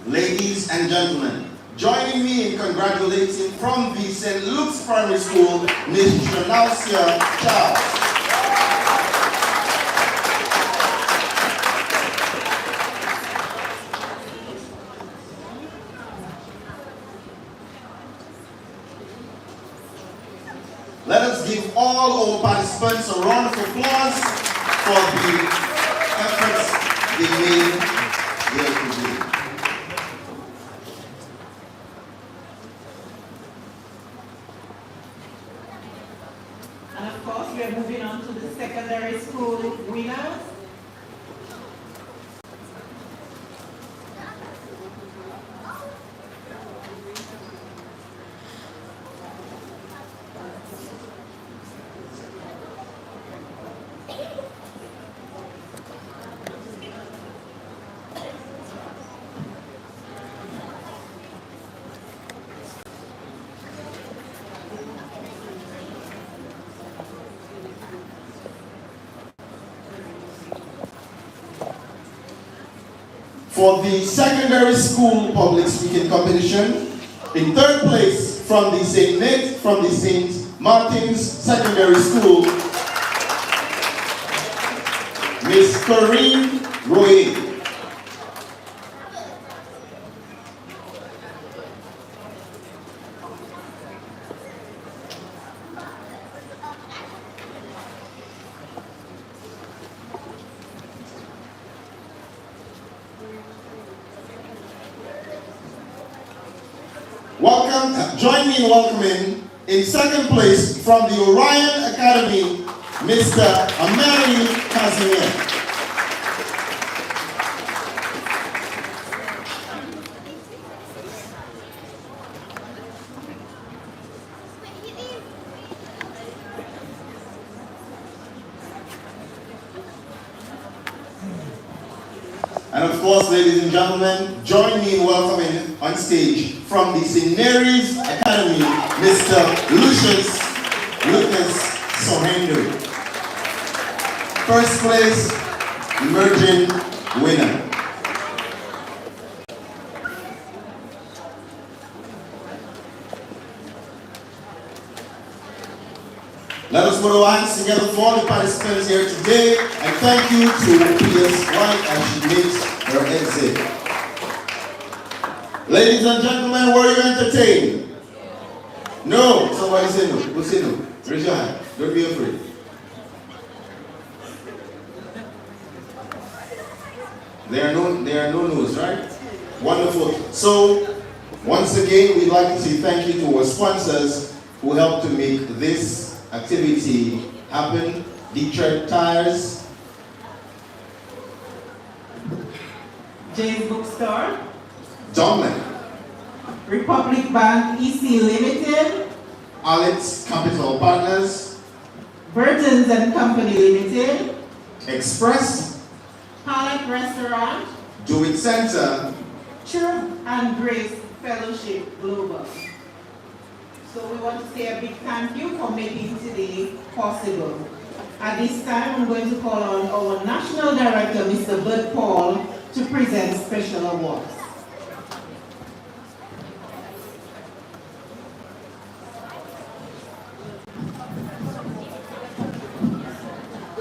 Ladies and gentlemen, joining me in congratulating from the St. Luke's Primary School, Ms. Janausia Charles. Let us give all our participants a round of applause for the efforts they made here today. And of course, we are moving on to the secondary school winners. For the secondary school public speaking competition, in third place from the St. Martin's Secondary School, Miss Corinne Roy. Welcome, join me in welcoming, in second place from the Orion Academy, Mr. Amari Casimir. And of course, ladies and gentlemen, join me in welcoming on stage from the St. Mary's Academy, Mr. Lucas Sohendo. First place, emerging winner. put our hands together for all the participants here today, and thank you to P.S. White as she makes her exit. Ladies and gentlemen, were you entertained? No. Somebody say no. Who say no? Raise your hand. Don't be afraid. There are no no's, right? Wonderful. So, once again, we'd like to say thank you to our sponsors who helped to make this activity happen. Detroit Tires, James Bookstore, Dominica, Republic Bank EC Limited, Alex Capital Partners, Burton's and Company Limited, Express, Palette Restaurant, Do It Center, Truth and Grace Fellowship Global. So we want to say a big thank you for making today possible. At this time, I'm going to call on our National Director, Mr. Bud Paul, to present special awards.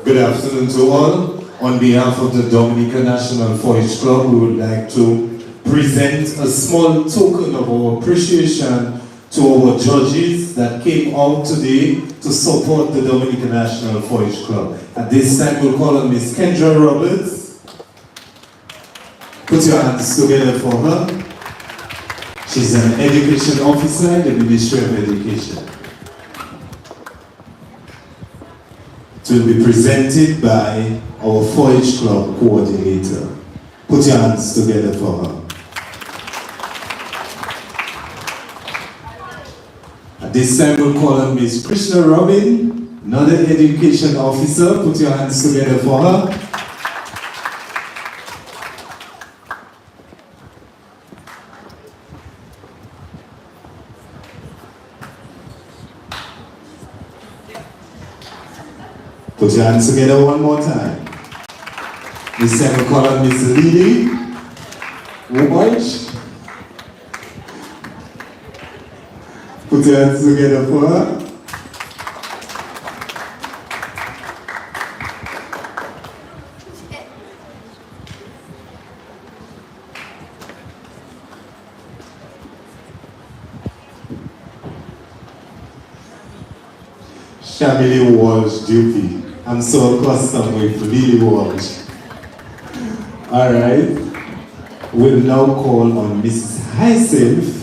Good afternoon to all. On behalf of the Dominica National 4-H Club, we would like to present a small token of our appreciation to our judges that came out today to support the Dominica National 4-H Club. At this time, we'll call on Ms. Kendra Roberts. Put your hands together for her. She's an education officer in the Ministry of Education. It will be presented by our 4-H Club coordinator. Put your hands together for her. At this time, we'll call on Ms. Krishna Robin, another education officer. Put your hands together for her. Put your hands together one more time. This time we'll call on Miss Lily Wobach. Put your hands together for her. Shamili Walsh Dupi. I'm so accustomed with Lily Walsh. Alright. We'll now call on Mrs. Hyacinth.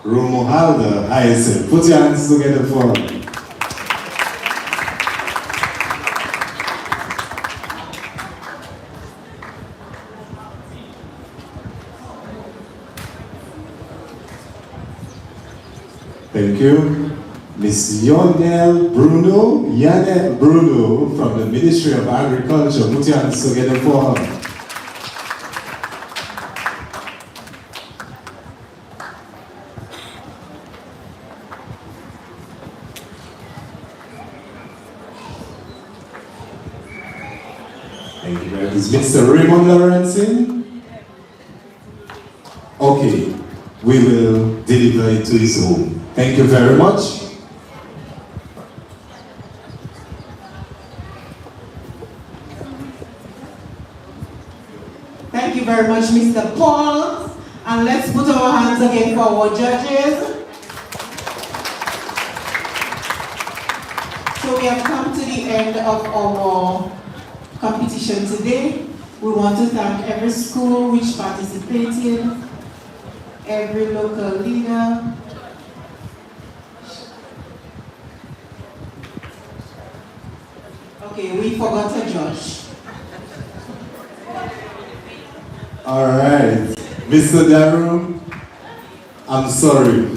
Romualda Hyacinth. Put your hands together for her. Thank you. Ms. Yanel Bruno from the Ministry of Agriculture. Put your hands together for her. Thank you very much. Is Mr. Raymond Lawrenson? Okay, we will deliver it to his home. Thank you very much. Thank you very much, Mr. Paul. And let's put our hands again for our judges. So we have come to the end of our competition today. We want to thank every school which participated, every local leader, okay, we forgot a judge. All right, Mr. Darrow, I'm sorry.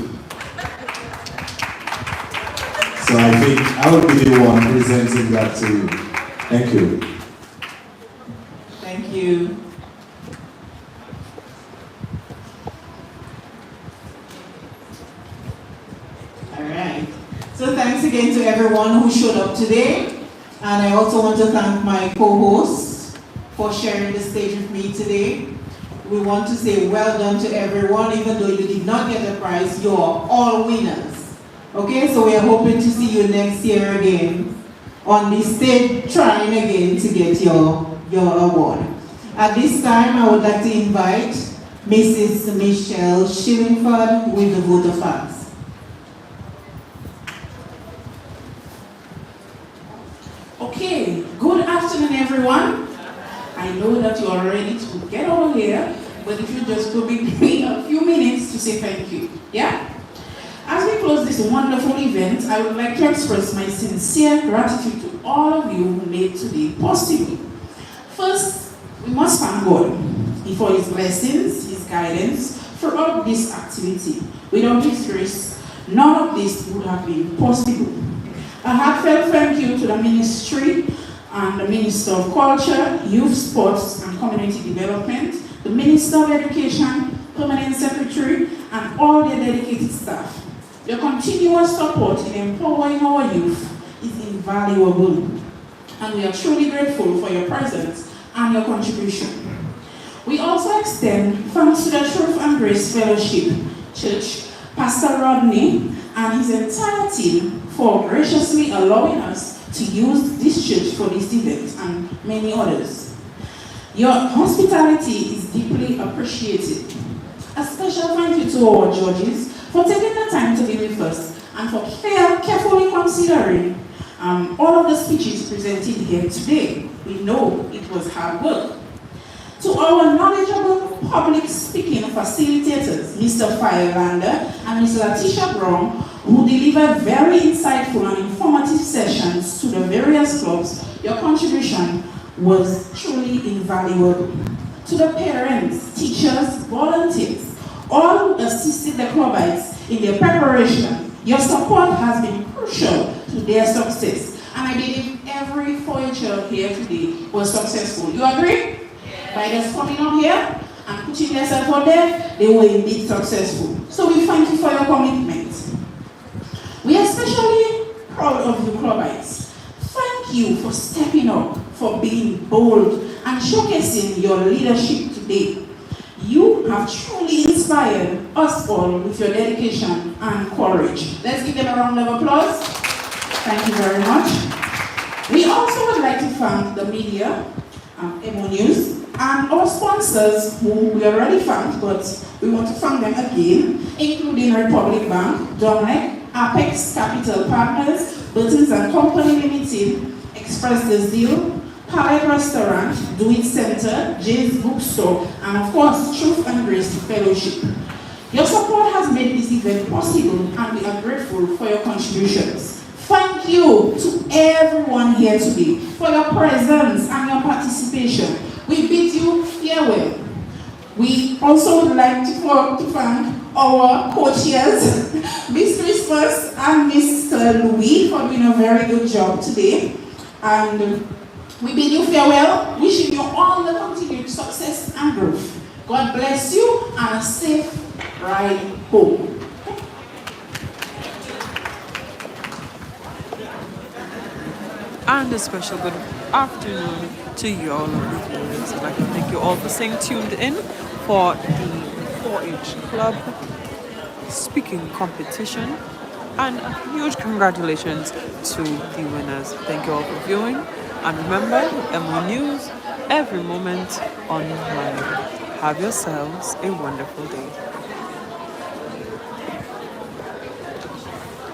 So I think I will be the one presenting that to you. Thank you. Thank you. All right. So thanks again to everyone who showed up today. And I also want to thank my co-hosts for sharing the stage with me today. we want to say well done to everyone, even though you did not get a prize, you're all winners. Okay, so we are hoping to see you next year again on the stage, trying again to get your award. At this time, I would like to invite Mrs. Michelle Shillingford with the vote of thanks. Okay, good afternoon, everyone. I know that you are ready to get over here, but if you just give me a few minutes to say thank you, yeah? As we close this wonderful event, I would like to express my sincere gratitude to all of you who made today possible. First, we must thank God for His blessings, His guidance throughout this activity. Without His grace, none of this would have been possible. A heartfelt thank you to the Ministry and the Minister of Culture, Youth, Sports and Community Development, the Minister of Education, Permanent Secretary, and all their dedicated staff. Your continuous support in empowering our youth is invaluable, and we are truly grateful for your presence and your contribution. We also extend thanks to the Truth and Grace Fellowship Church, Pastor Rodney, and his entire team for graciously allowing us to use this church for this event and many others. Your hospitality is deeply appreciated. A special thank you to our judges for taking the time to be with us and for carefully considering all of the speeches presented here today. We know it was hard work. To our knowledgeable public speaking facilitators, Mr. Firelander and Ms. Latisha Brown, who delivered very insightful and informative sessions to the various clubs, your contribution was truly invaluable. To the parents, teachers, volunteers, all who assisted the clubites in their preparation, your support has been crucial to their success. And I believe every forager here today was successful. You agree? By just coming up here and putting themselves out there, they were indeed successful. So we thank you for your commitment. We are especially proud of you, clubites. Thank you for stepping up, for being bold, and showcasing your leadership today. You have truly inspired us all with your dedication and courage. Let's give them a round of applause. Thank you very much. We also would like to thank the media, Emonews, and our sponsors, whom we already thanked, but we want to thank them again, including Republic Bank, Dominica, Apex Capital Partners, Buttons and Company Limited, Express the Zeal, Palette Restaurant, Do It Center, Jay's Bookstore, and of course, Truth and Grace Fellowship. Your support has made this event possible, and we are grateful for your contributions. Thank you to everyone here today for your presence and your participation. We bid you farewell. We also would like to thank our co-chairs, Miss Christmas and Mr. Louis, for doing a very good job today. And we bid you farewell, wishing you all the continued success and growth. God bless you and a safe ride home. And a special good afternoon to you all of the viewers. I'd like to thank you all for staying tuned in for the 4-H Club speaking competition, and a huge congratulations to the winners. Thank you all for viewing, and remember, Emonews, every moment online. Have yourselves a wonderful day.